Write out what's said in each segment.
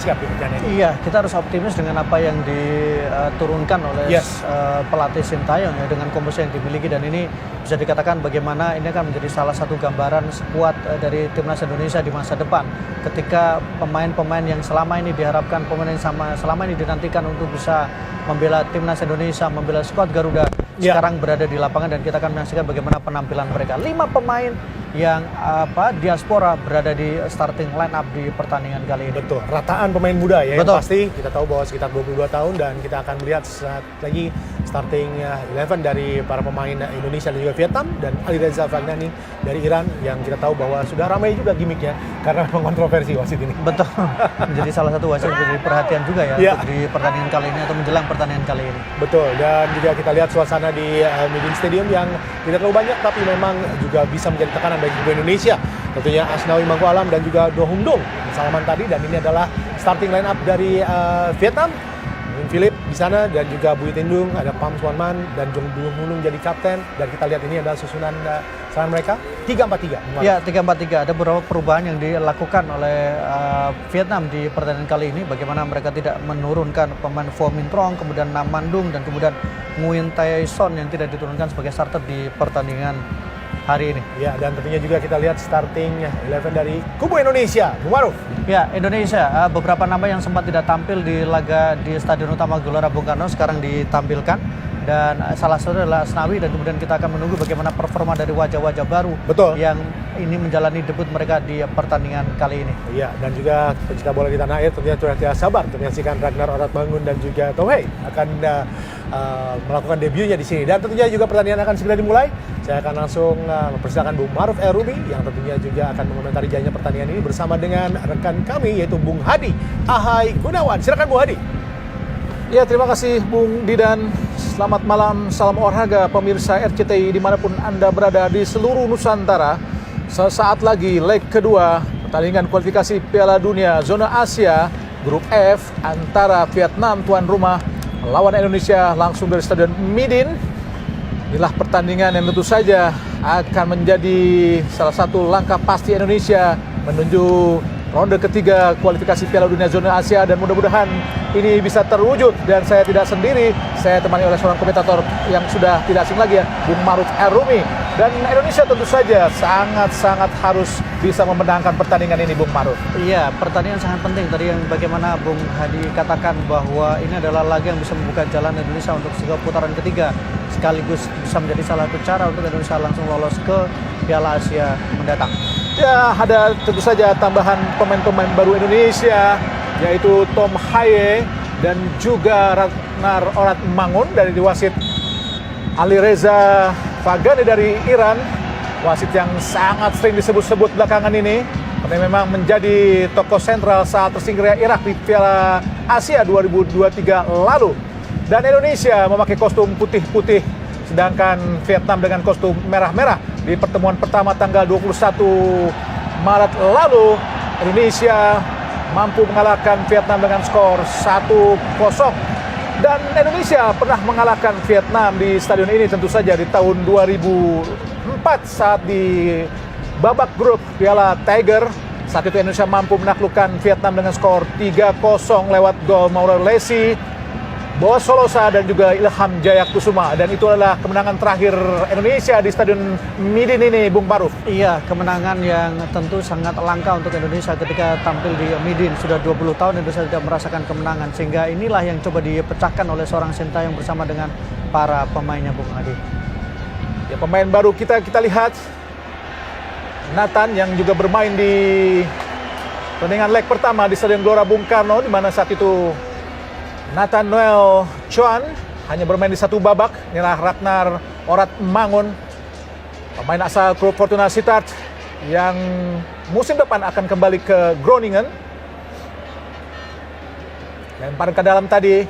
siap di pertandingan ini. Iya, kita harus optimis dengan apa yang diturunkan oleh pelatih Sintayong ya, dengan komposisi yang dimiliki, dan ini bisa dikatakan bagaimana ini akan menjadi salah satu gambaran skuad dari timnas Indonesia di masa depan, ketika pemain-pemain yang selama ini diharapkan, pemain yang selama ini dinantikan untuk bisa membela timnas Indonesia, membela skuad Garuda, sekarang berada di lapangan, dan kita akan menyaksikan bagaimana penampilan mereka. 5 pemain yang diaspora berada di starting line up di pertandingan kali ini. Betul, rataan pemain muda ya. Betul. Yang pasti kita tahu bahwa sekitar 22 tahun, dan kita akan melihat saat lagi starting 11 dari para pemain Indonesia dan juga Vietnam, dan Alireza Vagnani dari Iran yang kita tahu bahwa sudah ramai juga gimmicknya karena memang kontroversi wasit ini. Betul, menjadi salah satu wasit menjadi perhatian juga ya untuk di pertandingan kali ini atau menjelang pertandingan kali ini. Betul, dan juga kita lihat suasana di Midin Stadium yang tidak terlalu banyak, tapi memang juga bisa menjadi tekanan bagi Indonesia. Tentunya Asnawi Mangku Alam dan juga Do Hung Dong Salaman tadi, dan ini adalah starting line up dari Vietnam. Philip di sana, dan juga Bui Tindung, ada Pham Xuan Man dan Jong Bung Hulung jadi kapten, dan kita lihat ini adalah susunan serangan mereka 3-4-3. Ya, 3-4-3. Ada beberapa perubahan yang dilakukan oleh Vietnam di pertandingan kali ini, bagaimana mereka tidak menurunkan pemain Vo Minh Trong, kemudian Nam Mandung, dan kemudian Nguyen Tay Son yang tidak diturunkan sebagai starter di pertandingan hari ini. Ya, dan tentunya juga kita lihat starting 11 dari kubu Indonesia, Bung Maruf. Ya, Indonesia, beberapa nama yang sempat tidak tampil di laga di Stadion Utama Gelora Bung Karno sekarang ditampilkan, dan salah satu adalah Asnawi, dan kemudian kita akan menunggu bagaimana performa dari wajah-wajah baru. Betul. Yang ini menjalani debut mereka di pertandingan kali ini. Iya, dan juga pecinta bola di tanah air tentunya tidak sabar untuk menyaksikan Ragnar Oratmangun dan juga Tom Hei akan melakukan debutnya di sini, dan tentunya juga pertandingan akan segera dimulai. Saya akan langsung mempersilakan Bung Maruf Erumi yang tentunya juga akan mengomentari jalannya pertandingan ini bersama dengan rekan kami yaitu Bung Hadi Ahai Gunawan. Silakan Bung Hadi. Ya, terima kasih Bung Didan. Selamat malam, salam olahraga pemirsa RCTI dimanapun Anda berada di seluruh Nusantara. Sesaat lagi leg kedua pertandingan kualifikasi Piala Dunia Zona Asia Grup F antara Vietnam tuan rumah melawan Indonesia langsung dari Stadion Midin. Inilah pertandingan yang tentu saja akan menjadi salah satu langkah pasti Indonesia menuju ronde ketiga kualifikasi Piala Dunia Zona Asia, dan mudah-mudahan ini bisa terwujud. Dan saya tidak sendiri, saya temani oleh seorang komentator yang sudah tidak asing lagi ya, Bung Maruf Erumi. Dan Indonesia tentu saja sangat-sangat harus bisa memenangkan pertandingan ini, Bung Maruf. Iya, pertandingan sangat penting. Tadi yang bagaimana Bung Hadi katakan bahwa ini adalah laga yang bisa membuka jalan Indonesia untuk putaran ketiga, sekaligus bisa menjadi salah satu cara untuk Indonesia langsung lolos ke Piala Asia mendatang. Ya, ada tentu saja tambahan pemain-pemain baru Indonesia, yaitu Tom Haye dan juga Ragnar Oratmangun dari wasit Alireza Vagnani dari Iran, wasit yang sangat sering disebut-sebut belakangan ini karena memang menjadi tokoh sentral saat tersingkirnya Irak di Piala Asia 2023 lalu. Dan Indonesia memakai kostum putih-putih, sedangkan Vietnam dengan kostum merah-merah. Di pertemuan pertama tanggal 21 Maret lalu, Indonesia mampu mengalahkan Vietnam dengan skor 1-0. Dan Indonesia pernah mengalahkan Vietnam di stadion ini tentu saja di tahun 2004 saat di babak grup Piala Tiger. Saat itu Indonesia mampu menaklukkan Vietnam dengan skor 3-0 lewat gol Mauro Lesi, Boas Solosa, dan juga Ilham Jayakusuma. Dan itu adalah kemenangan terakhir Indonesia di Stadion Midin ini, Bung Maruf. Iya, kemenangan yang tentu sangat langka untuk Indonesia ketika tampil di Midin. Sudah 20 tahun Indonesia tidak merasakan kemenangan, sehingga inilah yang coba dipecahkan oleh seorang Sintayong bersama dengan para pemainnya, Bung Hadi. Ya, pemain baru kita lihat Nathan yang juga bermain di pertandingan leg pertama di Stadion Gelora Bung Karno, di mana saat itu Nathan Noel Chuan hanya bermain di satu babak. Inilah Ragnar Oratmangun, pemain asal klub Fortuna Sittard yang musim depan akan kembali ke Groningen. Lemparan ke dalam tadi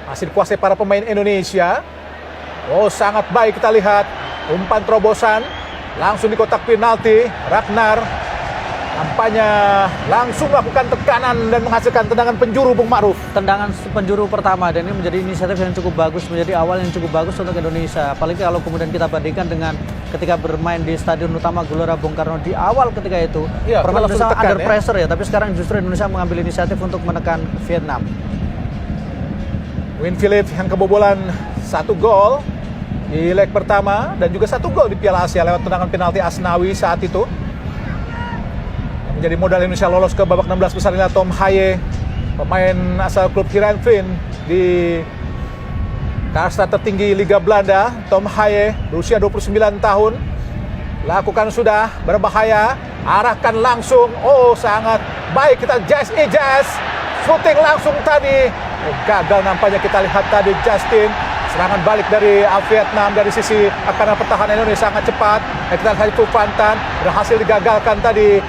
masih dikuasai para pemain Indonesia. Oh, sangat baik kita lihat umpan terobosan langsung di kotak penalti. Ragnar nampaknya langsung melakukan tekanan dan menghasilkan tendangan penjuru, Bung Maruf. Tendangan penjuru pertama, dan ini menjadi inisiatif yang cukup bagus, menjadi awal yang cukup bagus untuk Indonesia. Apalagi kalau kemudian kita bandingkan dengan ketika bermain di Stadion Utama Gelora Bung Karno di awal ketika itu Iya, permainan langsung Indonesia tekan, under ya. pressure ya, tapi sekarang justru Indonesia mengambil inisiatif untuk menekan Vietnam. Win Philip yang kebobolan 1 gol di leg pertama dan juga 1 gol di Piala Asia lewat tendangan penalti Asnawi saat itu. Yang menjadi modal Indonesia lolos ke babak 16 besar inilah Tom Haye, pemain asal klub Heerenveen di kasta tertinggi Liga Belanda. Tom Haye berusia 29 tahun. Lakukan sudah, berbahaya, arahkan langsung. Oh, sangat baik, kita Jazz, shooting langsung tadi. Oh, gagal nampaknya, kita lihat tadi Justin. Serangan balik dari Vietnam dari sisi karena pertahanan Indonesia sangat cepat. Kita lihat itu Pantan berhasil digagalkan tadi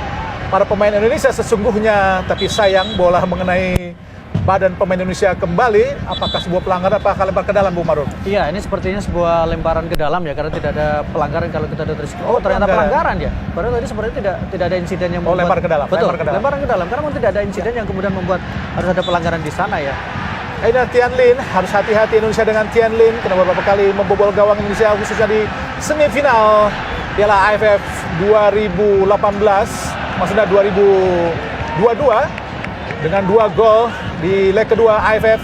para pemain Indonesia sesungguhnya, tapi sayang bola mengenai badan pemain Indonesia kembali. Apakah sebuah pelanggaran, apakah lempar ke dalam, Bung Maruf? Iya, ini sepertinya sebuah lemparan ke dalam ya, karena tidak ada pelanggaran kalau kita lihat dari segi. Oh, ternyata pelanggaran ya. Padahal tadi sepertinya tidak ada insiden yang membuat. Lempar ke dalam. Betul, Lempar ke dalam. lemparan ke dalam. Karena memang tidak ada insiden yang kemudian membuat harus ada pelanggaran di sana ya. Ini Tian Lin, harus hati-hati Indonesia dengan Tian Lin, karena beberapa kali membobol gawang Indonesia khususnya di semifinal Piala AFF 2018, maksudnya 2022 dengan 2 gol di leg kedua AFF.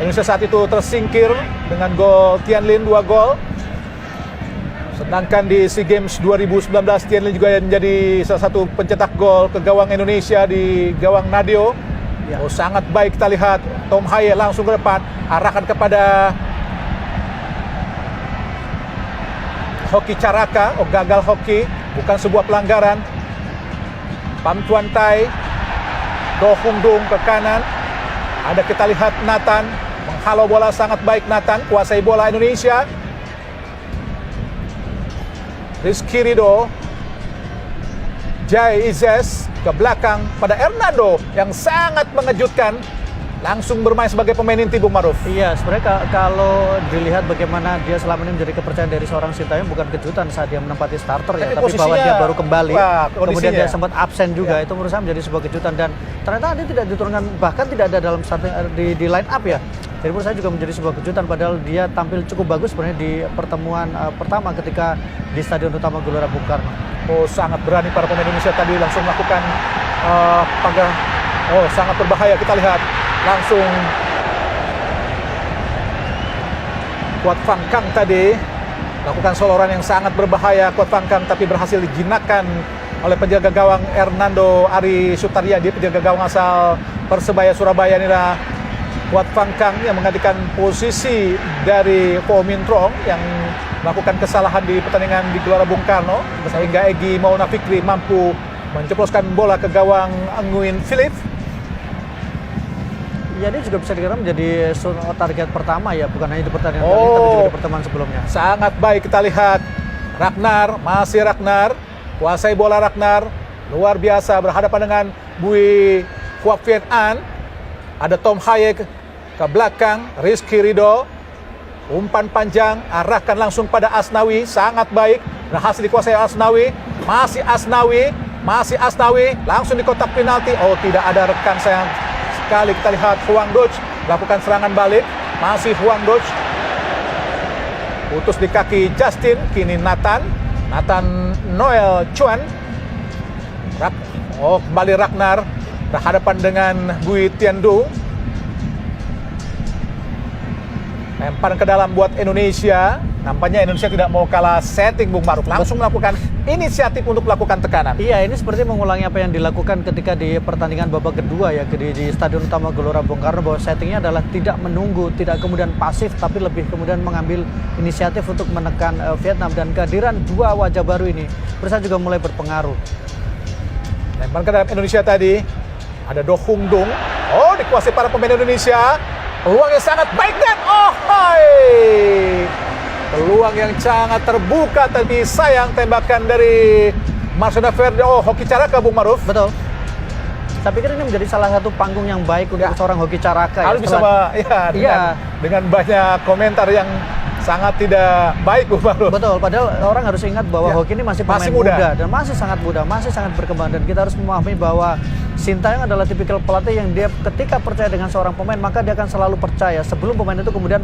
Indonesia saat itu tersingkir dengan gol Tian Lin 2 gol. Sedangkan di SEA Games 2019 Tian Lin juga menjadi salah satu pencetak gol ke gawang Indonesia di gawang Nadio. Ya. Oh, sangat baik kita lihat Tom Haye langsung ke depan, arahkan kepada Hoki Caraka. Oh, gagal Hoki, bukan sebuah pelanggaran. Pam Tuan Tai, Do Hung Dung ke kanan. Ada kita lihat Nathan menghalau bola sangat baik. Nathan kuasai bola Indonesia. Rizky Ridho, Jai Izes ke belakang pada Hernando yang sangat mengejutkan, langsung bermain sebagai pemain inti, Bung Maruf. Iya, sebenarnya kalau dilihat bagaimana dia selama ini menjadi kepercayaan dari seorang Sintayong, bukan kejutan saat dia menempati starter ya, tapi bahwa dia baru kembali, kemudian dia sempat absen juga, itu menurut saya menjadi sebuah kejutan dan ternyata dia tidak diturunkan, bahkan tidak ada dalam di line up ya. Jadi menurut saya juga menjadi sebuah kejutan, padahal dia tampil cukup bagus sebenarnya di pertemuan pertama ketika di Stadion Utama Gelora Bung Karno. Oh, sangat berani para pemain Indonesia tadi langsung melakukan pagar. Oh, sangat berbahaya, kita lihat langsung Kuat Phang Kang tadi lakukan soloran yang sangat berbahaya. Kuat Phang Kang tapi berhasil dijinakkan oleh penjaga gawang Hernando Ari Sutaryadi, penjaga gawang asal Persebaya Surabaya. Inilah Kuat Phang Kang yang menggantikan posisi dari Po Min Trong yang melakukan kesalahan di pertandingan di Gelora Bung Karno, sehingga Egy Maulana Fikri mampu menceploskan bola ke gawang Nguyen Philip. Ya, dia juga bisa dikatakan menjadi target pertama ya, bukan hanya di pertandingan kali ini, tapi juga di pertemuan sebelumnya. Sangat baik kita lihat Ragnar, masih Ragnar, kuasai bola Ragnar, luar biasa berhadapan dengan Bui Huap Viet An. Ada Tom Haye ke belakang, Rizky Ridho, umpan panjang, arahkan langsung pada Asnawi, sangat baik, berhasil dikuasai Asnawi, masih Asnawi, langsung di kotak penalti. Oh, tidak ada rekan sayang sekali. Kita lihat Huang Duch lakukan serangan balik, masih Huang Duch, putus di kaki Justin, kini Nathan Noel Chuan. Oh, kembali Ragnar berhadapan dengan Bui Tiandu. Lempar ke dalam buat Indonesia. Nampaknya Indonesia tidak mau kalah setting, Bung Maruf. Langsung melakukan inisiatif untuk melakukan tekanan. Iya, ini seperti mengulangi apa yang dilakukan ketika di pertandingan babak kedua ya di Stadion Utama Gelora Bung Karno, bahwa settingnya adalah tidak menunggu, tidak kemudian pasif, tapi lebih kemudian mengambil inisiatif untuk menekan Vietnam. Dan kehadiran dua wajah baru ini menurut saya juga mulai berpengaruh. Lempar ke dalam Indonesia tadi. Ada Do Hung Dung. Oh, dikuasai para pemain Indonesia. Peluang yang sangat baik dan peluang yang sangat terbuka, tapi sayang tembakan dari Marcelo Verde. Oh, Hoki Caraka, Bung Maruf. Betul. Saya pikir ini menjadi salah satu panggung yang baik untuk seorang Hoki Caraka. Kalau bisa dengan banyak komentar yang sangat tidak baik, Bung Maruf. Betul, padahal orang harus ingat bahwa Hoki ini masih pemain muda dan masih sangat muda, masih sangat berkembang, dan kita harus memahami bahwa Sintayong adalah tipikal pelatih yang dia ketika percaya dengan seorang pemain, maka dia akan selalu percaya sebelum pemain itu kemudian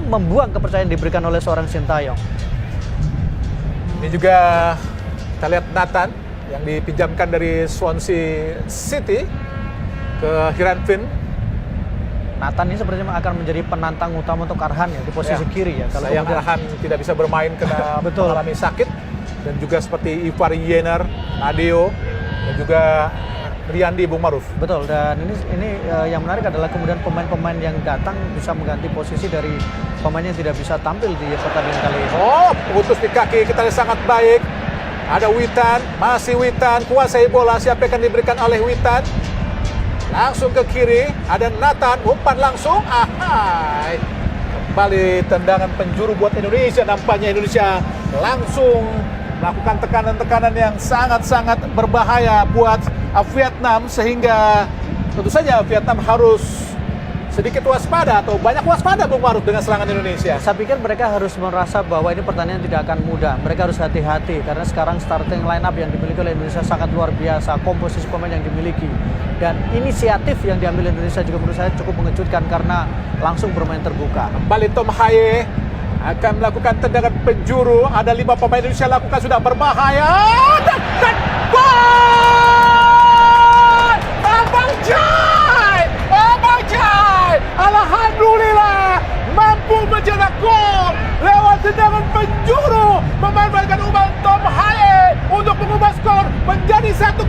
membuang kepercayaan yang diberikan oleh seorang Sintayong. Ini juga kita lihat Nathan yang dipinjamkan dari Swansea City ke Heerenveen. Nathan ini sepertinya akan menjadi penantang utama untuk Arhan ya di posisi kiri ya. Kalau yang Arhan tidak bisa bermain karena Betul. mengalami sakit, dan juga seperti Ivar Yener, Nadeo, dan juga Riyandi Bung Maruf. Betul, dan ini yang menarik adalah kemudian pemain-pemain yang datang bisa mengganti posisi dari pemain yang tidak bisa tampil di pertandingan kali ini. Oh, putus di kaki, kita lihat sangat baik. Ada Witan, masih Witan, kuasai bola, siapa yang akan diberikan oleh Witan? Langsung ke kiri, ada Nathan, umpan langsung, ahai. Kembali tendangan penjuru buat Indonesia, nampaknya Indonesia langsung melakukan tekanan-tekanan yang sangat-sangat berbahaya buat Vietnam, sehingga tentu saja Vietnam harus sedikit waspada atau banyak waspada Bung Maruf dengan serangan Indonesia. Saya pikir mereka harus merasa bahwa ini pertandingan tidak akan mudah. Mereka harus hati-hati karena sekarang starting line up yang dimiliki oleh Indonesia sangat luar biasa, komposisi pemain yang dimiliki. Dan inisiatif yang diambil Indonesia juga menurut saya cukup mengejutkan karena langsung bermain terbuka. Kembali Tom Haye akan melakukan tendangan penjuru. Ada 5 pemain Indonesia lakukan, sudah berbahaya. Dan gol! Abang Jai! Abang Jai! Alhamdulillah mampu mencetak gol lewat tendangan penjuru, memanfaatkan umpan Tom Haye untuk mengubah skor menjadi 1-0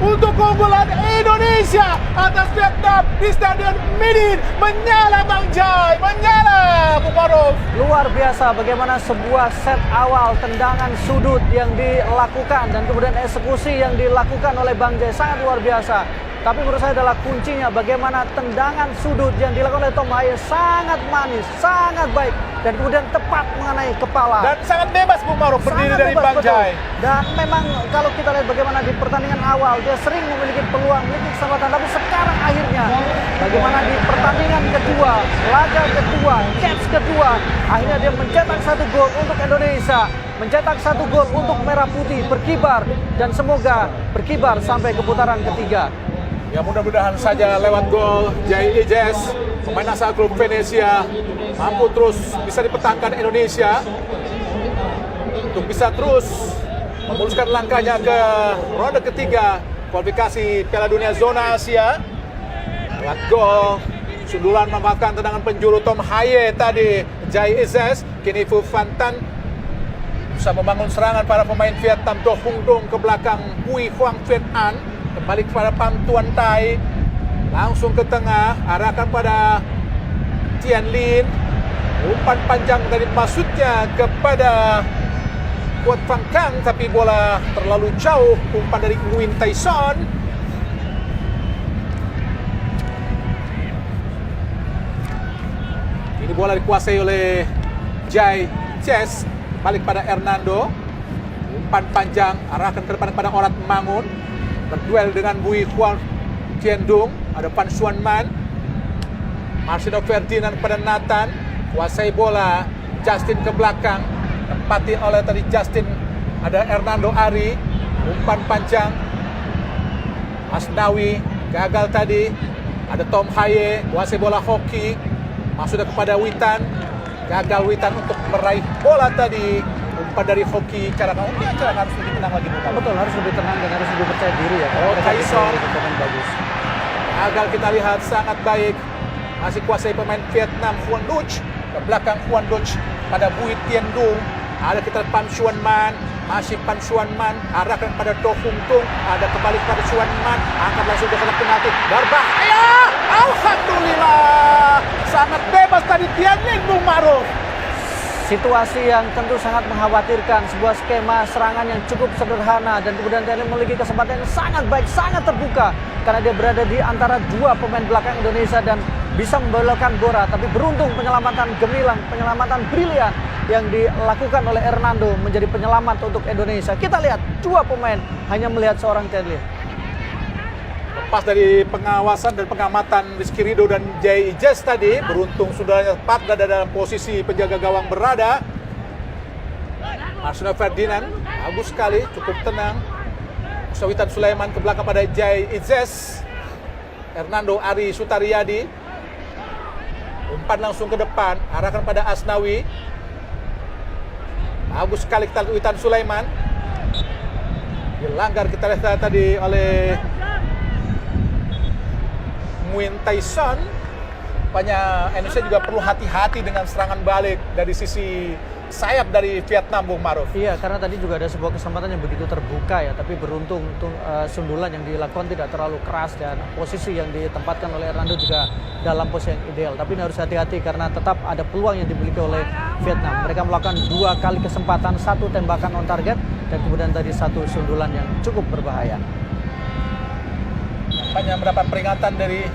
untuk keunggulan Indonesia atas Vietnam di Stadion Midin. Menyala Bang Jai, menyala Bung Maruf. Luar biasa bagaimana sebuah set awal tendangan sudut yang dilakukan dan kemudian eksekusi yang dilakukan oleh Bang Jai sangat luar biasa. Tapi menurut saya adalah kuncinya bagaimana tendangan sudut yang dilakukan oleh Tom Haye sangat manis, sangat baik dan kemudian tepat mengenai kepala. Dan sangat bebas Bung Maruf berdiri dari bebas, Bang betul. Jai. Dan memang kalau kita lihat bagaimana di pertandingan awal dia sering memiliki peluang, memiliki kesempatan, tapi sekarang akhirnya bagaimana di pertandingan kedua, laga kedua, catch kedua, akhirnya dia mencetak 1 gol untuk Indonesia, mencetak 1 gol untuk Merah Putih, berkibar dan semoga berkibar sampai ke putaran ketiga. Ya mudah-mudahan saja lewat gol Jai Ijes, pemain asal klub Venezia, mampu terus bisa dipertahankan Indonesia untuk bisa terus memuluskan langkahnya ke ronde ketiga kualifikasi Piala Dunia Zona Asia. Lewat gol, sundulan memanfaatkan tendangan penjuru Tom Haye tadi, Jai Ijes, kini Phu Van Tan bisa membangun serangan para pemain Vietnam. Do Hung Dong ke belakang, Huy Hoang Viet An. Kembali kepada Pham Tuan Tai, langsung ke tengah, arahkan pada Tian Lin, umpan panjang dari maksudnya kepada Kuat Phang Kang, tapi bola terlalu jauh, umpan dari Nguyen Tai Son. Ini bola dikuasai oleh Jai Ches, balik pada Hernando, umpan panjang, arahkan ke depan pada Orat Mangun. Berduel dengan Bui Huan Tiendung, ada Pan Xuan Man, Marcelo Ferdinand pada Nathan, kuasai bola, Justin ke belakang, tempati oleh tadi Justin, ada Hernando Ari, umpan panjang, Asnawi, gagal tadi, ada Tom Haye, kuasai bola hoki, masuknya kepada Witan, gagal Witan untuk meraih bola tadi. Umpan dari hoki, cara harus lebih tenang lagi. Betul, harus lebih tenang dan harus lebih percaya diri ya. Oh, Tyson bagus. Gagal kita lihat sangat baik. Masih kuasai pemain Vietnam Huan Duc. Ke belakang Huan Duc pada Bui Tien Dung. Ada kita Pham Xuan Man. Masih Pham Xuan Man. Arahkan pada Do Hung Tung. Ada kembali kepada Xuan Man. Angkat langsung ke kotak penalti. Berbahaya. Alhamdulillah. Sangat bebas tadi Tian Lin Bung Maruf. Situasi yang tentu sangat mengkhawatirkan, sebuah skema serangan yang cukup sederhana dan kemudian Tian Lin memiliki kesempatan yang sangat baik, sangat terbuka karena dia berada di antara 2 pemain belakang Indonesia dan bisa membelokkan Bora, tapi beruntung penyelamatan gemilang, penyelamatan brilian yang dilakukan oleh Hernando menjadi penyelamat untuk Indonesia. Kita lihat 2 pemain hanya melihat seorang Tian Lin. Lepas dari pengawasan dan pengamatan Rizky Ridho dan Jai Ijes tadi, beruntung sudah tepat dalam posisi penjaga gawang berada. Marcelo Ferdinand, bagus sekali, cukup tenang. Witan Sulaiman ke belakang pada Jai Ijes. Hernando Ari Sutariyadi. Umpan langsung ke depan, arahkan pada Asnawi. Bagus sekali kita lihat Witan Sulaiman. Dilanggar kita lihat tadi oleh Nguyen Tyson. Rupanya Indonesia juga perlu hati-hati dengan serangan balik dari sisi sayap dari Vietnam, Bung Maruf. Iya, karena tadi juga ada sebuah kesempatan yang begitu terbuka ya, tapi beruntung sundulan yang dilakukan tidak terlalu keras dan posisi yang ditempatkan oleh Hernando juga dalam posisi yang ideal. Tapi ini harus hati-hati karena tetap ada peluang yang dimiliki oleh Vietnam. Mereka melakukan 2 kali kesempatan, 1 tembakan on target dan kemudian tadi 1 sundulan yang cukup berbahaya. Hanya mendapat peringatan dari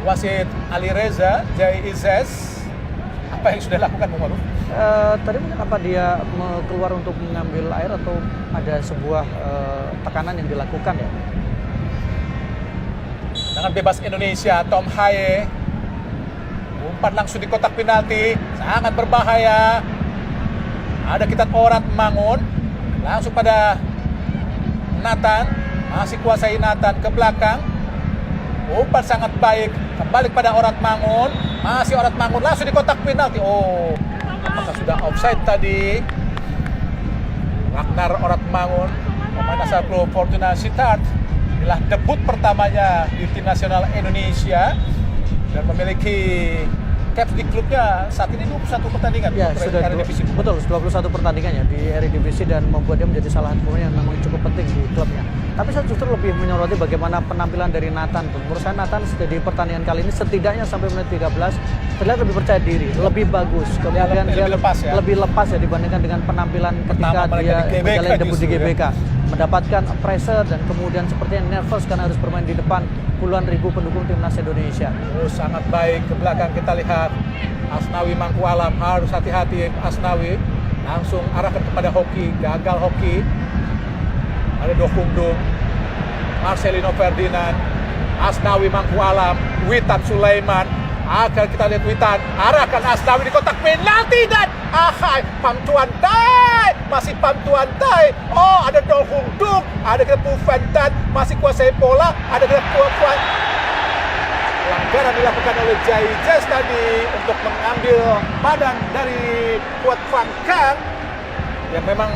wasit Alireza Jai Izzes. Apa yang sudah dilakukan, Bung Maruf? Tadi mungkin apa dia keluar untuk mengambil air atau ada sebuah tekanan yang dilakukan ya? Dengan bebas Indonesia, Tom Haye umpan langsung di kotak penalti, sangat berbahaya. Ada Kitan Orat Mangun, langsung pada Nathan, masih kuasai Nathan ke belakang. Umpan sangat baik, kembali pada Orat Mangun, masih Orat Mangun langsung di kotak penalti. Oh, apakah sudah offside tadi? Ragnar Orat Mangun, pemain asal klub Fortuna Sittard, inilah debut pertamanya di tim nasional Indonesia dan memiliki caps di klubnya saat ini 21 pertandingan Ya, untuk sudah Eredivisie. betul 21 pertandingan ya di Eredivisie dan membuat dia menjadi salah satu pemain yang memang cukup penting di klubnya. Tapi saya justru lebih menyoroti bagaimana penampilan dari Nathan. Menurut saya Nathan di pertandingan kali ini setidaknya sampai menit 13 terlihat lebih percaya diri, lebih bagus. Kemudian dia lebih lepas ya dibandingkan dengan penampilan ketika dia menjalani debut di GBK. Mendapatkan pressure dan kemudian sepertinya nervous karena harus bermain di depan puluhan ribu pendukung timnas Indonesia. Oh, sangat baik. Ke belakang kita lihat Asnawi Mangku Alam, harus hati-hati Asnawi. Langsung arahkan kepada hoki, gagal hoki. Ada Dohungdung, Marcelino Ferdinand, Asnawi Mangku Alam, Witan Sulaiman. Akan kita lihat Witan arahkan Asnawi di kotak penalti dan Pham Tuan Thai, masih Pham Tuan Thai. Oh, ada Dohungdung, ada kita Pu Van Tan, masih kuasai bola, ada kita Pu Van. Pelanggaran dilakukan oleh Jai Izzes tadi untuk mengambil badan dari Puat Van Kang yang memang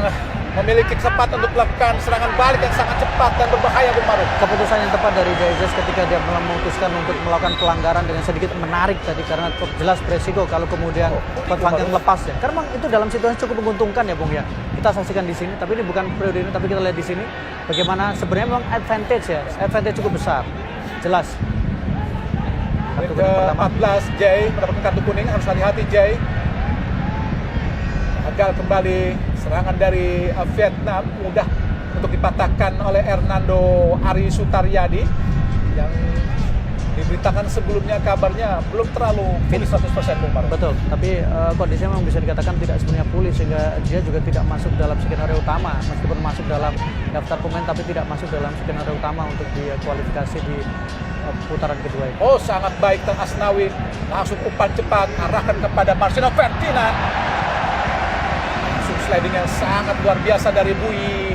memiliki kesempatan untuk melakukan serangan balik yang sangat cepat dan berbahaya, Bung Maruf. Keputusan yang tepat dari Jai Izzes ketika dia memutuskan untuk melakukan pelanggaran dengan sedikit menarik tadi karena jelas beresiko kalau kemudian Puat Van Kang lepas ya. Karena memang itu dalam situasi cukup menguntungkan ya, Bung ya. Kita saksikan di sini, tapi ini bukan periode ini, tapi kita lihat di sini bagaimana sebenarnya memang advantage cukup besar. Jelas. Kartu kuning pertama. 14 Jai mendapatkan kartu kuning, harus hati-hati Jai. Gagal kembali serangan dari Vietnam, mudah untuk dipatahkan oleh Hernando Ari Sutaryadi yang diberitakan sebelumnya kabarnya belum terlalu pulih 100%, Bung Maruf. Betul, tapi kondisinya memang bisa dikatakan tidak sepenuhnya pulih sehingga dia juga tidak masuk dalam skenario utama, meskipun masuk dalam daftar pemain tapi tidak masuk dalam skenario utama untuk di kualifikasi di putaran kedua ini. Oh, sangat baik Asnawi, langsung umpan cepat arahkan kepada Marcelino Ferdinand. Langsung sliding yang sangat luar biasa dari Bui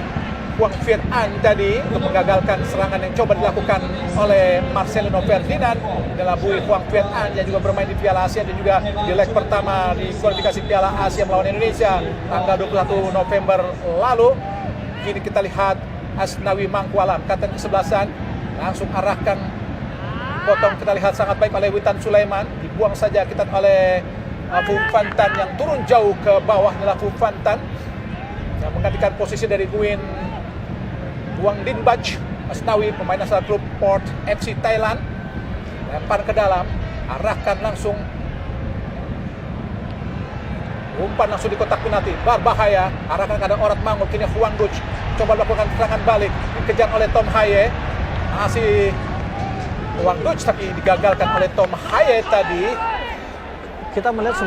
Huang Viet An tadi untuk menggagalkan serangan yang coba dilakukan oleh Marcelino Ferdinand. Adalah Bui Huang Viet An yang juga bermain di Piala Asia dan juga di leg pertama di kualifikasi Piala Asia melawan Indonesia tanggal 21 November lalu. Kini kita lihat Asnawi Mangku Alam, kapten kesebelasan, langsung arahkan potong, kita lihat sangat baik oleh Witan Sulaiman, dibuang saja kita oleh Phu Van Tan yang turun jauh ke bawah. Adalah Phu Van Tan yang menggantikan posisi dari Nguyen Duong Din Bach. Asnawi, pemain asal klub Port FC Thailand, lempar ke dalam, arahkan langsung, umpan langsung di kotak penalti, berbahaya, arahkan ke arah Orat Mangun. Kini Huang Duch coba melakukan serangan balik, dikejar oleh Tom Haye, masih Huang Duch tapi digagalkan oleh Tom Haye tadi. Kita melihat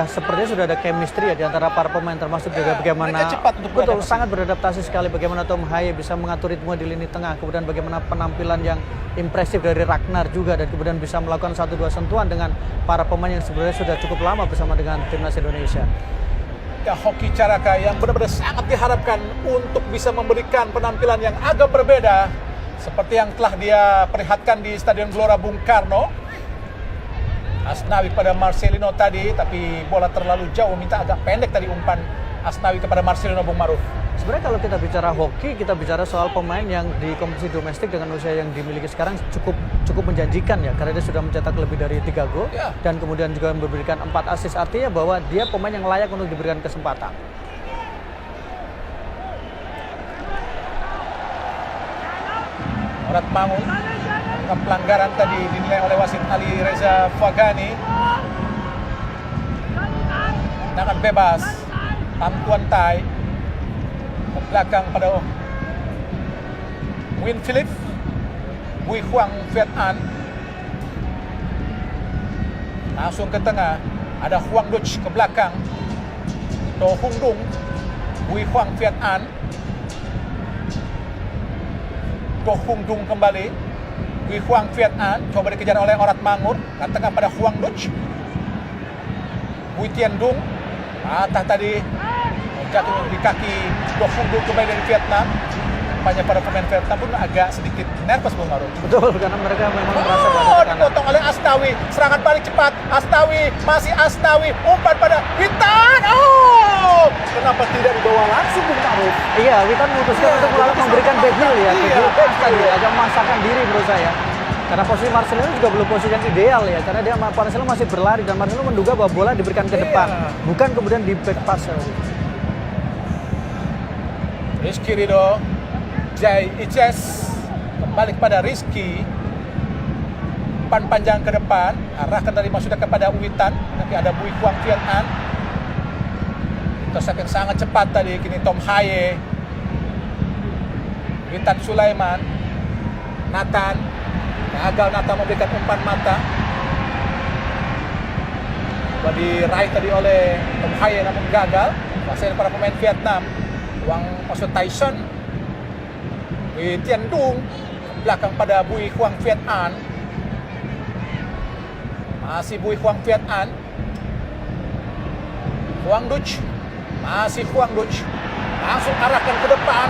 sepertinya sudah ada chemistry ya di antara para pemain, termasuk juga bagaimana cepat untuk betul sangat beradaptasi sekali bagaimana Tom Haye bisa mengatur ritme di lini tengah, kemudian bagaimana penampilan yang impresif dari Ragnar juga, dan kemudian bisa melakukan 1-2 sentuhan dengan para pemain yang sebenarnya sudah cukup lama bersama dengan timnas Indonesia. Ya, Hoki Caraka yang benar-benar sangat diharapkan untuk bisa memberikan penampilan yang agak berbeda seperti yang telah dia perlihatkan di Stadion Gelora Bung Karno. Asnawi pada Marcelino tadi, tapi bola terlalu jauh, minta agak pendek tadi umpan Asnawi kepada Marcelino, Bung Maruf. Sebenarnya kalau kita bicara hoki, kita bicara soal pemain yang di kompetisi domestik dengan usia yang dimiliki sekarang cukup menjanjikan ya, karena dia sudah mencetak lebih dari 3 gol dan kemudian juga memberikan 4 assist, artinya bahwa dia pemain yang layak untuk diberikan kesempatan. Orat Mangun, pelanggaran tadi dinilai oleh wasit Alireza Fagani. Tendangan bebas, Pham Tuan Tai ke belakang pada Win Philip, Bui Huang Viet An. Langsung ke tengah, ada Huang Duch ke belakang, Do Hung Dung, Bui Huang Viet An. Do Hung Dung kembali, Bui Huang Viet An, coba dikejar oleh Orat Mangun, ke tengah pada Huang Duch, Bui Tien Dung, patah tadi, jatuh di kaki Do Hung Dung kembali dari Vietnam. Nampaknya para pemain Vietnam pun agak sedikit nervous, Bung Maruf. Betul, karena mereka memang merasa bahwa dipotong oleh Asnawi, serangan balik cepat, Asnawi, masih Asnawi, umpan pada Witan. Kenapa tidak dibawa langsung, Bung Maruf? Iya, Witan memutuskan untuk memberikan backheel ya, backheel tadi agak memaksakan diri menurut saya. Karena posisi Marcelino juga belum posisi yang ideal ya, karena dia Marcelino masih berlari dan Marcelino menduga bahwa bola diberikan ke depan, bukan kemudian di back pass. Rizky Ridho, Jai Ices kembali kepada Rizky, umpan panjang ke depan, arahkan dari sudah kepada Witan, nanti ada Bui Huang Viet An. Intercept yang sangat cepat tadi, kini Tom Haye, Witan Sulaiman, Nathan, gagal Nathan memberikan umpan mata. Coba diraih tadi oleh Tom Haye namun gagal. Kuasain para pemain Vietnam, Wang maksud Tyson, Bui Tien Dung, belakang pada Bui Huang Viet An. Masih Bui Huang Viet An, Huang Duch, masih Huang Duch, langsung arahkan ke depan.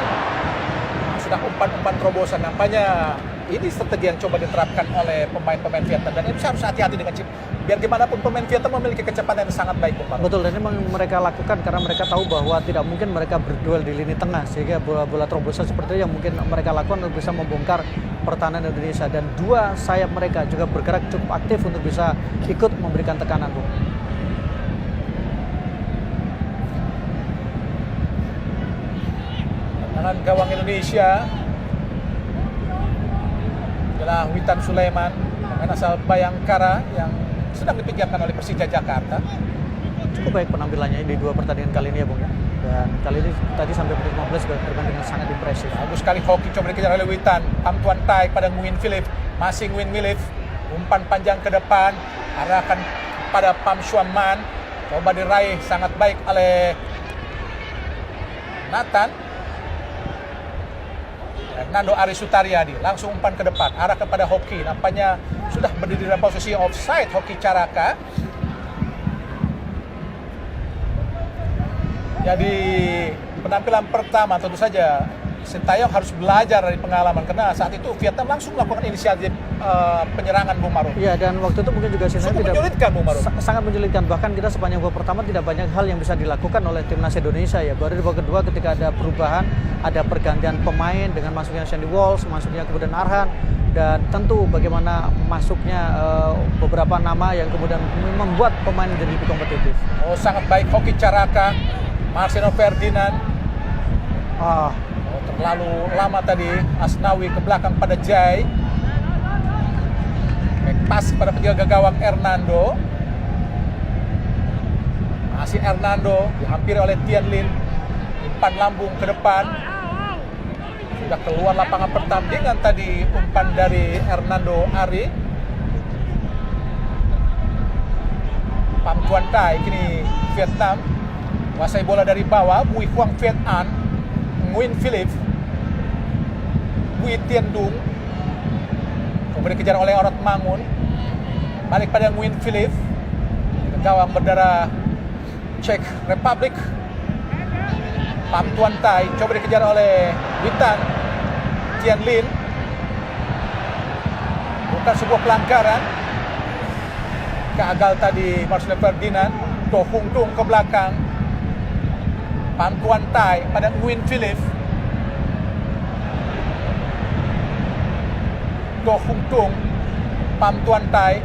Sudah umpan-umpan terobosan, nampaknya ini strategi yang coba diterapkan oleh pemain-pemain Vietnam, dan ini harus hati-hati dengan chip. Biar gimana pun pemain Vietnam memiliki kecepatan yang sangat baik, Bung Maruf. Betul, dan memang mereka lakukan karena mereka tahu bahwa tidak mungkin mereka berduel di lini tengah, sehingga bola-bola terobosan seperti itu yang mungkin mereka lakukan untuk bisa membongkar pertahanan Indonesia, dan dua sayap mereka juga bergerak cukup aktif untuk bisa ikut memberikan tekanan, Bung. Tangan gawang Indonesia adalah Witan Sulaiman, pemain asal Bayangkara yang sedang dipikirkan oleh Persija Jakarta. Cukup baik penampilannya di 2 pertandingan kali ini ya, Bung ya. Dan kali ini tadi sampai menit 15 juga bermain dengan sangat impresif. Bagus sekali hoki, coba dikejar oleh Witan. Pham Tuan Tai pada Nguyen Philip, masih Nguyen Philip, umpan panjang ke depan, arahkan pada Pham Xuan Man, coba diraih sangat baik oleh Nathan. Nando Ari Sutariadi langsung umpan ke depan, arah kepada Hoki, nampaknya sudah berdiri dalam posisi offside Hoki Caraka. Jadi penampilan pertama tentu saja Sintayong harus belajar dari pengalaman, karena saat itu Vietnam langsung melakukan inisiatif penyerangan, Bung Maruf. Iya, dan waktu itu mungkin juga Sintayong tidak menyulitkan, Bung Maruf. Sangat menyulitkan, bahkan kita sepanjang babak pertama tidak banyak hal yang bisa dilakukan oleh timnas Indonesia ya. Baru di babak kedua ketika ada perubahan, ada pergantian pemain dengan masuknya Sandy Walsh, masuknya kemudian Arhan, dan tentu bagaimana masuknya beberapa nama yang kemudian membuat pemain menjadi lebih kompetitif. Oh, sangat baik Hoki Caraka, Marcelino Ferdinand. Terlalu lama tadi, Asnawi ke belakang pada Jai. Pas pada penjaga gawang Hernando. Masih Hernando, dihampiri oleh Tien Lin. Umpan lambung ke depan. Sudah keluar lapangan pertandingan tadi, umpan dari Hernando Ari. Pham Tuan Tai, kini Vietnam kuasai bola dari bawah. Bui Huang Viet An, Nguyen Philip, Bui Tien Dung, kemudian dikejar oleh Orat Mangun, balik pada Nguyen Philip, gawang berdarah Czech Republic. Pham Tuan Tai coba dikejar oleh Witan Tien Lin, bukan sebuah pelanggaran, gagal tadi Marcelino Ferdinand. Do Hung Dung ke belakang, Pham Tuan Tai pada Nguyen Philip. Do Hung Tung, Pham Tuan Tai.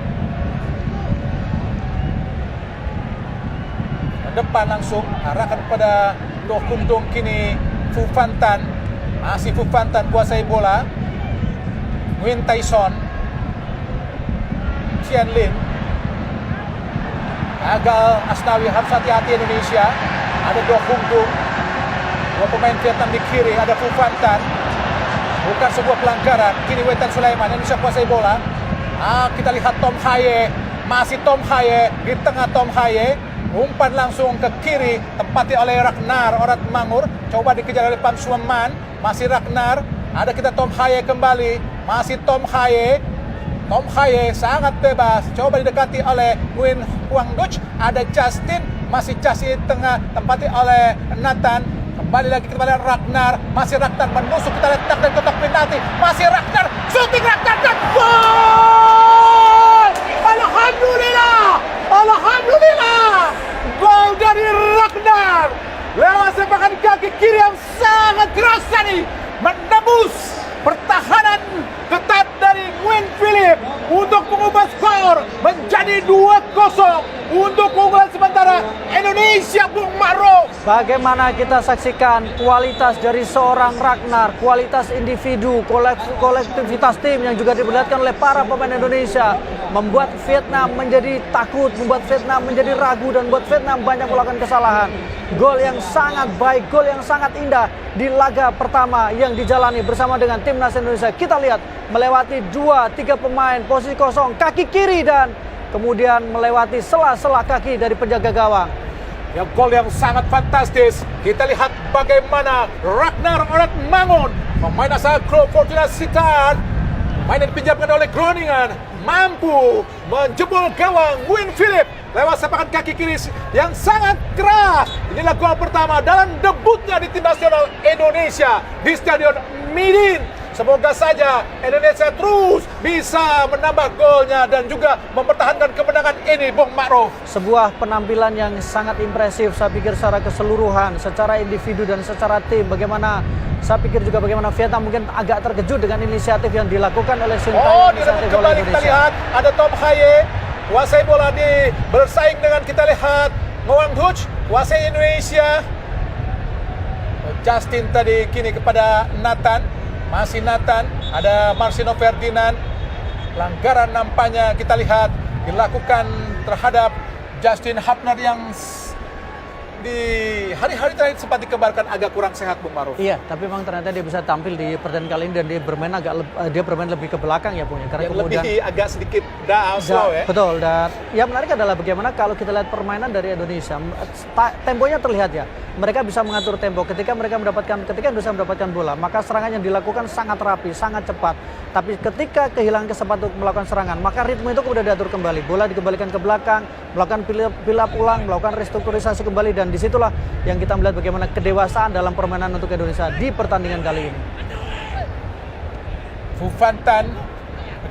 Depan langsung arahkan kepada Do Hung Tung, kini Phu Phan Tan. Masih Phu Phan Tan kuasai bola. Nguyen Tai Son, Tian Lin. Gagal Asnawi, harus hati-hati Indonesia. Ada Do Hung Tung. Dua pemain Vietnam di kiri, ada Phu Phan Tan. Bukan sebuah pelanggaran. Kini Wetan Sulaiman, Indonesia kuasai bola. Kita lihat Tom Haye. Masih Tom Haye. Di tengah Tom Haye. Umpan langsung ke kiri, tempati oleh Ragnar Oratmangur. Coba dikejar oleh Pham Xuan Man. Masih Ragnar. Ada kita Tom Haye kembali. Masih Tom Haye. Tom Haye sangat bebas. Coba didekati oleh Nguyen Huang Duch. Ada Justin. Masih Justin di tengah, tempati oleh Nathan. Kembali lagi kepada Ragnar. Masih Ragnar menusuk, kita letak dan kotak penalti. Masih Ragnar. Shooting Ragnar dan gol! Alhamdulillah! Alhamdulillah! Gol dari Ragnar lewat sepakan kaki kiri yang sangat keras tadi, menembus pertahanan ketat dari Nguyen Philip untuk mengubah skor menjadi 2-0 untuk keunggulan sementara Indonesia, Bung Ma'ruf. Bagaimana kita saksikan kualitas dari seorang Ragnar, kualitas individu, kolektivitas tim yang juga diperlihatkan oleh para pemain Indonesia, membuat Vietnam menjadi takut, membuat Vietnam menjadi ragu, dan membuat Vietnam banyak melakukan kesalahan. Gol yang sangat baik, gol yang sangat indah di laga pertama yang dijalani bersama dengan Timnas Indonesia. Kita lihat melewati 2-3 pemain, posisi kosong, kaki kiri, dan kemudian melewati sela-sela kaki dari penjaga gawang. Ya, gol yang sangat fantastis. Kita lihat bagaimana Ragnar Oratmangun, pemain asal klub Fortuna Sittard, main yang dipinjamkan oleh Groningen, mampu menjebol gawang Nguyen Philip lewat sepakan kaki kiri yang sangat keras. Inilah gol pertama dalam debutnya di tim nasional Indonesia di Stadion Midin. Semoga saja Indonesia terus bisa menambah golnya dan juga mempertahankan kemenangan ini, Bung Ma'ruf. Sebuah penampilan yang sangat impresif, saya pikir secara keseluruhan, secara individu dan secara tim. Bagaimana, saya pikir juga bagaimana Vietnam mungkin agak terkejut dengan inisiatif yang dilakukan oleh Sintayong. Direbut kembali, kita lihat ada Tom Haye, kuasai bola di bersaing dengan, kita lihat Nguyen Duch, kuasai Indonesia. Justin tadi, kini kepada Nathan. Masih Nathan, ada Marcino Ferdinand. Pelanggaran nampaknya kita lihat dilakukan terhadap Justin Hapner yang di hari-hari terakhir sempat dikabarkan agak kurang sehat, Bung Ma'ruf. Iya, tapi memang ternyata dia bisa tampil di pertandingan kali ini dan dia bermain lebih ke belakang ya, Bung. Karena yang kemudian lebih agak sedikit slow ya. Betul, dan yang menarik adalah bagaimana kalau kita lihat permainan dari Indonesia, temponya terlihat ya. Mereka bisa mengatur tempo ketika Indonesia mendapatkan bola, maka serangan yang dilakukan sangat rapi, sangat cepat. Tapi ketika kehilangan kesempatan untuk melakukan serangan, maka ritme itu kemudian diatur kembali. Bola dikembalikan ke belakang, melakukan build-up ulang, melakukan restrukturisasi kembali, dan disitulah yang kita melihat bagaimana kedewasaan dalam permainan untuk Indonesia di pertandingan kali ini. Phu Phan Tan,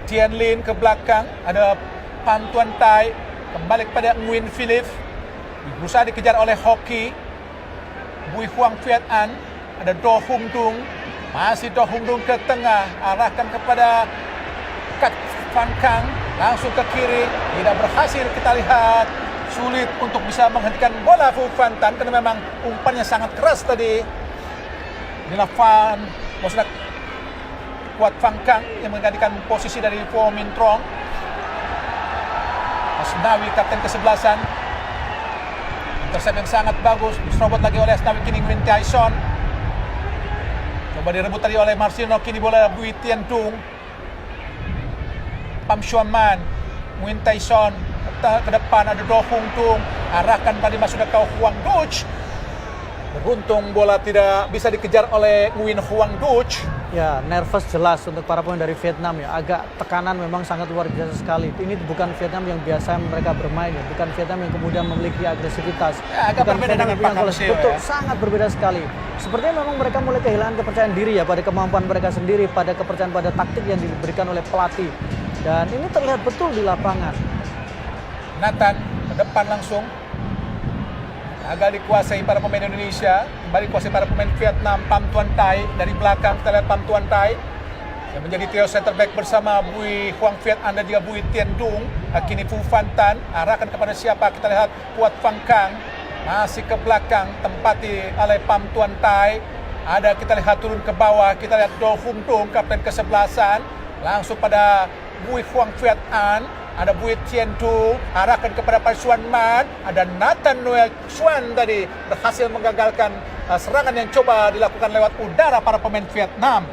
Tian Lin ke belakang, ada Pham Tuan Tai, kembali kepada Nguyen Philip, berusaha dikejar oleh Hoki. Bui Huang Viet An, ada Do Hung Tung, masih Do Hung Tung ke tengah, arahkan kepada Kat Van Kang, langsung ke kiri, tidak berhasil. Kita lihat sulit untuk bisa menghentikan bola Phu Phan Tan karena memang umpannya sangat keras tadi. Inilah maksudnya Kuat Van Kang yang menggantikan posisi dari Po Min Trong. Asnawi kapten ke-11. Intercept yang sangat bagus, diserobot lagi oleh Asnawi, kini Nguyen Tai Son. Coba direbut tadi oleh Marcino, kini bola Bui Tien Tung. Pham Xuan Man, Nguyen Tai Son ke depan, ada Do Hung Tung, arahkan tadi masuk ke Huang Duch. Beruntung bola tidak bisa dikejar oleh Nguyen Huang Duch. Ya, nervous jelas untuk para pemain dari Vietnam ya. Agak tekanan memang sangat luar biasa sekali. Ini bukan Vietnam yang biasa mereka bermain ya. Bukan Vietnam yang kemudian memiliki agresivitas. Ya, agak berbeda dengan Pak Hangzhou. Betul, sangat berbeda sekali. Sepertinya memang mereka mulai kehilangan kepercayaan diri ya pada kemampuan mereka sendiri, pada kepercayaan pada taktik yang diberikan oleh pelatih. Dan ini terlihat betul di lapangan. Nathan ke depan langsung. agak dikuasai para pemain Indonesia, kembali dikuasai para pemain Vietnam. Pham Tuan Thai dari belakang, kita lihat Pham Tuan Thai yang menjadi trio center back bersama Bui Huang Viet An dan juga Bui Tien Dung. Kini Phu Phan Tan arahkan kepada siapa? Kita lihat Puat Phang Kang masih ke belakang, tempati oleh Pham Tuan Thai. Ada kita lihat turun ke bawah, kita lihat Do Hung Dung, kapten kesebelasan, langsung pada Bui Huang Viet An. Ada Bui Tien Dung, arahkan kepada Pai Xuan Man. Ada Nathan Noel Chuan tadi berhasil menggagalkan serangan yang coba dilakukan lewat udara para pemain Vietnam.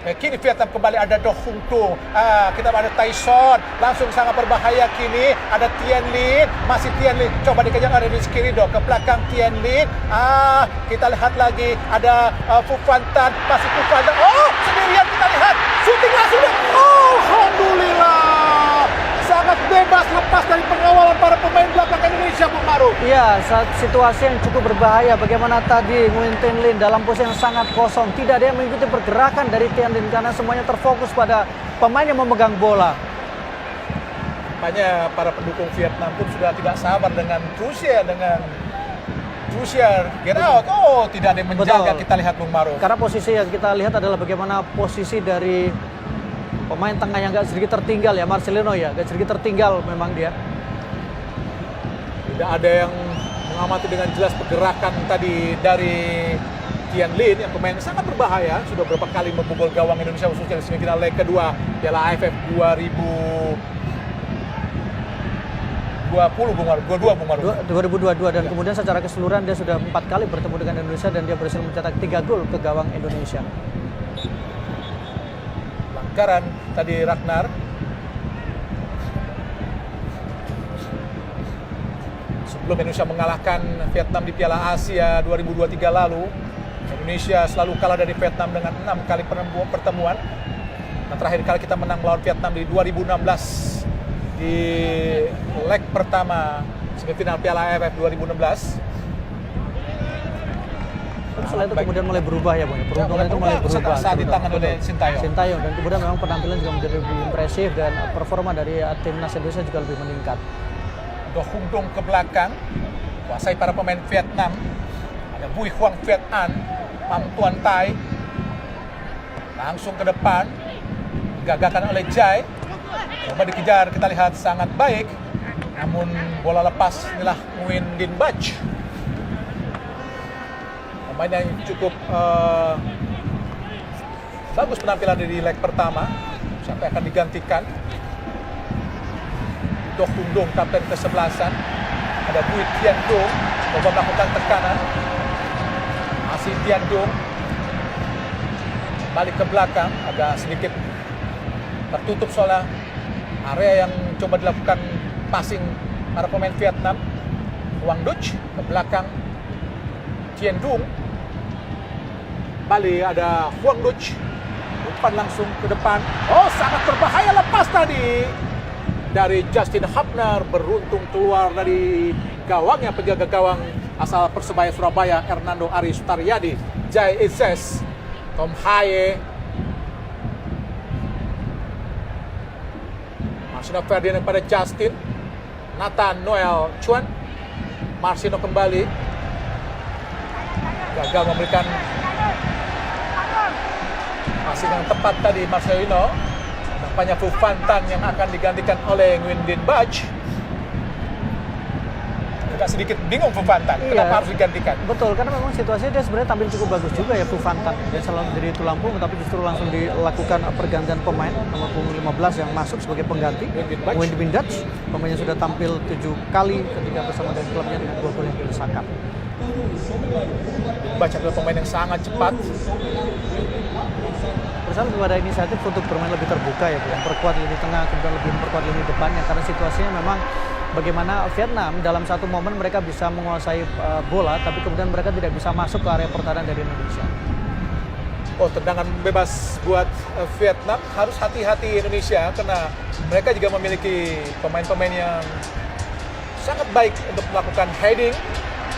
Kini Vietnam kembali ada Do Hung Dung. Kita ada Tai Son, langsung sangat berbahaya kini. Ada Tien Lin, masih Tien Lin. Coba dikejar oleh Rizky Ridho ke belakang Tien Lin. Kita lihat lagi ada Phu Phan Tan, masih Phu Phan Tan. Oh, sendirian kita lihat. Shooting langsung. Alhamdulillah. Sangat bebas lepas dari pengawalan para pemain belakang Indonesia, Bung Maru. Iya, situasi yang cukup berbahaya. Bagaimana tadi Nguyen Thanh Linh dalam posisi yang sangat kosong. Tidak ada yang mengikuti pergerakan dari Tien Lin karena semuanya terfokus pada pemain yang memegang bola. Makanya para pendukung Vietnam pun sudah tidak sabar dengan Trusier, get out. Oh, tidak ada yang menjaga. Betul. Kita lihat, Bung Maru. Karena posisi yang kita lihat adalah bagaimana posisi dari pemain tengah yang agak sedikit tertinggal ya, Marcelino ya, agak sedikit tertinggal memang dia. Tidak ada yang mengamati dengan jelas pergerakan tadi dari Tien Lin yang pemain sangat berbahaya, sudah beberapa kali membobol gawang Indonesia khususnya di semifinal leg kedua Piala AFF 2022 Bung Maru. 2022 dan kemudian secara keseluruhan dia sudah 4 kali bertemu dengan Indonesia dan dia berhasil mencetak 3 gol ke gawang Indonesia. Pelanggaran tadi Ragnar. Sebelum Indonesia mengalahkan Vietnam di Piala Asia 2023 lalu, Indonesia selalu kalah dari Vietnam dengan 6 kali pertemuan. Dan terakhir kali kita menang melawan Vietnam di 2016 di leg pertama semifinal Piala AFF 2016. Setelah itu kemudian mulai berubah ya Bang. Peruntungan itu mulai berubah saat ditangan oleh Sintayong dan kemudian memang penampilan juga menjadi lebih impresif dan performa dari timnas Indonesia juga lebih meningkat. Do Hung Dung ke belakang, kuasai para pemain Vietnam. Ada Bui Huang Viet An, Pham Tuan Thai, langsung ke depan, digagalkan oleh Jai. Coba dikejar, kita lihat sangat baik, namun bola lepas. Inilah Nguyen Din Bach, pemain yang cukup bagus penampilan di leg pertama. Siapa yang akan digantikan? Do Hung Dung, kapten kesebelasan. Ada Bui Tien Dung, coba melakukan tekanan. Masih Tien Dung, balik ke belakang, agak sedikit tertutup soalnya area yang coba dilakukan passing para pemain Vietnam. Huang Duc ke belakang Tien Dung, balik ada Huang Duc, umpan langsung ke depan. Oh, sangat berbahaya lepas tadi dari Justin Hubner, beruntung keluar dari gawangnya penjaga gawang asal Persebaya Surabaya Hernando Ari Sutaryadi. Jai Ises, Tom Haye, Marcino Ferdinand pada Justin, Nathan Noel Chuan, Marcino kembali, gagal memberikan passing yang tepat tadi Marcelino. Nampaknya Phu Phan Tan yang akan digantikan oleh Nguyen Din Bach. Agak sedikit bingung Phu Phan Tan, kenapa harus digantikan? Betul, karena memang situasinya dia sebenarnya tampil cukup bagus juga ya Phu Phan Tan. Dia selalu menjadi tulang punggung, tapi justru langsung dilakukan pergantian pemain nomor punggung 15 yang masuk sebagai pengganti. Nguyen Din Bach, pemain yang sudah tampil 7 kali ketika bersama dengan klubnya dengan 2 gol yang diusahakan. Bach adalah pemain yang sangat cepat. Bersama juga ada inisiatif untuk bermain lebih terbuka ya, memperkuat lini tengah, kemudian lebih memperkuat lini depannya karena situasinya memang bagaimana Vietnam dalam satu momen mereka bisa menguasai bola, tapi kemudian mereka tidak bisa masuk ke area pertahanan dari Indonesia. Oh, tendangan bebas buat Vietnam. Harus hati-hati Indonesia karena mereka juga memiliki pemain-pemain yang sangat baik untuk melakukan heading.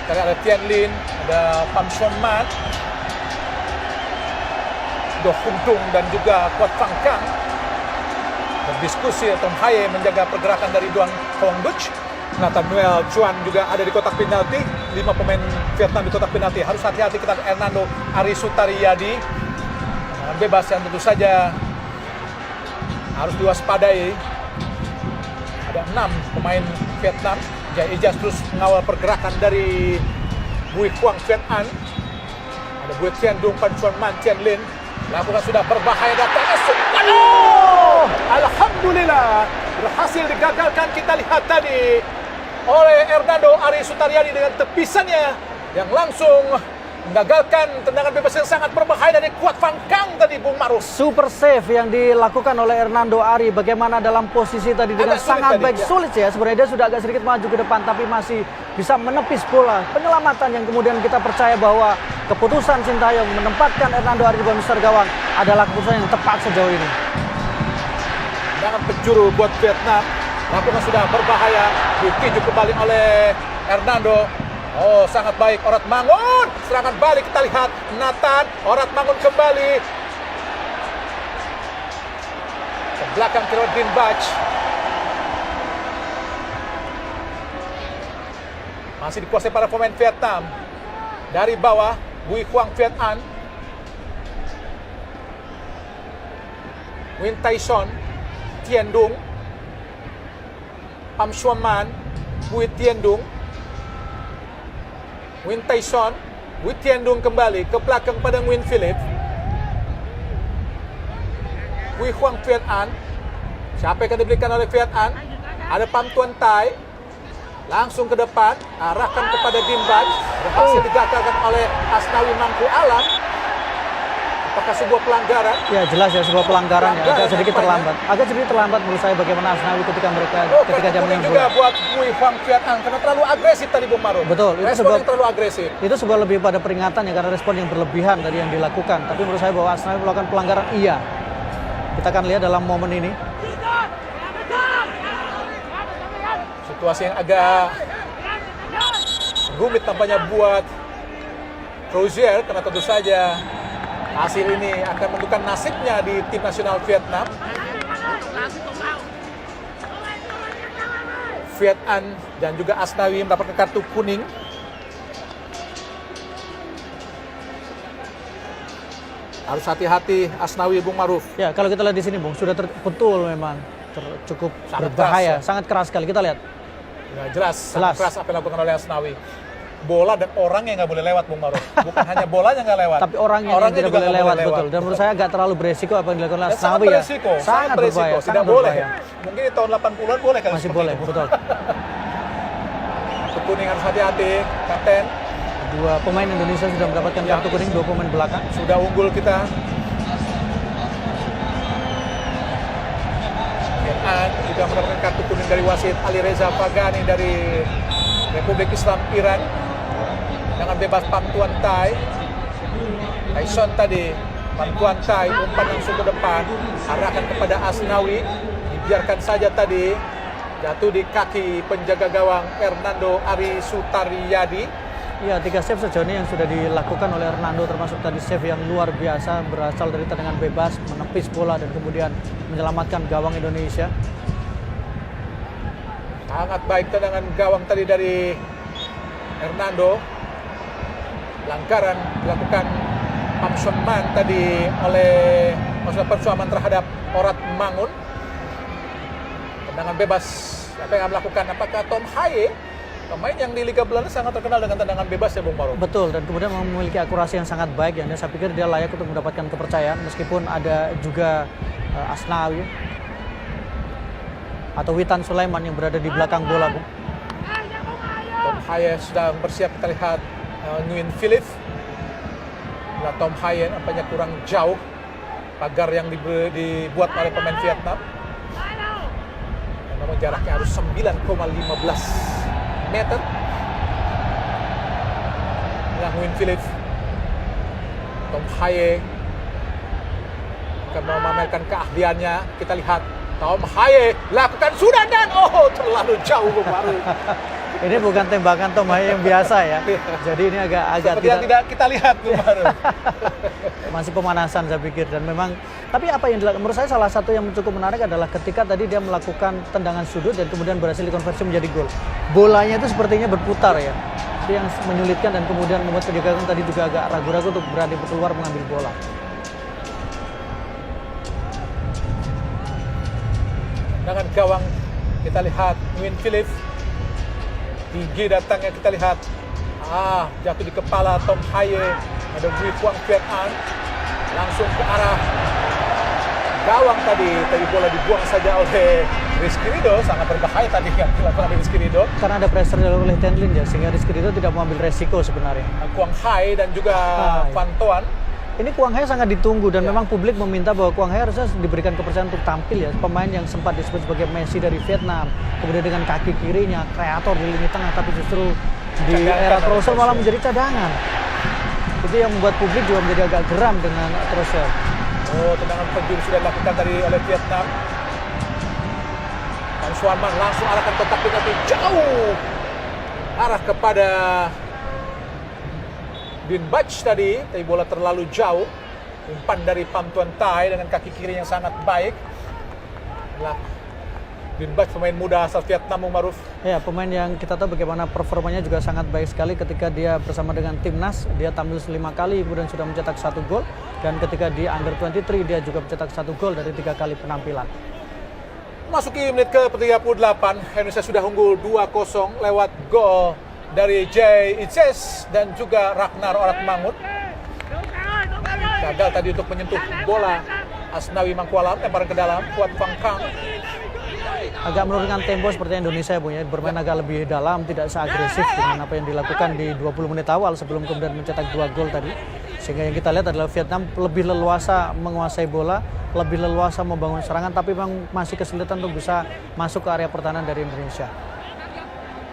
Karena ada Tien Lin, ada Pham Xuan Man, Do Hung Dung dan juga Puat Phang Kang. Berdiskusi, Tom Haye menjaga pergerakan dari Huang Duc. Nathan Noel Chuan juga ada di kotak penalti. 5 pemain Vietnam di kotak penalti. Harus hati-hati kita Hernando Ari Sutariyadi. Tendangan bebas yang tentu saja harus diwaspadai. Ada 6 pemain Vietnam. Jai Ijaz terus mengawal pergerakan dari Bui Quang Viet An. Ada Bui Tien Dung, Pan Chuan Man, Tien Lin. Lakukan sudah berbahaya datangnya. Alhamdulillah berhasil digagalkan, kita lihat tadi oleh Hernando Ari Sutariyadi dengan tepisannya yang langsung menggagalkan tendangan bebas yang sangat berbahaya dari Kuat Van Kang tadi, Bung Maruf. Super save yang dilakukan oleh Hernando Ari. Bagaimana dalam posisi tadi dengan sangat baik. Sulit ya, sebenarnya dia sudah agak sedikit maju ke depan tapi masih bisa menepis bola. Penyelamatan yang kemudian kita percaya bahwa keputusan Sintayong menempatkan Hernando Ari di bawah mister gawang adalah keputusan yang tepat sejauh ini. Tendangan penjuru buat Vietnam. Lakukan sudah berbahaya, ditinju kembali oleh Hernando. Oh, sangat baik Orat Mangun. Serangan balik kita lihat Nathan. Orat Mangun kembali ke belakang Kirodin Bach. Masih dikuasai para pemain Vietnam. Dari bawah Bui Quang Viet An, Win Tai Son, Tien Dung, Pham Xuan Man, Bui Tien Dung, Win Tai Son, Bui Tien Dung kembali ke belakang pada Nguyen Philip. Bui Quang Viet An, siapa yang akan diberikan oleh Viet An? Ada Pham Tuan Tai, langsung ke depan, arahkan kepada Dim Bach, berhasil digagalkan oleh Asnawi Mangku Alam. Apakah sebuah pelanggaran? Ya jelas ya, sebuah pelanggaran ya. Agak sedikit terlambat. Agak sedikit terlambat menurut saya bagaimana Asnawi ketika dia kuning menang juga bola. buat Bui Quang Viet An karena terlalu agresif tadi, Bung Maruf. Betul, itu respon yang terlalu agresif. Itu sebuah lebih pada peringatan ya, karena respon yang berlebihan dari yang dilakukan. Tapi menurut saya bahwa Asnawi melakukan pelanggaran, iya. Kita akan lihat dalam momen ini. Situasi yang agak rumit tampaknya buat Crozier karena tentu saja hasil ini akan menentukan nasibnya di tim nasional Vietnam. Viet An dan juga Asnawi mendapatkan kartu kuning. Harus hati-hati Asnawi, Bung Maruf. Ya, kalau kita lihat di sini, Bung, sudah betul memang cukup Sangat berbahaya, keras, ya. sangat keras sekali. Kita lihat. Ya, jelas. Keras apa yang dilakukan oleh Asnawi. Bola dan orang yang nggak boleh lewat, Bung Maruf. Bukan hanya bolanya nggak lewat, tapi orangnya yang tidak boleh lewat, betul. Dan menurut saya agak terlalu beresiko apa yang dilakukan oleh Asnawi ya. Sangat beresiko, tidak boleh. Mungkin di tahun 80-an boleh kalau masih boleh, betul. Kartu kuning, harus hati-hati, Kapten. Dua pemain Indonesia sudah mendapatkan kartu kuning, dua pemain belakang. Sudah unggul kita. Viet An juga mendapatkan kartu kuning dari wasit Ali Reza Pagani dari Republik Islam Iran. Dengan bebas Pham Tuan Tai. Tyson tadi, Pham Tuan Tai umpan langsung ke depan, arahkan kepada Asnawi, dibiarkan saja tadi, jatuh di kaki penjaga gawang Hernando Ari Sutariyadi. Ya, 3 save sejauh ini yang sudah dilakukan oleh Hernando, termasuk tadi save yang luar biasa berasal dari tendangan bebas, menepis bola dan kemudian menyelamatkan gawang Indonesia. Sangat baik tendangan gawang tadi dari Hernando. Pelanggaran dilakukan Pham Xuan Man tadi oleh Pham Xuan Man terhadap Orat Mangun. Tendangan bebas, siapa yang melakukan? Apakah Tom Haye? Pemain yang di Liga Belanda sangat terkenal dengan tendangan bebas ya, Bung Maruf. Betul, dan kemudian memiliki akurasi yang sangat baik, dan saya pikir dia layak untuk mendapatkan kepercayaan meskipun ada juga Asnawi atau Witan Sulaiman yang berada di belakang bola, Bung. Tom Haye sudah bersiap, kita lihat Nguyen Philip. Nah, Tom Haye nampaknya kurang jauh pagar yang dibuat oleh pemain Vietnam. Dan memang jaraknya harus 9,15 meter. Nah, Nguyen Philip. Tom Haye akan memamerkan keahliannya. Kita lihat Tom Haye lakukan sudah dan terlalu jauh, Bung Maruf. Ini bukan tembakan Tom Haye yang biasa ya. Jadi ini agak tidak kita lihat, Bung Maruf. Masih pemanasan saya pikir, dan memang tapi apa yang dilakukan menurut saya salah satu yang cukup menarik adalah ketika tadi dia melakukan tendangan sudut dan kemudian berhasil dikonversi menjadi gol. Bolanya itu sepertinya berputar ya. yang menyulitkan dan kemudian membuat penjagaan tadi juga agak ragu-ragu untuk berani keluar mengambil bola. Dengan gawang kita lihat Nguyen Philip tinggi datangnya, kita lihat jatuh di kepala Tom Haye. Ada Bui Quang Viet An langsung ke arah gawang tadi bola dibuang saja oleh Rizky Ridho. Sangat berbahaya tadi yang dilakukan oleh Rizky Ridho Karena ada pressure oleh Tian Lin ya, sehingga Rizky Ridho tidak mau ambil resiko sebenarnya. Quang Hai dan juga Van Toan. Ini Quang Hai sangat ditunggu dan memang publik meminta bahwa Quang Hai harusnya diberikan kepercayaan untuk tampil ya. Pemain yang sempat disebut sebagai Messi dari Vietnam, kemudian dengan kaki kirinya, kreator di lini tengah, tapi justru di era Trossel malah menjadi cadangan. Itu yang membuat publik juga menjadi agak geram dengan Trossel. Tendangan penjuru sudah dilakukan tadi oleh Vietnam. Tan Xuan Man langsung arahkan kotak penalti jauh, arah kepada Din Bach tadi, tapi bola terlalu jauh. Umpan dari Pham Tuan Tai dengan kaki kiri yang sangat baik. Din Bach pemain muda asal Vietnam, Maruf. Ya, pemain yang kita tahu bagaimana performanya juga sangat baik sekali ketika dia bersama dengan timnas. Dia tampil 5 kali, kemudian sudah mencetak 1 gol. Dan ketika di Under 23 dia juga mencetak 1 gol dari 3 kali penampilan. Masuki menit ke 38, Indonesia sudah unggul 2-0 lewat gol dari Jay Itzes dan juga Ragnar Oratmangun. Gagal tadi untuk menyentuh bola. Asnawi Mangkualam lemparan ke dalam, Kuat Phang Khang. Agak menurunkan tempo seperti Indonesia ya, punya bermain agak lebih dalam, tidak seagresif dengan apa yang dilakukan di 20 menit awal sebelum kemudian mencetak 2 gol tadi. Sehingga yang kita lihat adalah Vietnam lebih leluasa menguasai bola, lebih leluasa membangun serangan, tapi memang masih kesulitan untuk bisa masuk ke area pertahanan dari Indonesia.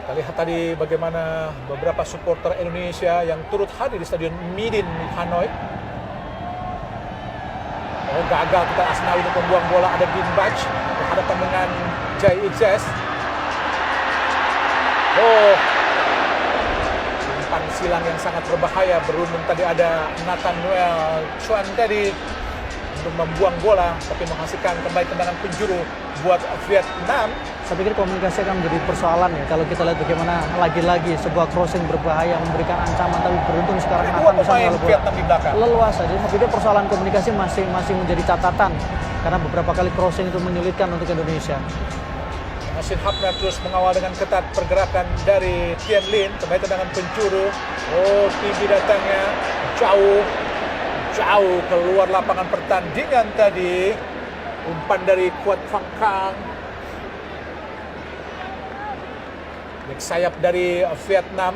Kita lihat tadi bagaimana beberapa supporter Indonesia yang turut hadir di Stadion Midin Hanoi. Gagal kita Asnawi untuk membuang bola, ada Din Bach berhadapan dengan Jay Itzes. Umpan silang yang sangat berbahaya. Beruntung tadi ada Nathaniel Chuan tadi untuk membuang bola, tapi menghasilkan kembali tendangan penjuru buat Vietnam. Saya pikir komunikasi akan menjadi persoalan ya. Kalau kita lihat bagaimana lagi-lagi sebuah crossing berbahaya memberikan ancaman, tapi beruntung sekarang Nathan bisa mengambil bola leluasa. Jadi saya pikir persoalan komunikasi masih menjadi catatan karena beberapa kali crossing itu menyulitkan untuk Indonesia. Nasir Hapner terus mengawal dengan ketat pergerakan dari Tian Lin. Kembali tendangan penjuru. Tinggi datangnya, jauh keluar lapangan pertandingan tadi. Umpan dari Kuat Phang Khang. Back sayap dari Vietnam.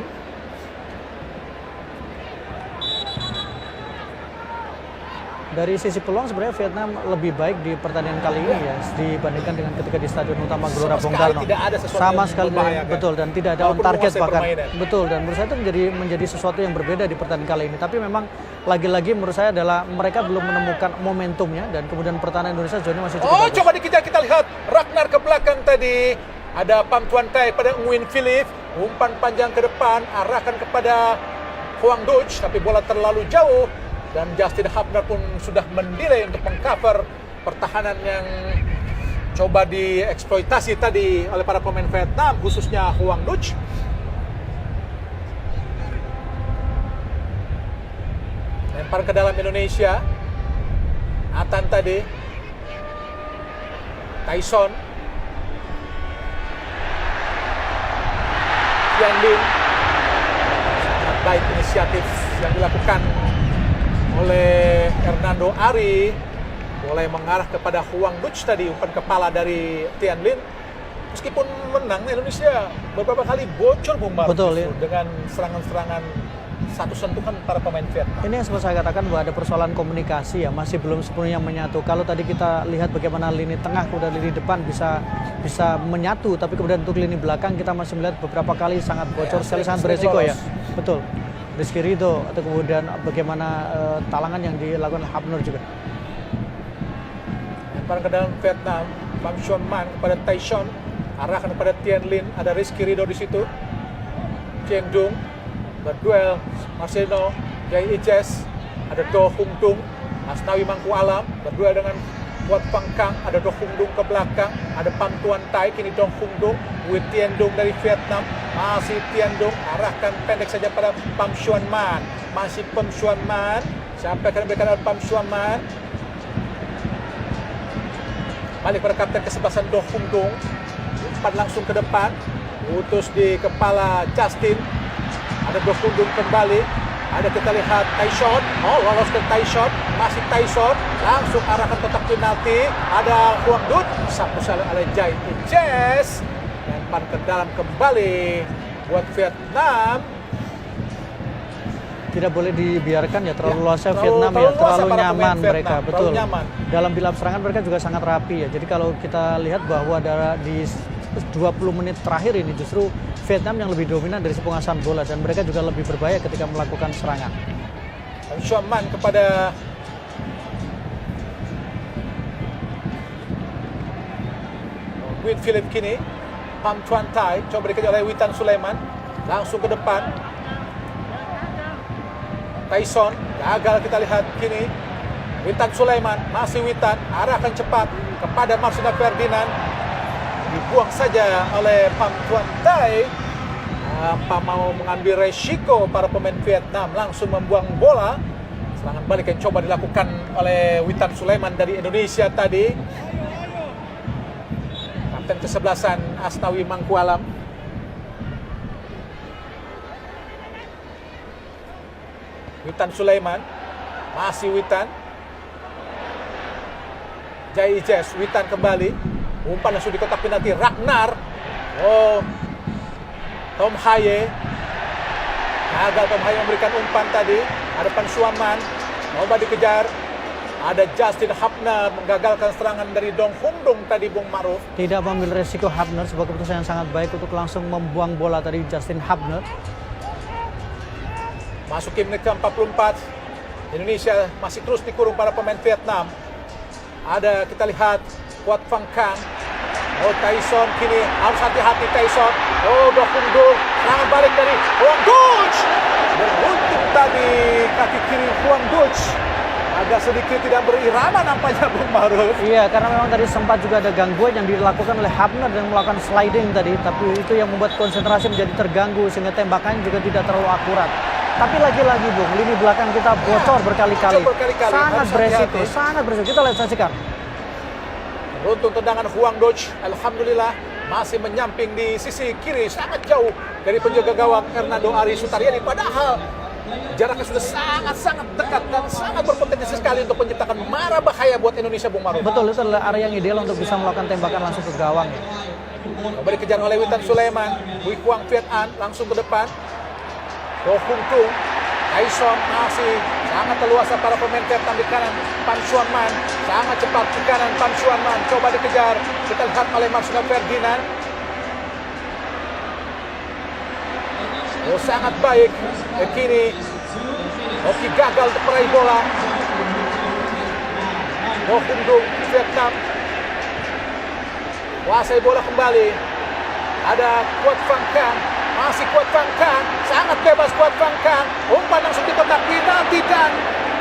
Dari sisi peluang sebenarnya Vietnam lebih baik di pertandingan kali ini ya dibandingkan dengan ketika di Stadion Utama Gelora Bung Karno. Sama sekali betul, dan tidak ada on target bahkan. Betul, dan menurut saya itu menjadi sesuatu yang berbeda di pertandingan kali ini. Tapi memang lagi-lagi menurut saya adalah mereka belum menemukan momentumnya dan kemudian pertahanan Indonesia sejauh ini masih cukup bagus. Coba dikejar, kita lihat Ragnar ke belakang tadi. Ada Pham Tuan Tai pada Nguyen Philip. Umpan panjang ke depan, arahkan kepada Hoang Duc, tapi bola terlalu jauh. Dan Justin Hapner pun sudah mendelay untuk mengcover pertahanan yang coba dieksploitasi tadi oleh para pemain Vietnam, khususnya Hoang Duc. Lempar ke dalam Indonesia. Atan tadi. Tyson. Tian Lin. Sangat baik inisiatif yang dilakukan oleh Hernando Ari. Mulai mengarah kepada Hoang Duc tadi, umpan kepala dari Tian Lin. Meskipun menang, Indonesia beberapa kali bocor Betul, ya. Dengan serangan-serangan satu sentuhan para pemain Vietnam. Ini yang sempat saya katakan bahwa ada persoalan komunikasi ya, masih belum sepenuhnya menyatu. Kalau tadi kita lihat bagaimana lini tengah kemudian lini depan bisa menyatu, tapi kemudian untuk lini belakang kita masih melihat beberapa kali sangat bocor, sekali sangat beresiko ya. Betul. Rizky Ridho atau kemudian bagaimana talangan yang dilakukan Hapner juga. Lempar ke dalam Vietnam, Pham Xuan Man kepada Tyson, arahkan kepada Tian Lin, ada Rizky Ridho di situ. Cheng Dung berduel, Marcelino, Jay Itzes, ada Do Hung Tung, Asnawi Mangkualam berduel dengan Kuat Phang Kang, ada Do Hung Dung ke belakang, ada Pham Tuan Tai, kini Do Hung Dung, Wei Tien Dung dari Vietnam, masih Tien Dung, arahkan pendek saja pada Pham Xuan Man, masih Pham Xuan Man, siapa akan diberikan oleh Pham Xuan Man, balik pada kapten kesebelasan Do Hung Dung, umpan langsung ke depan, putus di kepala Justin, ada Do Hung Dung kembali. Ada kita lihat Tyson, lolos ke Tyson, masih Tyson, langsung arahkan kotak penalti. Ada Huang Dut, sapu salah oleh Jai Ijes, lempar ke dalam kembali buat Vietnam. Tidak boleh dibiarkan ya terlalu luasnya terlalu Vietnam ya, luas terlalu para nyaman pemain mereka, Vietnam, betul. terlalu nyaman. Dalam build up serangan mereka juga sangat rapi ya. Jadi kalau kita lihat bahwa di 20 menit terakhir ini justru Vietnam yang lebih dominan dari penguasaan bola dan mereka juga lebih berbahaya ketika melakukan serangan. Pham Xuan Man kepada Nguyen Philip kini, Pham Tuan Tai coba dikejar oleh Witan Sulaiman, langsung ke depan. Tyson gagal kita lihat kini. Witan Sulaiman, masih Witan, arahkan cepat kepada Marcelino Ferdinand, dibuang saja oleh Pham Tuan Tai. Apa mau mengambil resiko para pemain Vietnam, langsung membuang bola. Serangan balik yang coba dilakukan oleh Witan Sulaiman dari Indonesia tadi. Kapten kesebelasan Asnawi Mangkualam. Witan Sulaiman, masih Witan. Jai Ijes, Witan kembali. Umpan langsung di kotak penalti. Ragnar. Tom Haye. Gagal Tom Haye memberikan umpan tadi. Ada Pham Xuan Man. Coba dikejar. Ada Justin Hapner menggagalkan serangan dari Dong Hung Dung tadi, Bung Ma'ruf. Tidak mengambil resiko Hapner, sebuah keputusan yang sangat baik untuk langsung membuang bola tadi Justin Hapner. Masuki menit ke-44. Indonesia masih terus dikurung para pemain Vietnam. Ada kita lihat Kuat Phang Kang. Tyson kini harus hati-hati Tyson. Do Hung Dung, serangan balik dari Huang Duch. Beruntung tadi kaki kiri Huang Duch. Agak sedikit tidak berirama nampaknya, Bung Ma'ruf. Iya, karena memang tadi sempat juga ada gangguan yang dilakukan oleh Hapner dan melakukan sliding tadi, tapi itu yang membuat konsentrasi menjadi terganggu sehingga tembakannya juga tidak terlalu akurat. Tapi lagi-lagi Bung, lini belakang kita bocor berkali-kali. Sangat beresiko, sangat beresiko. Kita lihat saksikan. Beruntung tendangan Huang Duch, alhamdulillah masih menyamping di sisi kiri, sangat jauh dari penjaga gawang Hernando Ari Sutaryadi. Padahal jaraknya sudah sangat-sangat dekat dan sangat berpotensi sekali untuk menciptakan mara bahaya buat Indonesia, Bung Ma'ruf. Betul, itu adalah area yang ideal untuk bisa melakukan tembakan langsung ke gawang ya. Coba dikejar oleh Witan Sulaiman. Wei Quang Viet An langsung ke depan. Do Hung Dung. Tyson masih sangat leluasa para pemain Vietnam di kanan. Pham Xuan Man sangat cepat di kanan. Pham Xuan Man coba dikejar. Kita lihat oleh Marcelino Ferdinand. Sangat baik. Kini Oki gagal untuk meraih bola. Do Hung Dung Vietnam kuasai bola kembali. Ada Kuat Phang Kang, masih Kuat Phang Kang, sangat bebas Kuat Phang Kang. Umpan langsung di kotak penalti dan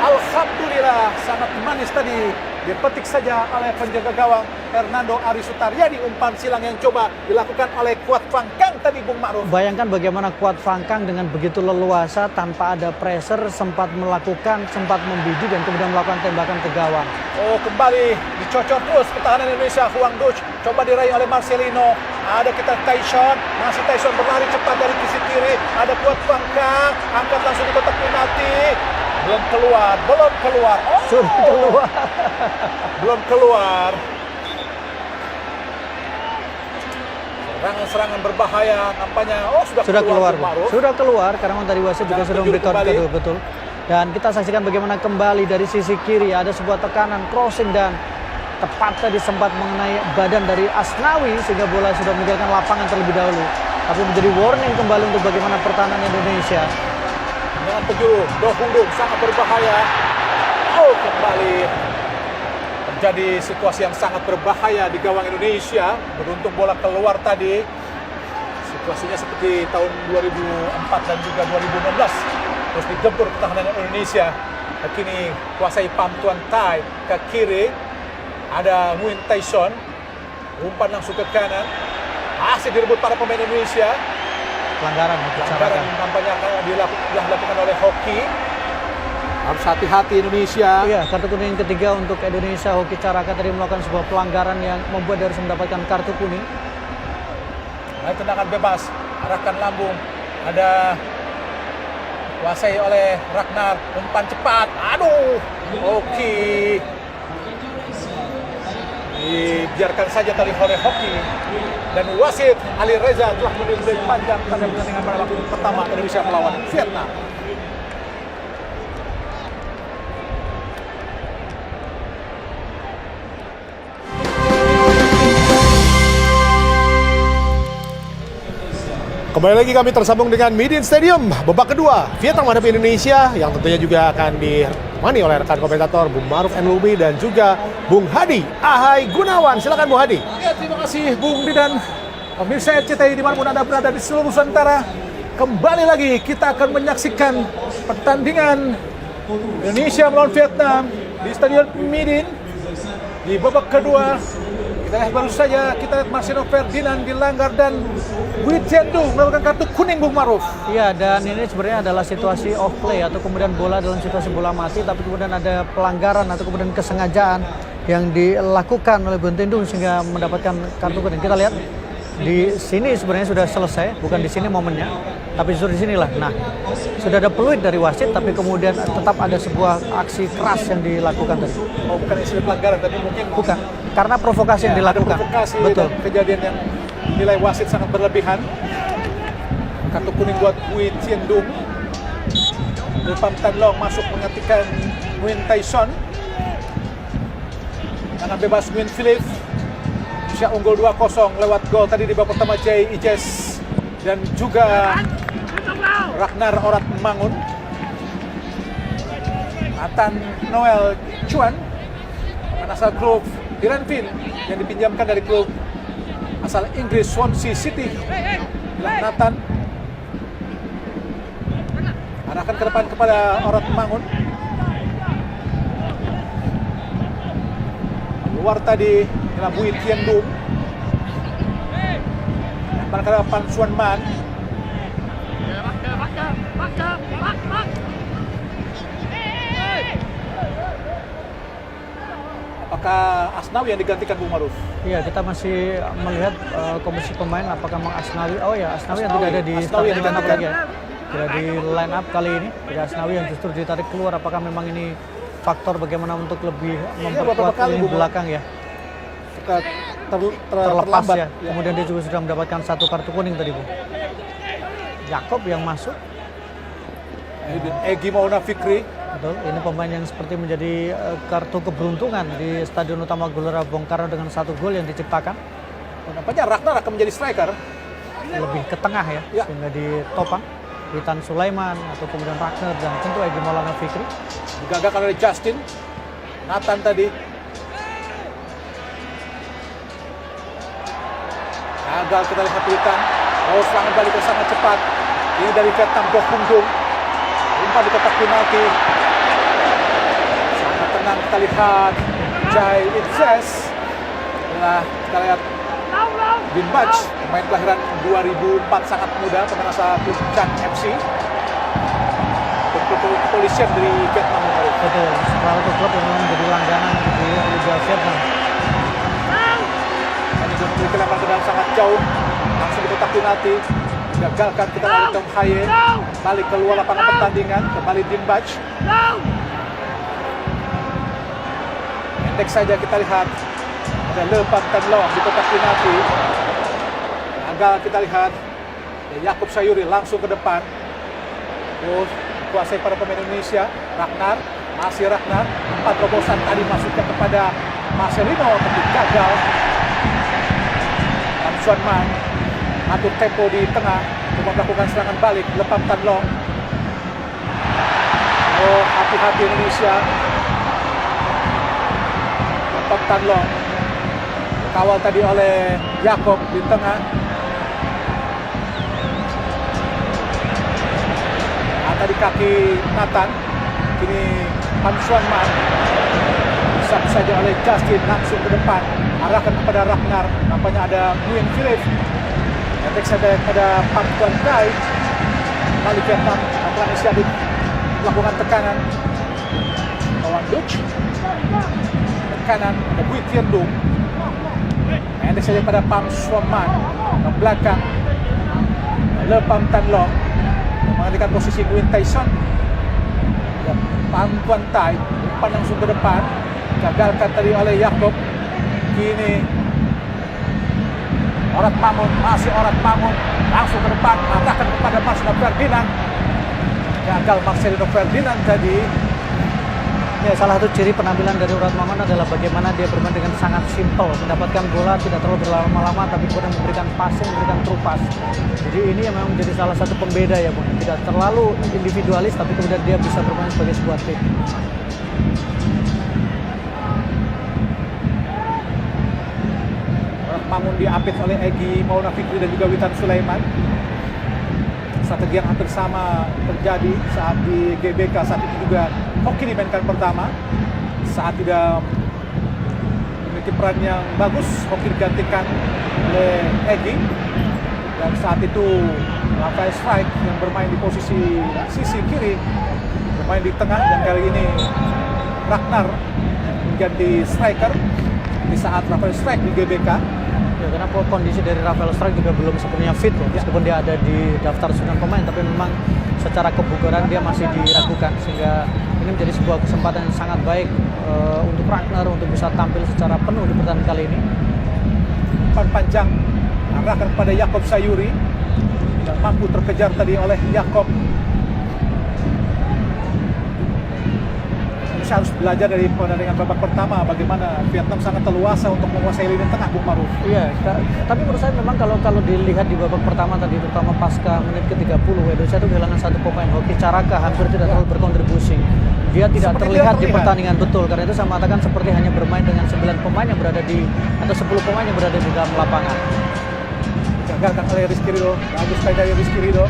alhamdulillah sangat manis tadi dipetik saja oleh penjaga gawang Hernando Ari Sutaryadi. Umpan silang yang coba dilakukan oleh Kuat Phang Kang tadi, Bung Ma'ruf. Bayangkan bagaimana Kuat Phang Kang dengan begitu leluasa tanpa ada pressure sempat membidik dan kemudian melakukan tembakan ke gawang. Kembali dicocok terus pertahanan Indonesia. Huang Duch coba diraih oleh Marcelino. Ada kita Tyson, masih Tyson berlari cepat dari sisi kiri. Ada Kuat Phang Kang, angkat langsung di kotak penalti. Belum keluar. Sudah keluar. Belum keluar. Serangan berbahaya nampaknya. Sudah keluar. Sudah keluar karena tadi wasit juga sudah memberikan kedua, betul. Dan kita saksikan bagaimana kembali dari sisi kiri ada sebuah tekanan crossing dan tepat tadi sempat mengenai badan dari Asnawi sehingga bola sudah meninggalkan lapangan terlebih dahulu. Tapi menjadi warning kembali untuk bagaimana pertahanan Indonesia. Dengan penjuru Do Hung Dung sangat berbahaya. Kembali terjadi situasi yang sangat berbahaya di gawang Indonesia. Beruntung bola keluar tadi. Situasinya seperti tahun 2004 dan juga 2016. Terus digempur pertahanan Indonesia. Kini kuasai Pham Tuan Tai ke kiri. Ada Nguyen Tyson, umpan langsung ke kanan, masih direbut para pemain Indonesia. Pelanggaran Nampaknya akan dilakukan oleh Hoki. Harus hati-hati Indonesia. Iya, kartu kuning ketiga untuk Indonesia. Hoki Caraka tadi melakukan sebuah pelanggaran yang membuat dia harus mendapatkan kartu kuning. Nah, tendangan bebas, arahkan lambung. Ada kuasai oleh Ragnar, umpan cepat. Aduh, Hoki. Dibiarkan saja tadi oleh Hoki. Dan wasit Alireza telah menilai panjang pada pertandingan pada waktu pertama Indonesia melawan Vietnam. Kembali lagi kami tersambung dengan Midin Stadium babak kedua Vietnam menghadapi Indonesia yang tentunya juga akan ditemani oleh rekan komentator Bung Maruf Enlubi dan juga Bung Hadi Ahai Gunawan. Silakan Bung Hadi. Ya, terima kasih Bung Di dan pemirsa RCTI dimanapun Anda berada di seluruh Nusantara. Kembali lagi kita akan menyaksikan pertandingan Indonesia melawan Vietnam di Stadion Midin di babak kedua. Kita lihat baru saja, kita lihat Marcelo Ferdinand dilanggar dan Wee Tien Du mendapatkan kartu kuning, Bung Maruf. Iya, dan ini sebenarnya adalah situasi off play atau kemudian bola dalam situasi bola mati, tapi kemudian ada pelanggaran atau kemudian kesengajaan yang dilakukan oleh Wee Tien Du sehingga mendapatkan kartu kuning. Kita lihat di sini sebenarnya sudah selesai, bukan di sini momennya, tapi justru di sinilah. Nah, sudah ada peluit dari wasit, tapi kemudian tetap ada sebuah aksi keras yang dilakukan tadi. Oh, bukan istilah pelanggaran, tapi mungkin Bukan, karena provokasi yang dilakukan. Ada provokasi. Betul. Dan kejadian yang nilai wasit sangat berlebihan. Kartu kuning buat Wee Tien Du. Pham Tan Long masuk menggantikan Nguyen Tyson. Tangan bebas Nguyen Philip. Indonesia unggul 2-0 lewat gol tadi di babak pertama Jay Ijes dan juga Ragnar Orat Mangun. Nathan Noel Chuan asal klub Heerenveen yang dipinjamkan dari klub asal Inggris Swansea City. Nathan arahkan ke depan kepada Orat Mangun. Luar tadi adalah Wee Tien Du. Lempar ke depan Suan Man. Apakah Asnawi yang digantikan Bung Maruf? Iya, kita masih melihat komposisi pemain apakah memang Asnawi. Oh ya, Asnawi yang tidak ada di starting lineup lagi ya. Tidak di line up kali ini. Tidak Asnawi yang justru ditarik keluar. Apakah memang ini faktor bagaimana untuk lebih memperkuat lini belakang ya? Terlepas ya. Kemudian dia juga sudah mendapatkan satu kartu kuning tadi, Bu. Jakob yang masuk. Egy Maulana Fikri. Betul, ini pemain yang seperti menjadi kartu keberuntungan di Stadion Utama Gelora Bung Karno dengan satu gol yang diciptakan. Nampaknya Ragnar akan menjadi striker. Lebih ke tengah ya, sehingga ditopang. Witan Sulaiman atau kemudian Ragnar dan tentu Egy Maulana Fikri. Digagalkan oleh Justin. Nathan tadi. Gagal kita lihat Witan. Oh, serangan balik yang sangat cepat. Ini dari Vietnam, Goh Hung Dung. Umpan di kotak penalti. Sangat tenang kita lihat Jai Itzes. Nah, kita lihat Bin Bach, pemain kelahiran 2004, sangat muda, pemain asal klub Chan FC. Kepolisian dari Vietnam. Betul, salah satu klub yang memang menjadi langganan di Liga Vietnam. Ini juga memiliki lemparan ke dalam sangat jauh. Langsung di kotak penalti. Gagalkan kita oleh Tom Haye. Balik keluar lapangan pertandingan. Kembali Bin Bach. Pendek saja kita lihat. Ada Pham Tan Long di kotak penalti. Gagal kita lihat. Yakub Sayuri langsung ke depan. Terus kuasai para pemain Indonesia. Ragnar. Masih Ragnar. 4 terobosan tadi masuknya kepada Marcelino. Tapi gagal. Suan Man atur tempo di tengah untuk melakukan serangan balik. Pham Tan Long. Oh, hati-hati Indonesia. Pham Tan Long kawal tadi oleh Yakob di tengah. Tadi kaki Nathan. Kini Pan Suan Man. Didesak saja oleh Justin, langsung ke depan, arahkan kepada Ragnar. Nampaknya ada Nguyen Philip. Nanti saja kepada Pham Tuan Tai. Kali Vietnam, Nampaknya Syadid melakukan tekanan. Lawan Duk. Tekanan, ada Bui Tien Dung. Nanti saja pada Pham Xuan Man. Ke belakang. Le Pham Tan Long. Mengalihkan posisi Nguyen Tyson. Pham Tuan Tai. Umpan langsung ke depan. Gagalkan tadi oleh Yaakob. Kini Orat Mangun, masih Orat Mangun, langsung ke depan, arahkan kepada Marcelino Ferdinand. Gagal Marcelino Ferdinand tadi. Ya, salah satu ciri penampilan dari Orat Mangun adalah bagaimana dia bermain dengan sangat simpel, mendapatkan bola tidak terlalu berlama-lama, tapi kemudian memberikan passing, memberikan true pass. Jadi ini yang memang menjadi salah satu pembeda ya, Bung. Tidak terlalu individualis, tapi kemudian dia bisa bermain sebagai sebuah tim. Mangun diapit oleh Egy Maulana Fikri dan juga Witan Sulaiman. Strategi yang hampir sama terjadi saat di GBK. Saat itu juga Hoki dimainkan pertama. Saat tidak memiliki peran yang bagus, Hoki digantikan oleh Egy. Dan saat itu Rafael Strike yang bermain di posisi sisi kiri bermain di tengah, dan kali ini Ragnar menjadi striker di saat Rafael Strike di GBK. Ya, karena kondisi dari Rafael Strike juga belum sepenuhnya fit loh. Meskipun dia ada di daftar 9 pemain, tapi memang secara kebugaran dia masih diragukan, sehingga ini menjadi sebuah kesempatan yang sangat baik untuk Ragnar untuk bisa tampil secara penuh di pertandingan kali ini. Umpan panjang arahkan kepada Yaakob Sayuri, tidak mampu terkejar tadi oleh Yaakob. Harus belajar dari pertandingan babak pertama bagaimana Vietnam sangat leluasa untuk menguasai lini tengah, Bung Maruf. Iya, tapi menurut saya memang kalau dilihat di babak pertama tadi, terutama pasca menit ke-30, Indonesia itu kehilangan satu pemain. Hoki Caraka hampir tidak terlalu berkontribusi. Dia tidak terlihat di pertandingan, betul. Karena itu saya mengatakan seperti hanya bermain dengan 9 pemain yang berada di, atau 10 pemain yang berada di dalam lapangan. Gagalkan oleh Rizky Ridho. Bagus sekali dari Rizky Ridho.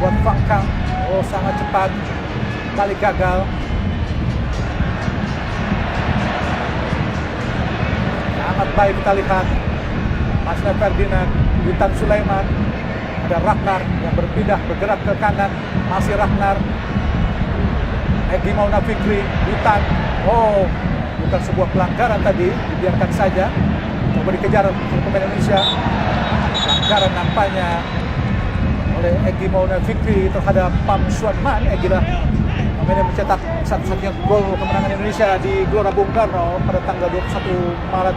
Buat Phang Kang. Oh, sangat cepat. Kali gagal. Sangat baik kita lihat. Marcelino Ferdinand, Witan Sulaiman, ada Ragnar yang berpindah bergerak ke kanan, masih Ragnar. Egy Maulana Fikri, Witan. Oh, bukan sebuah pelanggaran tadi, dibiarkan saja. Coba dikejar oleh pemain Indonesia. Pelanggaran nampaknya oleh Egy Maulana Fikri terhadap Pham Xuan Man. Egy lah pemain yang mencetak satu-satunya gol kemenangan Indonesia di Gelora Bung Karno pada tanggal 21 Maret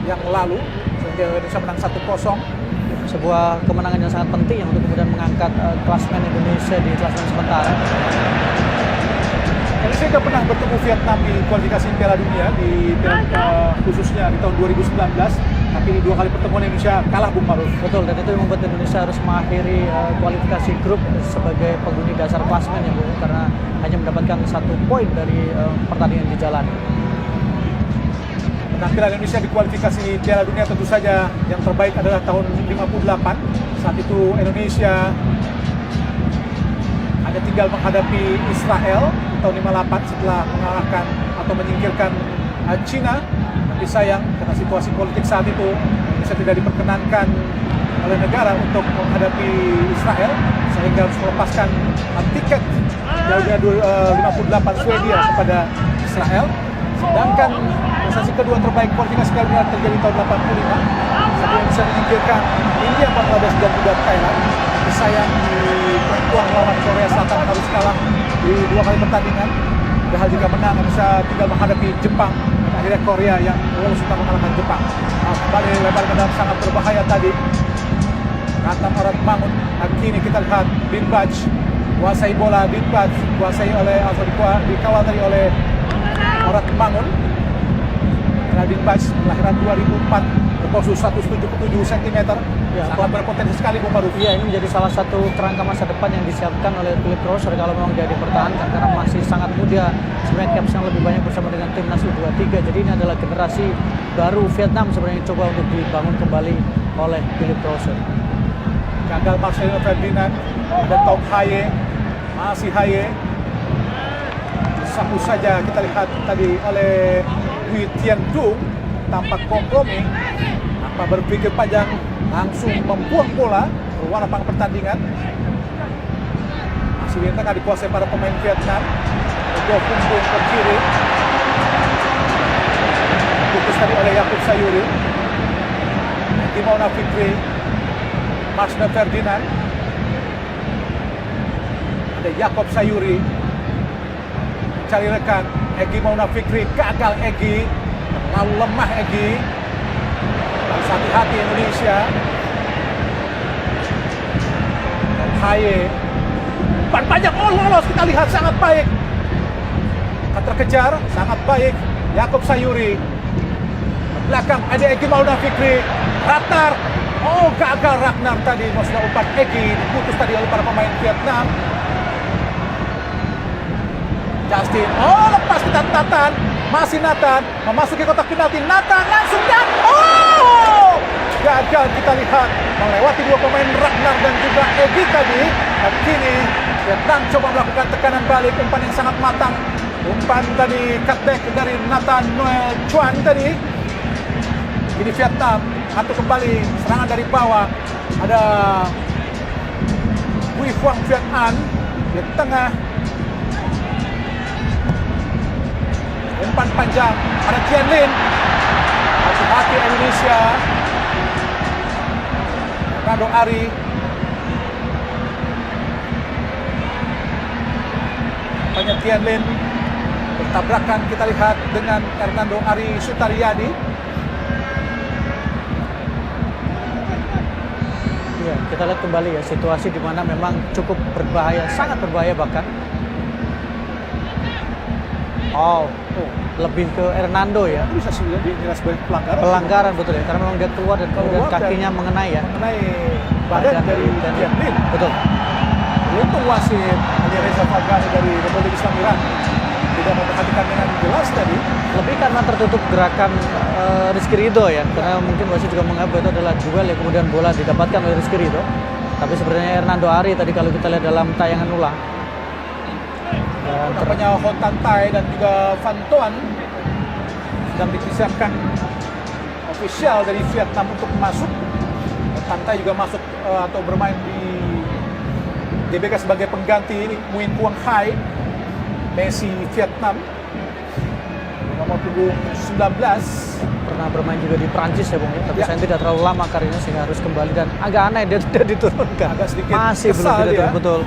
yang lalu, sehingga Indonesia menang 1-0. Sebuah kemenangan yang sangat penting untuk kemudian mengangkat klasemen Indonesia di klasemen sementara. Indonesia sudah pernah bertemu Vietnam di kualifikasi Piala Dunia khususnya di tahun 2019, tapi di 2 kali pertemuan Indonesia kalah, Bung Maruf. Betul, dan itu yang membuat Indonesia harus mengakhiri kualifikasi grup sebagai penghuni dasar klasemen ya, Bu, karena hanya mendapatkan 1 poin dari pertandingan di jalan. Penampilan Indonesia di kualifikasi Piala Dunia tentu saja yang terbaik adalah tahun 58. Saat itu Indonesia hanya tinggal menghadapi Israel di tahun 58 setelah mengalahkan atau menyingkirkan Cina. Tapi sayang karena situasi politik saat itu Indonesia tidak diperkenankan oleh negara untuk menghadapi Israel, sehingga harus melepaskan tiket jauhnya 58 Swedia kepada Israel. Sedangkan prestasi kedua terbaik kualifikasi Piala Dunia terjadi tahun 85 saat Indonesia menyingkirkan India, Bangladesh dan juga Thailand. Tapi sayang di perempuan lawan Korea Selatan harus kalah di 2 kali pertandingan. Padahal jika menang Indonesia tinggal menghadapi Jepang, dan akhirnya Korea yang lolos untuk mengalahkan Jepang. Nah, kembali lebar ke dalam sangat berbahaya tadi. Kata Orat Mangun. Kini kita lihat Bin Baj kuasai bola. Bin Baj kuasai oleh atau dikawal tadi oleh Orat Mangun. Bin Baj kelahiran 2004, berpose 177 cm. Ya, sangat berpotensi sekali, Bung Maruf. Iya, ini menjadi salah satu kerangka masa depan yang disiapkan oleh Philip Rosser kalau memang dia dipertahankan, karena masih sangat muda. Sebenarnya caps yang lebih banyak bersama dengan timnas U23. Jadi ini adalah generasi baru Vietnam sebenarnya coba untuk dibangun kembali oleh Philip Rosser. Gagal Marcelino Ferdinand, ada Tom Haye, masih Haye. Sambut saja kita lihat tadi oleh Wi Tian Dung tanpa kompromi, tanpa berpikir panjang, langsung membuang bola keluar lapangan pertandingan. Masih di tengah dikuasai para pemain Vietnam. Doh Hung Dung ke kiri, putus tadi oleh Yaakob Sayuri. Egi Mauna Fikri, Marsna Ferdinand. Ada Yaakob Sayuri cari rekan. Egi Mauna Fikri, gagal Egi, terlalu lemah Egi. Harus hati-hati Indonesia. Haye ban panjang, lolos, kita lihat sangat baik. Akan terkejar, sangat baik Yaakob Sayuri. Belakang ada Egi Mauna Fikri, Ratnar. Gagal Ratnar tadi, maksudnya umpan Egi diputus tadi oleh para pemain Vietnam. Justin, lepas kita Nathan, masih Nathan memasuki kotak penalti. Nathan langsung dan gagal kita lihat melewati dua pemain Ratnar dan juga Egi tadi. Dan kini Vietnam coba melakukan tekanan balik, umpan yang sangat matang. Umpan tadi cutback dari Nathan Noel Chuan tadi. Ini Vietnam atur kembali serangan dari bawah. Ada Huy Huang Viet An di tengah. Umpan panjang, ada Tian Lin. Hati-hati Indonesia. Hernando Ari. Banyak Tian Lin. Bertabrakan kita lihat dengan Hernando Ari Sutaryadi. Ya, kita lihat kembali ya situasi di mana memang cukup berbahaya, sangat berbahaya bahkan. Lebih ke Hernando ya. Bisa sih dinilai sebagai pelanggaran. Pelanggaran betul ya, karena memang dia keluar dan kemudian kakinya mengenai ya. Mengenai badan dari Tian Lin. Betul. Untung wasit Alireza Fagani dari Republik Islam Iran tidak memperhatikan dengan jelas tadi. Lebih karena tertutup gerakan Rizky Ridho ya, karena mungkin wasit juga menganggap itu adalah duel yang kemudian bola didapatkan oleh Rizky Ridho. Tapi sebenarnya Hernando Ari tadi kalau kita lihat dalam tayangan ulang. Nampaknya Ho Tan Tai dan juga Van Toan sedang dipersiapkan ofisial dari Vietnam untuk masuk. Ho Tan Tai juga masuk atau bermain di GBK sebagai pengganti Nguyen Quang Hai, Messi Vietnam, nomor punggung 19. Pernah bermain juga di Prancis ya Bung ya, tapi saya tidak terlalu lama karirnya sehingga harus kembali dan agak aneh dia tidak diturunkan. Agak sedikit masih belum kesal tidak dia. Betul.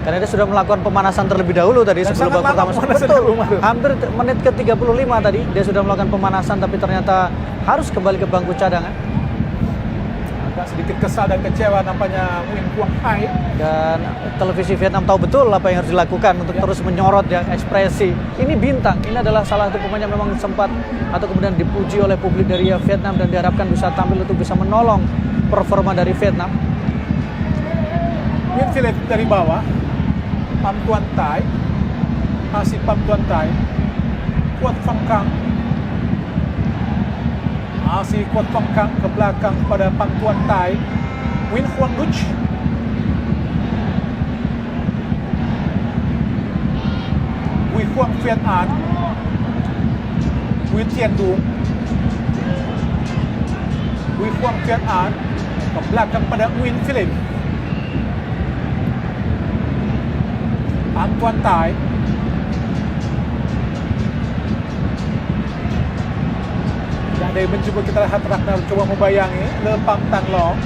Karena dia sudah melakukan pemanasan terlebih dahulu tadi Dan sebelum babak pertama. Betul. Hampir menit ke-35 tadi dia sudah melakukan pemanasan tapi ternyata harus kembali ke bangku cadangan. Agak sedikit kesal dan kecewa nampaknya Nguyen Quang Hai. Dan televisi Vietnam tahu betul apa yang harus dilakukan untuk terus menyorot ya ekspresi. Ini bintang, ini adalah salah satu pemain yang memang sempat atau kemudian dipuji oleh publik dari Vietnam dan diharapkan bisa tampil untuk bisa menolong performa dari Vietnam. Nguyen Philip dari bawah. Pham Tuan Tai, masih Pham Tuan Tai, Quoc Phang Cang, masih Quoc Phang Cang ke belakang kepada Pham Tuan Tai, Nguyen Huang Duc, Huy Huang Viet An, Huy Tian Dung, Huy Huang Viet An ke belakang pada Nguyen Philip. Pham Tuan Tai, tidak ada yang mencoba, kita lihat Ratnar coba membayangi Le Pham Tan Long.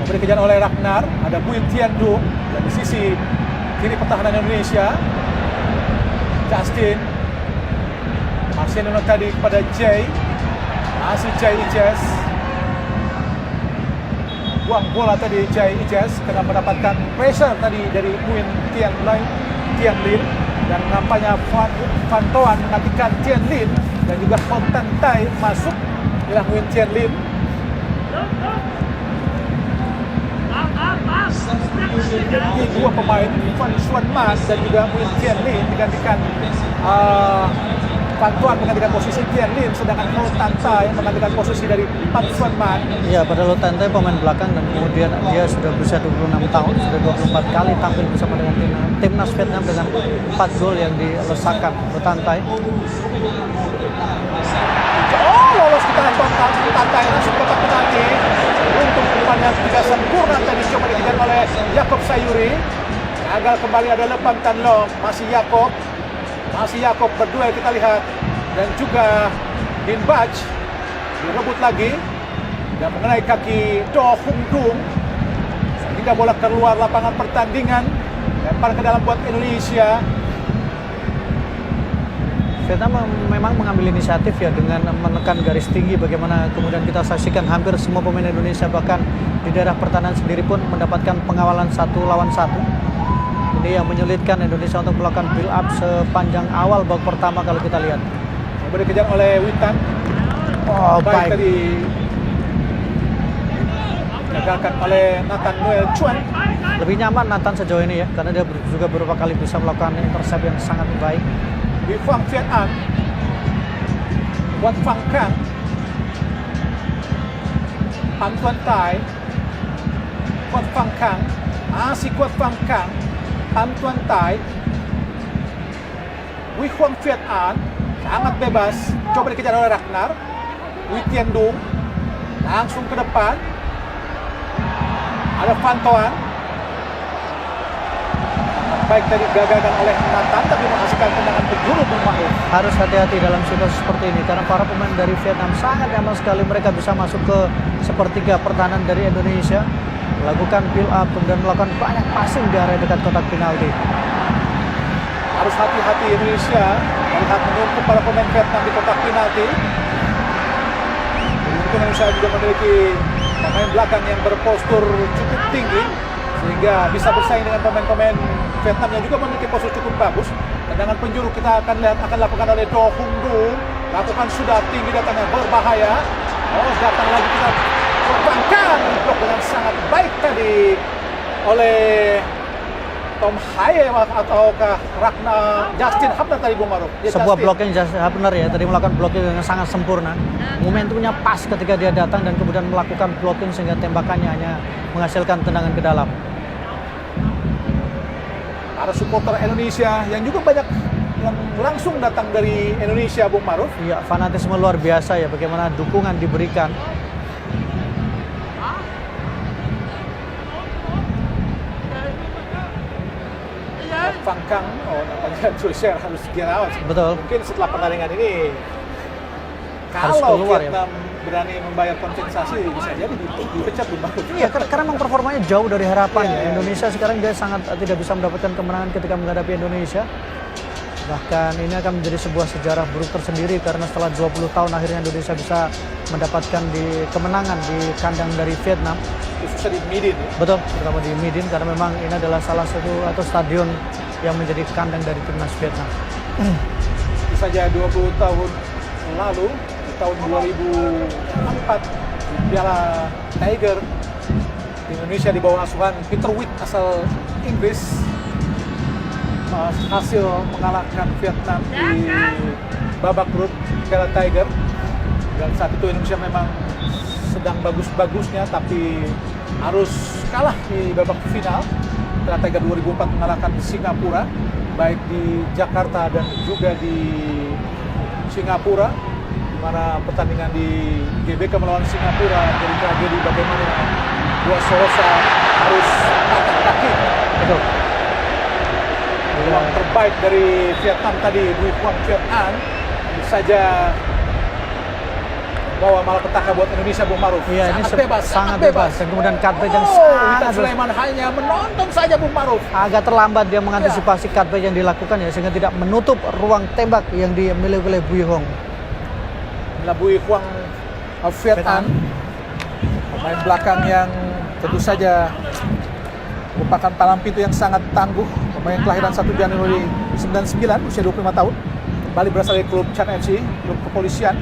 Coba dikejar oleh Ratnar, ada Nguyen Tian Dung dan di sisi kiri pertahanan Indonesia Justin masih nonton tadi kepada Jay, masih Jay Ijes, buang bola tadi Jay Ijes karena mendapatkan pressure tadi dari Nguyen Tian Lin dan nampaknya Van Toan menantikan Tian Lin dan juga Ho Tan Tai masuk adalah Nguyen Tian Lin. Ini dua pemain Van Xuan Mas dan juga Nguyen Tian Lin digantikan Van Tuan menggantikan posisi Tien Lin, sedangkan Lo Tanta yang menggantikan posisi dari Pan Xuan Man. Iya, pada Lo Tanta pemain belakang dan kemudian dia sudah berusia 26 tahun, sudah 24 kali tampil bersama dengan timnas Vietnam dengan 4 gol yang dilesakan Lo Tanta. Lolos ke tangan Lo Tanta yang langsung kotak penalti. Untuk umpannya tidak sempurna tadi coba dikejar oleh Jacob Sayuri. Gagal kembali ada Lepam Tan Long, masih Jacob berduel kita lihat, dan juga Din Bach direbut lagi dan mengenai kaki Do Hung Dung sehingga bola keluar lapangan pertandingan, lempar ke dalam buat Indonesia. Vietnam memang mengambil inisiatif ya dengan menekan garis tinggi, bagaimana kemudian kita saksikan hampir semua pemain Indonesia bahkan di daerah pertahanan sendiri pun mendapatkan pengawalan 1 lawan 1. Ini yang menyulitkan Indonesia untuk melakukan build up sepanjang awal babak pertama kalau kita lihat. Coba dikejar oleh Witan. Oh, baik. Tadi gagalkan oleh Nathan Noel Chuan. Lebih nyaman Nathan sejauh ini ya, karena dia juga beberapa kali bisa melakukan intercept yang sangat baik. Di Phang Viet An, Wat Phang Kang, Pan Tuan Tai, Quat Phang Kang, masih Quat Phang Kang, Pan Tuan Tai, Wei Huang Viet An, sangat bebas, coba dikejar oleh Ragnar, Wei Tien Dung, langsung ke depan, ada Van Toan. Baik tadi gagalkan oleh Nathan, tapi menghasilkan tendangan penjuru bermakna. Harus hati-hati dalam situasi seperti ini karena para pemain dari Vietnam sangat nyaman sekali, mereka bisa masuk ke sepertiga pertahanan dari Indonesia, melakukan build up dan melakukan banyak passing di area dekat kotak penalti. Harus hati-hati Indonesia melihat menumpuk para pemain Vietnam di kotak penalti. Mungkin Indonesia juga memiliki pemain belakang yang berpostur cukup tinggi sehingga bisa bersaing dengan pemain-pemain Vietnam yang juga memiliki postur cukup bagus. Tendangan penjuru kita akan lihat akan dilakukan oleh Do Hung Dung. Lakukan sudah tinggi, datangnya berbahaya. Oh, datang lagi kita terbangkan, diblok dengan sangat baik tadi oleh Tom Haye ataukah Ragnar Justin Hapner tadi, Bung Maruf. Ya, Sebuah Justin. blocking Hapner ya, tadi melakukan blocking dengan sangat sempurna. Momentumnya pas ketika dia datang dan kemudian melakukan blocking sehingga tembakannya hanya menghasilkan tendangan ke dalam. Para supporter Indonesia yang juga banyak yang langsung datang dari Indonesia, Bung Maruf. Iya, fanatisme luar biasa ya, bagaimana dukungan diberikan. Van Kang, oh nampaknya tulisnya harus dirawat. Betul. Mungkin setelah pertandingan ini, Harus kalau keluar ya. Vietnam berani membayar kompensasi, bisa jadi dipecat, Bung Maruf. Iya, karena memang performanya jauh dari harapan. Iya, iya. Indonesia sekarang dia sangat tidak bisa mendapatkan kemenangan ketika menghadapi Indonesia. Bahkan ini akan menjadi sebuah sejarah buruk tersendiri karena setelah 20 tahun akhirnya Indonesia bisa mendapatkan kemenangan di kandang dari Vietnam. Khususnya di Midin. Ya. Betul, terutama di Midin karena memang ini adalah salah satu atau stadion yang menjadi kandang dari timnas Vietnam. Itu saja 20 tahun lalu, di tahun 2004, di Piala Tiger, Indonesia di bawah asuhan Peter Witt asal Inggris hasil mengalahkan Vietnam di babak grup Piala Tiger. Dan saat itu Indonesia memang sedang bagus-bagusnya, tapi harus kalah di babak final. Piala Tiger 2004 mengalahkan Singapura, baik di Jakarta dan juga di Singapura, di mana pertandingan di GBK melawan Singapura jadi tragedi bagaimana Dua Solosa harus angkat kaki. Betul. Peluang terbaik dari Vietnam tadi, Wei Huang Viet An, saja bawa malapetaka buat Indonesia, Bung Maruf. Iya, ini sangat bebas. Dan kemudian cutback yang Witan sangat Sulaiman hanya menonton saja, Bung Maruf. agak terlambat dia mengantisipasi cutback yang dilakukan ya, sehingga tidak menutup ruang tembak yang dimiliki oleh Bui Hong. Bui Huang Viet An, pemain belakang yang tentu saja merupakan palang pintu yang sangat tangguh. Pemain kelahiran 1 Januari 99, usia 25 tahun. Kembali berasal dari klub Chan FC, klub kepolisian.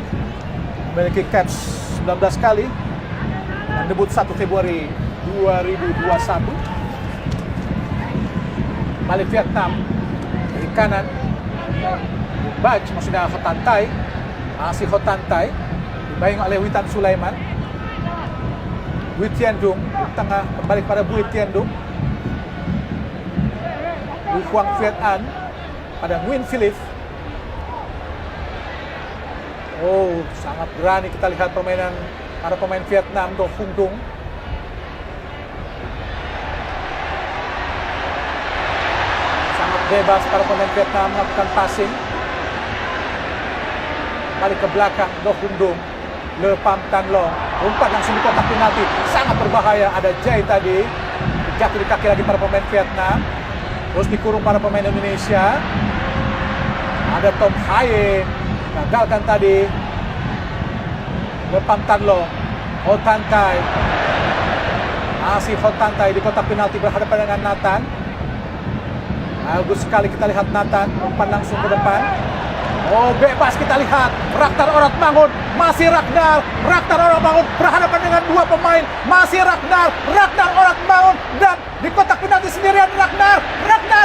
Memiliki caps 19 kali. Dan debut 1 Februari 2021. Balik Vietnam dari kanan. Baj, maksudnya Hotantai. Si Hotantai dibayang oleh Witan Sulaiman. Bui Tiandung di tengah, kembali kepada Bui Tiandung. Bui Huang Viet An pada Nguyen Philip. Oh, sangat berani kita lihat permainan para pemain Vietnam. Do Hung Dung. Sangat bebas para pemain Vietnam melakukan passing. Balik ke belakang, Do Hung Dung. Le Pham Tan Long, umpan langsung di kotak penalti, sangat berbahaya. Ada Jai tadi, jatuh di kaki lagi para pemain Vietnam, terus dikurung para pemain Indonesia. Ada Tom Haye, gagalkan tadi. Le Pham Tan Long, Ho Tan Tai, masih Ho Tan Tai di kotak penalti berhadapan dengan Nathan. Bagus sekali kita lihat Nathan, umpan langsung ke depan. Oh, bebas kita lihat Ragnar Oratmangun, masih Ragnar Oratmangun berhadapan dengan dua pemain, masih Ragnar Oratmangun, dan di kotak penalti sendirian Ragnar,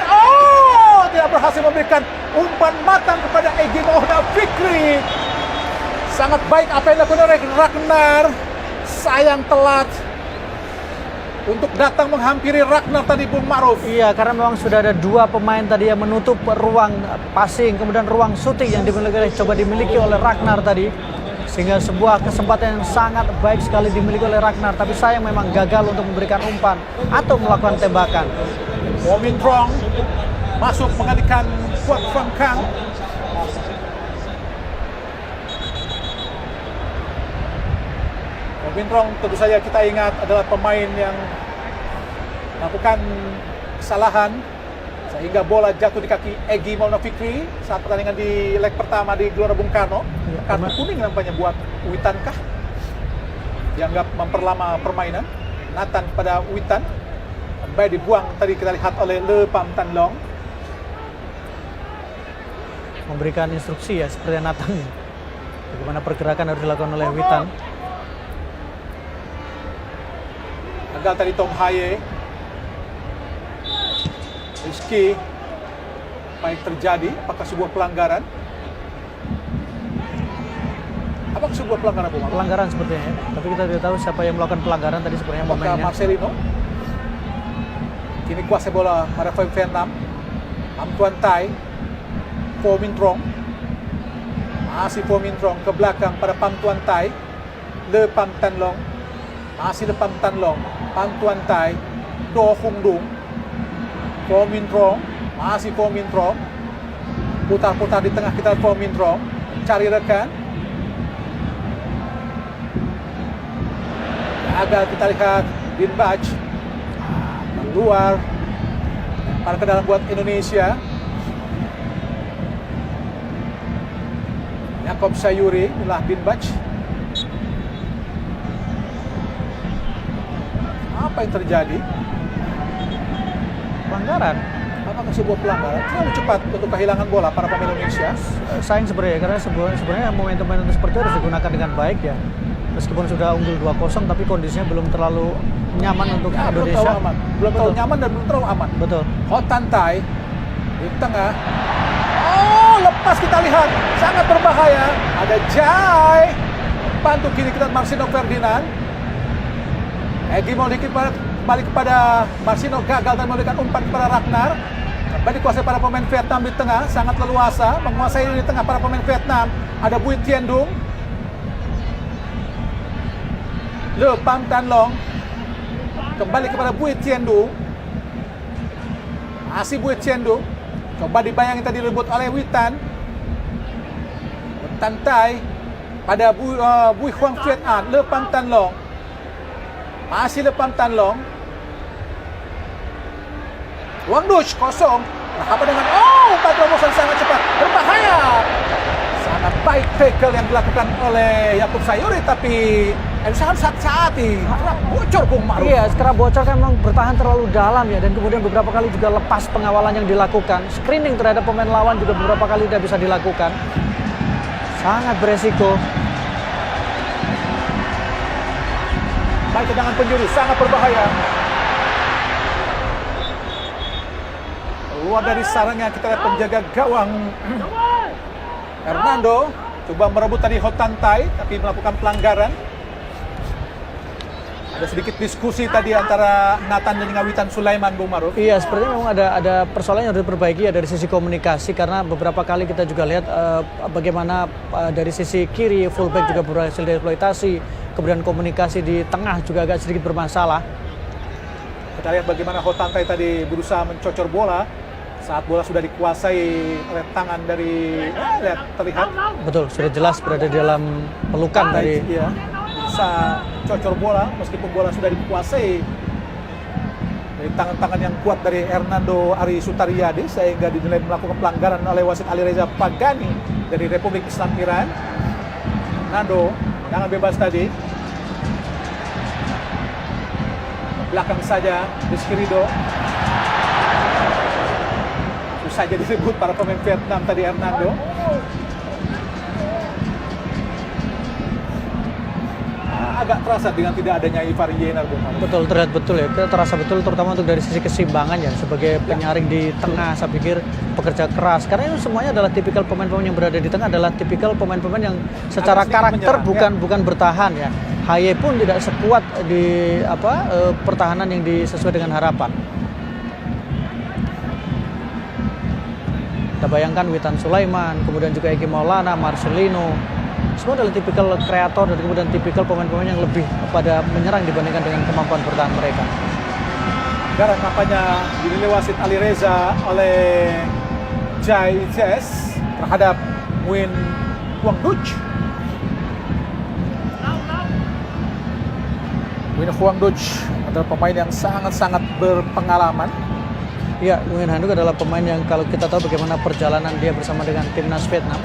oh, tidak berhasil memberikan umpan matang kepada Egy Maulana Fikri. Sangat baik apa yang dilakukan oleh Ragnar, sayang telat untuk datang menghampiri Ragnar tadi, Bung Ma'ruf. Iya, karena memang sudah ada dua pemain tadi yang menutup ruang passing, kemudian ruang shooting yang dimiliki oleh Ragnar tadi. Sehingga sebuah kesempatan yang sangat baik sekali dimiliki oleh Ragnar, tapi sayang memang gagal untuk memberikan umpan atau melakukan tembakan. Ho Min Trong masuk menggantikan Quoc Phan Kang. Ho Min Trong tentu saja kita ingat adalah pemain yang melakukan kesalahan sehingga bola jatuh di kaki Egy Maulana Fikri saat pertandingan di leg pertama di Gelora Bung Karno. Kartu kuning nampaknya buat Witan kah? Dianggap memperlama permainan. Nathan kepada Witan. Baik dibuang tadi kita lihat oleh Le Pham Tan Long. Memberikan instruksi ya seperti Nathan. Bagaimana pergerakan harus dilakukan oleh Witan. Gagal tadi Tom Haye. Rizky, apa yang terjadi? Apakah sebuah pelanggaran? Apakah sebuah pelanggaran, Bung? Pelanggaran sepertinya ya. Tapi kita tidak tahu siapa yang melakukan pelanggaran tadi sebenarnya Apakah pemainnya. Marcelino? Kini kuasai bola pada pemain Vietnam. Pham Tuan Tai, Ho Min Trong. Masih Ho Min Trong ke belakang pada Pham Tuan Tai. Le Pham Tan Long. Masih Le Pham Tan Long. Pham Tuan Tai, Do Hung Dung. Ho Min Trong, masih Ho Min Trong. Putar-putar di tengah kita Ho Min Trong. Cari rekan. Gagal kita lihat Din Baj. Keluar. Para ke dalam buat Indonesia. Yakob Sayuri, inilah Din Baj. Apa yang terjadi? Pelanggaran. Apakah sebuah pelanggaran? Terlalu cepat untuk kehilangan bola para pemain Indonesia. Sayang sebenarnya karena sebenarnya momentum-momentum seperti itu harus digunakan dengan baik ya. Meskipun sudah unggul 2-0 tapi kondisinya belum terlalu nyaman untuk Ya, Indonesia. belum terlalu aman. Belum terlalu nyaman dan belum terlalu aman. Betul. Ho Tan Tai di tengah. Oh, lepas kita lihat. Sangat berbahaya. Ada Jai. Bantu kiri kita Marcino Ferdinand. Egy mau dikit balik kepada Marcino, gagal dan memberikan umpan kepada Ragnar. Kembali dikuasai para pemain Vietnam di tengah, sangat leluasa menguasai di tengah para pemain Vietnam. Ada Bui Tiandung, Le Pham Tan Long, kembali kepada Bui Tiandung. Masih Bui Tiandung, coba dibayangin tadi direbut oleh Witan. Tan Tai pada Bui Huang Viet An, Le Pham Tan Long. Masih Le Pham Tan Long. Wang Duch kosong. Apa dengan umpan terobosan sangat cepat, berbahaya. Sangat baik tackle yang dilakukan oleh Yakob Sayuri, tapi sangat hati-hati. Bocor Bung Ma'ruf. Iya, sekarang bocor kan memang bertahan terlalu dalam ya, dan kemudian beberapa kali juga lepas pengawalan yang dilakukan. Screening terhadap pemain lawan juga beberapa kali tidak bisa dilakukan. Sangat beresiko. Baik tendangan penjuru, sangat berbahaya. Keluar dari sarangnya kita lihat penjaga gawang Hernando coba merebut tadi Ho Tan Tai, tapi melakukan pelanggaran. Ada sedikit diskusi tadi antara Nathan dan Witan Sulaiman, Bung Maruf. Iya, sepertinya memang ada persoalan yang harus diperbaiki ya dari sisi komunikasi, karena beberapa kali kita juga lihat bagaimana dari sisi kiri fullback juga berhasil dieksploitasi, kemudian komunikasi di tengah juga agak sedikit bermasalah. Kita lihat bagaimana Ho Tan Tai tadi berusaha mencocor bola saat bola sudah dikuasai oleh tangan dari lihat terlihat. Betul, sudah jelas berada di dalam pelukan dari Iya. Bisa cocor bola meskipun bola sudah dikuasai dari tangan-tangan yang kuat dari Hernando Ari Sutariadi, sehingga dinilai melakukan pelanggaran oleh wasit Alireza Pagani dari Republik Islam Iran. Hernando jangan bebas tadi. Belakang saja Rizky Ridho. Susah saja disebut para pemain Vietnam tadi Hernando. Agak terasa dengan tidak adanya Ivar Yener, Bung. Betul, terlihat betul ya. Terasa betul terutama untuk dari sisi keseimbangan ya. Sebagai penyaring di tengah, saya pikir pekerja keras. Karena ini semuanya adalah tipikal pemain-pemain yang berada di tengah, adalah tipikal pemain-pemain yang secara karakter menyerang, bukan bertahan ya. Haye pun tidak sekuat di pertahanan yang sesuai dengan harapan. Kita bayangkan Witan Sulaiman, kemudian juga Eki Maulana, Marcelino, semua adalah tipikal kreator dan kemudian tipikal pemain-pemain yang lebih pada menyerang dibandingkan dengan kemampuan bertahan mereka. Sekarang nampaknya dinilai wasit Alireza oleh Jai Zes terhadap Nguyen Huang Duc. Nguyen Huang Duc adalah pemain yang sangat-sangat berpengalaman. Ya, Nguyen Huang Duc adalah pemain yang kalau kita tahu bagaimana perjalanan dia bersama dengan timnas Vietnam.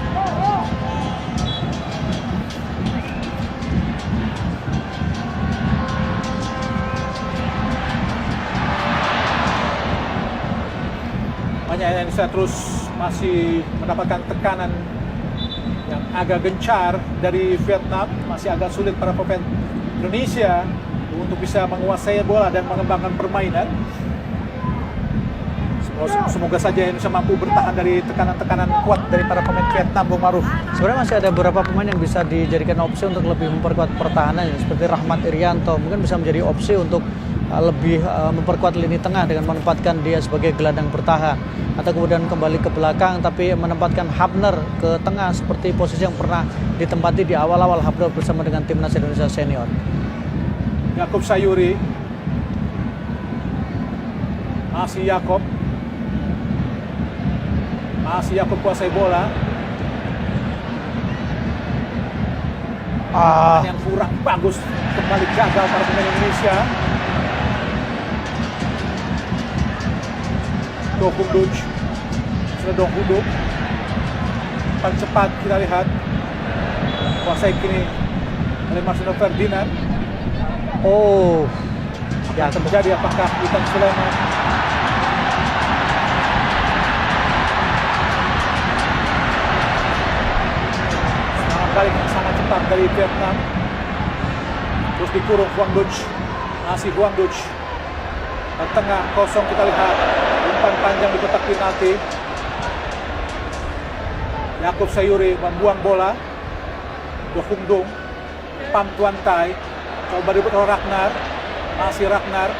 Indonesia terus masih mendapatkan tekanan yang agak gencar dari Vietnam. Masih agak sulit para pemain Indonesia untuk bisa menguasai bola dan mengembangkan permainan. Semoga saja Indonesia mampu bertahan dari tekanan-tekanan kuat dari para pemain Vietnam, Bung Maruf. Sebenarnya masih ada beberapa pemain yang bisa dijadikan opsi untuk lebih memperkuat pertahanan, seperti Rahmat Irianto mungkin bisa menjadi opsi untuk lebih memperkuat lini tengah dengan menempatkan dia sebagai gelandang bertahan, atau kemudian kembali ke belakang tapi menempatkan Hapner ke tengah seperti posisi yang pernah ditempati di awal-awal Hapner bersama dengan timnas Indonesia senior. Yakob Sayuri, masih Yakob kuasai bola. Yang kurang bagus, kembali gagal para pemain Indonesia. Doh Hung Duc, sudah Doh Hung Duc, paling cepat kita lihat, kuasai kini oleh Marcelo Ferdinand. Oh, Yang terjadi apakah Witan Sulaiman? Serangan balik yang sangat cepat dari Vietnam. Terus dikurung Huang Duc, masih Huang Duc. Di tengah kosong kita lihat umpan panjang di kotak penalti. Yakob Sayuri membuang bola. Doh Hung Duc, Pham Tuan Tai, coba direbut oleh Ragnar, masih Ragnar.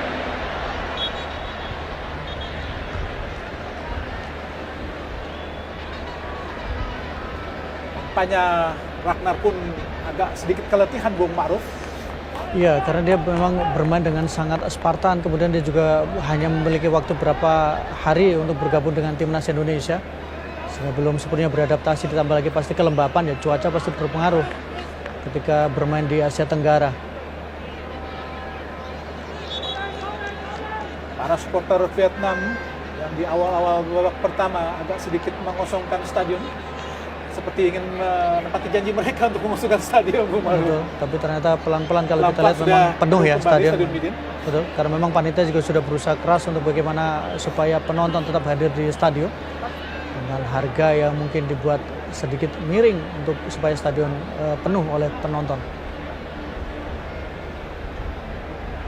Nampaknya Ragnar pun agak sedikit keletihan, Bung Ma'ruf. iya, karena dia memang bermain dengan sangat Spartan, kemudian dia juga hanya memiliki waktu berapa hari untuk bergabung dengan timnas Indonesia, sehingga belum sepenuhnya beradaptasi, ditambah lagi pasti kelembapan ya, cuaca pasti berpengaruh ketika bermain di Asia Tenggara. Para supporter Vietnam yang di awal-awal babak pertama agak sedikit mengosongkan stadion, seperti ingin menepati janji mereka untuk mengosongkan stadion, Bung Ma'ruf. Betul, tapi ternyata pelan-pelan kalau kita lihat Sudah memang penuh ya stadion. Midin. Betul, karena memang panitia juga sudah berusaha keras untuk bagaimana supaya penonton tetap hadir di stadion dengan harga yang mungkin dibuat sedikit miring untuk supaya stadion penuh oleh penonton.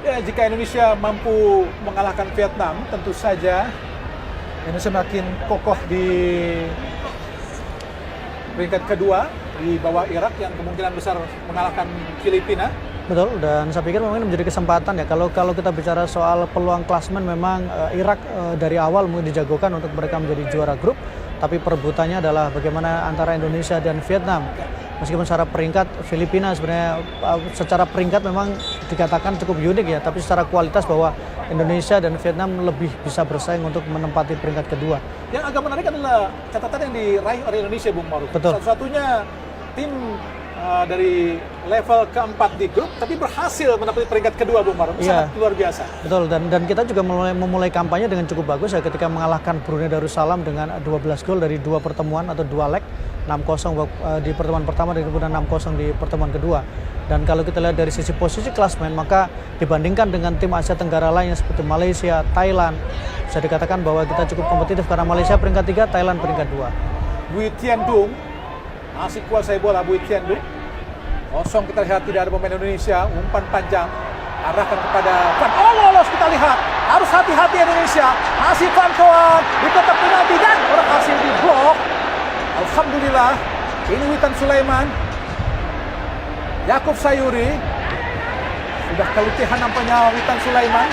Ya, jika Indonesia mampu mengalahkan Vietnam, tentu saja Indonesia makin kokoh di peringkat kedua di bawah Irak yang kemungkinan besar mengalahkan Filipina. Betul, dan saya pikir memang ini menjadi kesempatan ya. Kalau kita bicara soal peluang klasmen, memang Irak dari awal mungkin dijagokan untuk mereka menjadi juara grup. Tapi perebutannya adalah bagaimana antara Indonesia dan Vietnam. Meskipun secara peringkat Filipina sebenarnya secara peringkat memang dikatakan cukup unik ya. Tapi secara kualitas bahwa Indonesia dan Vietnam lebih bisa bersaing untuk menempati peringkat kedua. Yang agak menarik adalah catatan yang diraih oleh Indonesia, Bung Maruf. Betul. Satu-satunya tim dari level keempat di grup, tapi berhasil mendapat peringkat kedua, Bung Maruf. Sangat luar biasa. Betul, dan kita juga memulai kampanye dengan cukup bagus ya ketika mengalahkan Brunei Darussalam dengan 12 gol dari 2 pertemuan atau 2 leg, 6-0 di pertemuan pertama dan kemudian 6-0 di pertemuan kedua. Dan kalau kita lihat dari sisi posisi klasmen, maka dibandingkan dengan tim Asia Tenggara lainnya seperti Malaysia, Thailand, bisa dikatakan bahwa kita cukup kompetitif karena Malaysia peringkat 3, Thailand peringkat 2. Bui Tiandung masih kuasai bola. Bui Tiandung kosong, kita lihat tidak ada pemain Indonesia. Umpan panjang arahkan kepada Van. Lolos, kita lihat harus hati-hati Indonesia. Masih Van Toan di kotak penalti dan berhasil diblok. Alhamdulillah. Ini Witan Sulaiman, Yakub Sayuri. Sudah kelutihan nampaknya Witan Sulaiman.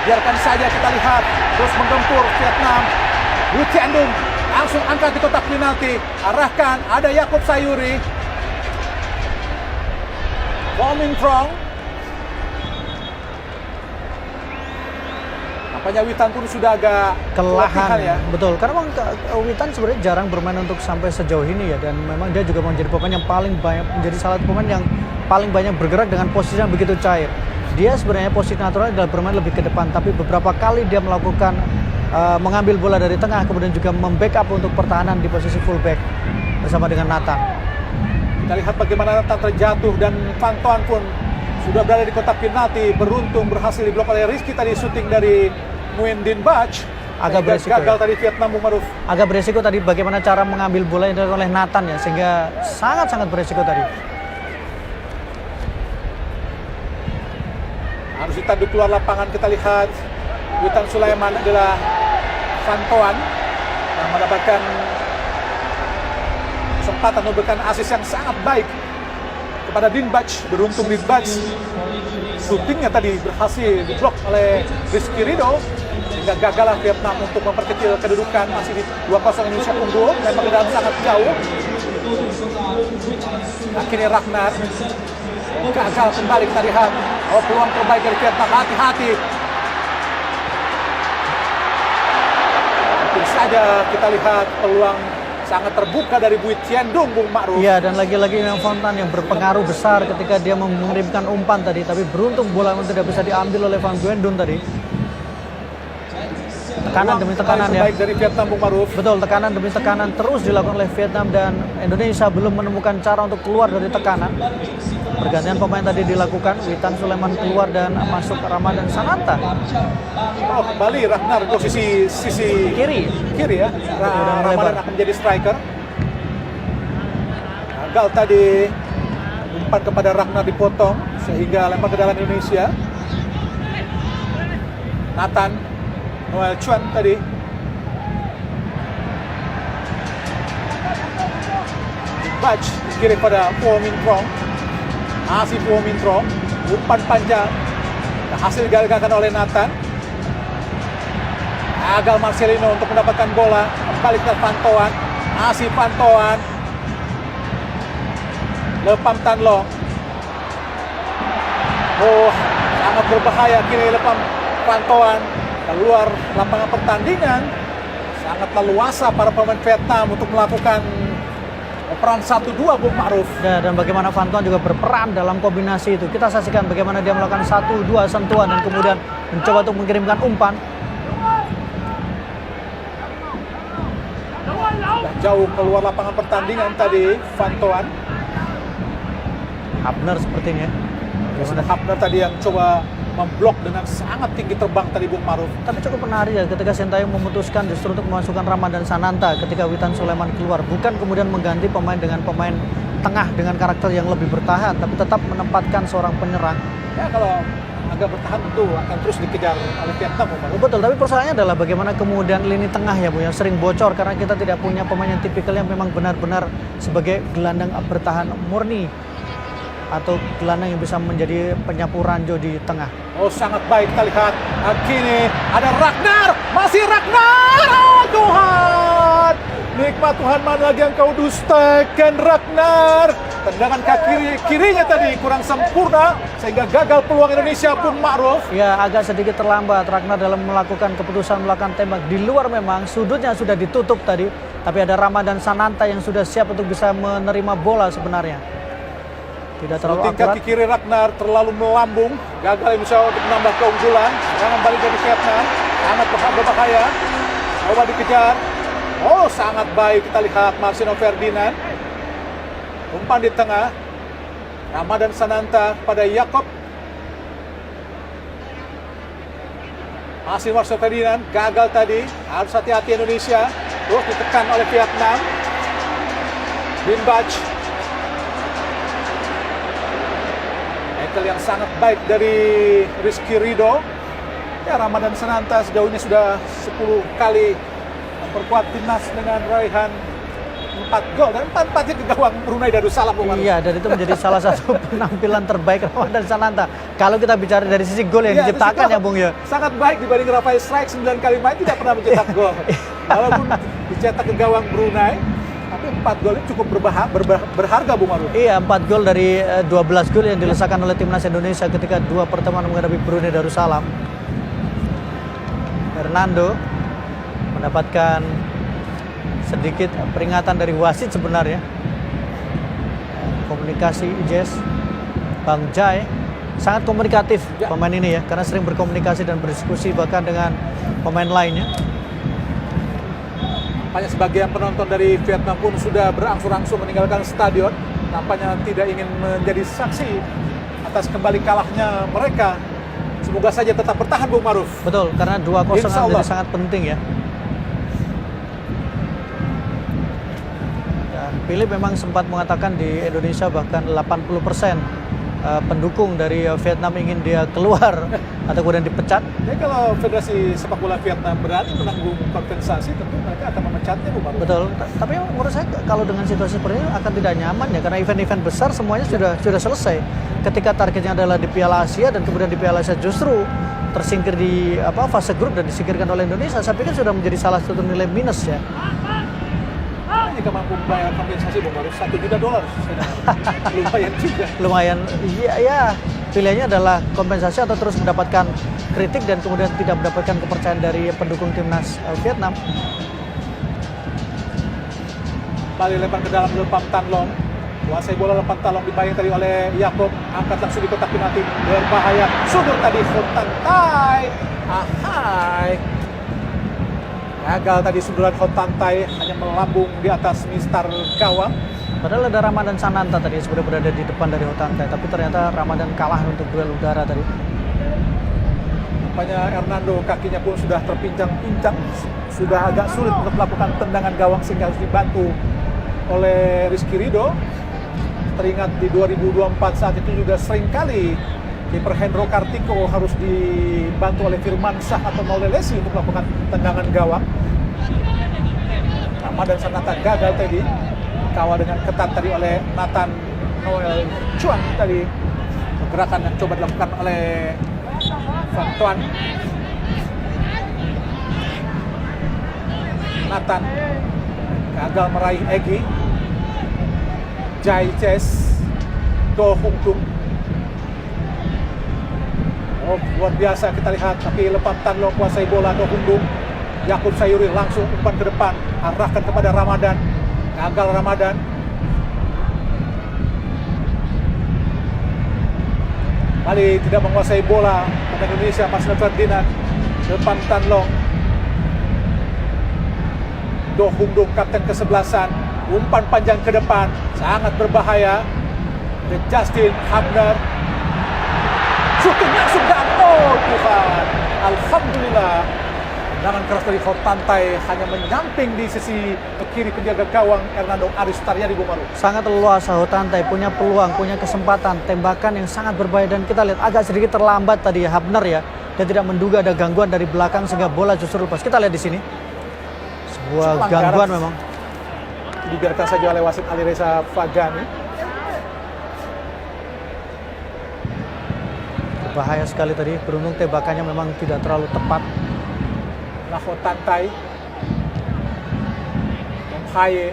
Biarkan saja, kita lihat terus menggempur Vietnam. Bui Tiandung langsung angkat di kotak penalti, arahkan, ada Yakub Sayuri. Coming from. Nampaknya Witan pun sudah agak kelelahan ya. Betul, karena memang Witan sebenarnya jarang bermain untuk sampai sejauh ini ya, dan memang dia juga menjadi pemain yang paling banyak, menjadi salah satu pemain yang paling banyak bergerak dengan posisi yang begitu cair. Dia sebenarnya posisi natural adalah bermain lebih ke depan, tapi beberapa kali dia melakukan mengambil bola dari tengah, kemudian juga membackup untuk pertahanan di posisi fullback bersama dengan Nathan. Kita lihat bagaimana Nathan terjatuh dan Van Toan pun sudah berada di kotak penalti. Beruntung berhasil diblok oleh Rizky tadi, syuting dari Nguyen Din Bach. Agak beresiko gagal ya. tadi Vietnam, Bung Maruf. Agak beresiko tadi bagaimana cara mengambil bola yang dilakukan oleh Nathan ya, sehingga sangat-sangat beresiko tadi. Harus ditanduk keluar lapangan. Kita lihat Witan Sulaiman adalah Van Toan yang mendapatkan kesempatan memberikan asis yang sangat baik kepada Din Bach. Beruntung Din Bach syutingnya tadi berhasil diblok oleh Rizky Ridho, sehingga gagallah Vietnam untuk memperkecil kedudukan. Masih di 2-0 Indonesia unggul, memang ke dalam sangat jauh. Akhirnya Ragnar gagal kembali. Kita lihat peluang terbaik dari Vietnam, hati-hati. Tentu saja kita lihat peluang sangat terbuka dari Bui Tiandung, Bung Ma'ruf. Iya, dan lagi-lagi yang Fontan yang berpengaruh besar ketika dia mengirimkan umpan tadi, tapi beruntung bola yang tidak bisa diambil oleh Van Guendun tadi. Tekanan demi tekanan ya. Baik dari Vietnam, Bung Ma'ruf. Betul, tekanan demi tekanan terus dilakukan oleh Vietnam, dan Indonesia belum menemukan cara untuk keluar dari tekanan. Pergantian pemain tadi dilakukan, Witan Sulaiman keluar dan masuk Ramadan Sananta. Kembali Ragnar posisi sisi Kiri ya. Ramadan akan menjadi striker. Gagal tadi, umpan kepada Ragnar dipotong sehingga lempar ke dalam Indonesia. Nathan Noel Chuan tadi. Bach kiri pada Po Min Trong. Masih Po Min Trong, umpan panjang hasil digagalkan oleh Nathan. Gagal Marcelino untuk mendapatkan bola. Kembali ke Van Toan. Masih Van Toan. Lepam Tan Long. Sangat berbahaya kiri lepam Van Toan. Keluar lapangan pertandingan. Sangat leluasa para pemain Vietnam untuk melakukan peran 1-2, Bung Ma'ruf. Dan bagaimana Van Toan juga berperan dalam kombinasi itu. Kita saksikan bagaimana dia melakukan 1-2 sentuhan dan kemudian mencoba untuk mengirimkan umpan. Jauh keluar lapangan pertandingan tadi Van Toan. Hapner sepertinya. Bagaimana Hapner tadi yang coba memblok dengan sangat tinggi terbang tadi, Bung Ma'ruf. Tapi cukup menarik ya ketika Sintayong memutuskan justru untuk memasukkan Ramadan Sananta ketika Witan Sulaiman keluar, bukan kemudian mengganti pemain dengan pemain tengah dengan karakter yang lebih bertahan, tapi tetap menempatkan seorang penyerang. Ya, kalau agar bertahan tentu akan terus dikejar oleh Vietnam. Betul, tapi persoalannya adalah bagaimana kemudian lini tengah ya Bu yang sering bocor karena kita tidak punya pemain yang tipikal yang memang benar-benar sebagai gelandang bertahan murni atau gelandang yang bisa menjadi penyapu ranjau di tengah. Oh, sangat baik kita lihat. Kini ada Ragnar, masih Ragnar. Oh Tuhan, nikmat Tuhan, mana lagi yang kau dustakan Ragnar. Tendangan kaki kirinya tadi kurang sempurna sehingga gagal peluang Indonesia pun Ma'ruf. Ya, agak sedikit terlambat Ragnar dalam melakukan keputusan melakukan tembak di luar, memang sudutnya sudah ditutup tadi, tapi ada Ramadan Sananta yang sudah siap untuk bisa menerima bola sebenarnya. Tidak terlalu akurat. Kaki kiri Ragnar terlalu melambung, gagal Indonesia untuk menambah keunggulan. Serangan balik dari Vietnam sangat berbahaya. Coba dikejar. Oh, sangat baik kita lihat Marcelo Ferdinand. Umpan di tengah. Ramadan Sananta pada Yakob. Masih Marcelo Ferdinand, gagal tadi. Harus hati-hati Indonesia. Terus ditekan oleh Vietnam. Bin Bach. Yang sangat baik dari Rizky Ridho. Ya, Ramadan Sananta sejauh ini sudah 10 kali memperkuat timnas dengan raihan 4 gol dan 4-4-nya ke gawang Brunei Darussalam. Iya, dan itu menjadi salah satu penampilan terbaik Ramadan Sananta. Kalau kita bicara dari sisi gol yang diciptakan ya Bung ya. Sangat baik dibanding Rafael Strike 9 kali main tidak pernah mencetak gol. Walaupun dicetak ke gawang Brunei, tapi 4 gol ini cukup berharga Bung Maruf. Iya, 4 gol dari 12 gol yang dilesakan oleh timnas Indonesia ketika 2 pertemuan menghadapi Brunei Darussalam. Hernando mendapatkan sedikit peringatan dari wasit sebenarnya. Komunikasi Ijes, Bang Jai sangat komunikatif pemain ini ya, karena sering berkomunikasi dan berdiskusi bahkan dengan pemain lainnya. Nampaknya sebagian penonton dari Vietnam pun sudah berangsur-angsur meninggalkan stadion. Nampaknya tidak ingin menjadi saksi atas kembali kalahnya mereka. Semoga saja tetap bertahan Bung Maruf. Betul, karena 2-0 menjadi sangat penting ya. Dan Philip memang sempat mengatakan di Indonesia bahkan 80% pendukung dari Vietnam ingin dia keluar atau kemudian dipecat. Ya, kalau Federasi Sepak Bola Vietnam berani menanggung kompensasi, tentu mereka akan memecatnya, Bu Maruf. Betul, tapi menurut saya kalau dengan situasi seperti ini akan tidak nyaman ya, karena event-event besar semuanya sudah selesai. Ketika targetnya adalah di Piala Asia dan kemudian di Piala Asia justru tersingkir di fase grup dan disingkirkan oleh Indonesia, saya pikir sudah menjadi salah satu nilai minus ya. Jika mampu bayar kompensasi Bung Maruf $1 juta, lumayan juga. Lumayan, ya pilihannya adalah kompensasi atau terus mendapatkan kritik dan kemudian tidak mendapatkan kepercayaan dari pendukung timnas Vietnam. Balik lempar ke dalam Lepam Tan Long. Kuasai bola Lepam Tan Long dibayang tadi oleh Yakob. Angkat langsung di kotak penalti. Berbahaya. Sudut tadi Hon Tan Tai. Ahai. Gagal tadi sundulan Hon Tan Tai, hanya melambung di atas mistar gawang. Padahal ada Ramadan Sananta tadi sudah berada di depan dari Hon Tan Tai, tapi ternyata Ramadan kalah untuk duel udara tadi. Nampaknya Hernando kakinya pun sudah terpincang-pincang, sudah agak sulit untuk melakukan tendangan gawang sehingga harus dibantu oleh Rizky Ridho. Teringat di 2024 saat itu juga seringkali kiper Hendro Kartiko harus dibantu oleh Firman Shah atau Maulelesi untuk melakukan tendangan gawang. Ramadan Sananta gagal tadi, kawal dengan ketat tadi oleh Nathan Noel Chuan tadi. Gerakan yang coba dilakukan oleh Van Tuan. Nathan gagal meraih Egy. Jai Ches, Do Hung Tung. Oh, luar biasa kita lihat, tapi Lepam Tan Long kuasai bola. Do Hung Tung, Yakub Sayuri langsung umpan ke depan, arahkan kepada Ramadan. Gagal Ramadan. Bali tidak menguasai bola. Pemain Indonesia Marcelo Ferdinand. Lepam Tan Long. Do Hung Tung kapten kesebelasan. Umpan panjang ke depan, sangat berbahaya. The Justin Hubner. Shooting langsung dan oh Tuhan, alhamdulillah Tendangan keras dari Hotantai hanya menyamping di sisi kiri penjaga gawang Hernando Aris Sutaryadi, Bung Maru. Sangat leluasa Hotantai, punya peluang, punya kesempatan, tembakan yang sangat berbahaya, dan kita lihat agak sedikit terlambat tadi ya Hapner ya. Dia tidak menduga ada gangguan dari belakang sehingga bola justru lepas. Kita lihat di sini. Sebuah gangguan memang. Dibiarkan saja oleh wasit Alireza Fagani. Bahaya sekali tadi, beruntung tembakannya memang tidak terlalu tepat. Nah, Hotantai, Tom Haye,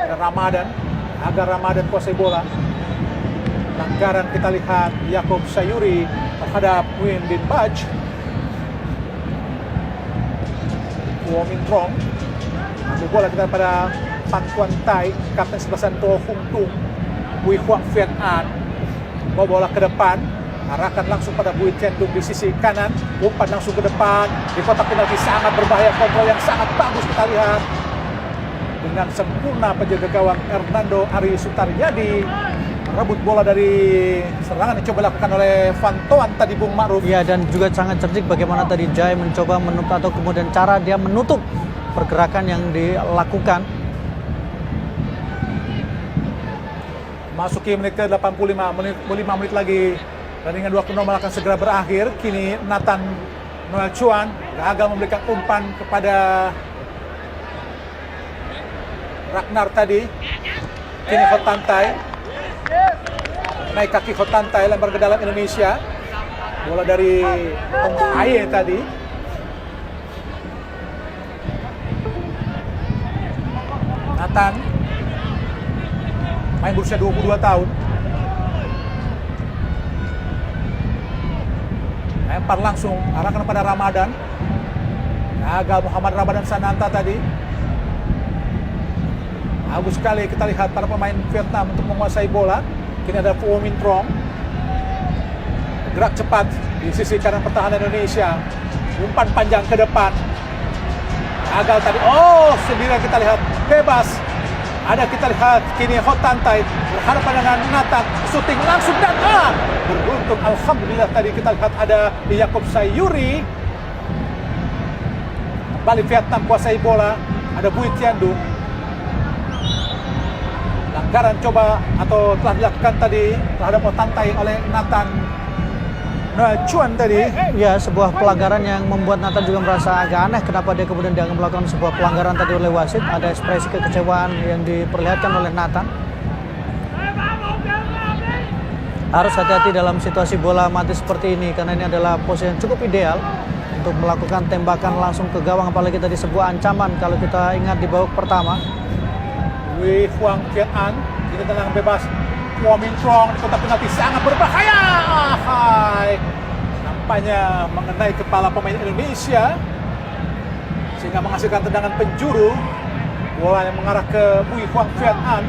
dan Ramadan. Agar Ramadan kuasai bola. Pelanggaran kita lihat Yakob Sayuri terhadap Win Bin Baj. Kuomintong ambil bola kita pada Phan Tuan Tai, kapten sebelasan Do Hung Tung. Bui Huang Viet An bawa bola ke depan, arahkan langsung pada Bui Tian Dung di sisi kanan, umpan langsung ke depan di kotak penalti. Sangat berbahaya, kontrol yang sangat bagus kita lihat dengan sempurna penjaga gawang Hernando Aris Sutaryadi rebut bola dari serangan yang coba dilakukan oleh Van Toan tadi, Bung Ma'ruf. Iya, dan juga sangat cerdik bagaimana tadi Jai mencoba menutup, atau kemudian cara dia menutup pergerakan yang dilakukan. Masuki menit ke 85, 5 menit lagi pertandingan 2-0 akan segera berakhir. Kini Nathan Noel Chuan gagal memberikan umpan kepada Ragnar tadi. Kini Hotantai, naik kaki Hotantai, lempar ke dalam Indonesia. Bola dari Tom Haye tadi. Nathan main berusia 22 tahun. Lempar langsung, arahkan kepada Ramadan. Gagal Muhammad Ramadan Sananta tadi. Bagus sekali kita lihat para pemain Vietnam untuk menguasai bola. Kini ada Phuo Minh Trong. Gerak cepat di sisi kanan pertahanan Indonesia. Umpan panjang ke depan. Gagal tadi. Oh, sendirian kita lihat. Bebas. Ada kita lihat kini Hotantai berhadapan dengan Nathan. Shooting langsung dan beruntung. Alhamdulillah tadi kita lihat ada Yakob Sayuri. Kembali Vietnam kuasai bola. Ada Bui Tian Dung. Pelanggaran coba atau telah dilakukan tadi terhadap Hotantai oleh Nathan Noel Chuan tadi. Ya, sebuah pelanggaran yang membuat Nathan juga merasa agak aneh kenapa dia kemudian dianggap melakukan sebuah pelanggaran tadi oleh wasit. Ada ekspresi kekecewaan yang diperlihatkan oleh Nathan. Harus hati-hati dalam situasi bola mati seperti ini karena ini adalah posisi yang cukup ideal untuk melakukan tembakan langsung ke gawang, apalagi tadi sebuah ancaman kalau kita ingat di babak pertama. Wei Huang Viet An, ini tenang bebas. Kuo Minh Trong di kotak penalti sangat berbahaya. Nampaknya mengenai kepala pemain Indonesia sehingga menghasilkan tendangan penjuru. Bola yang mengarah ke Wei Huang Viet An.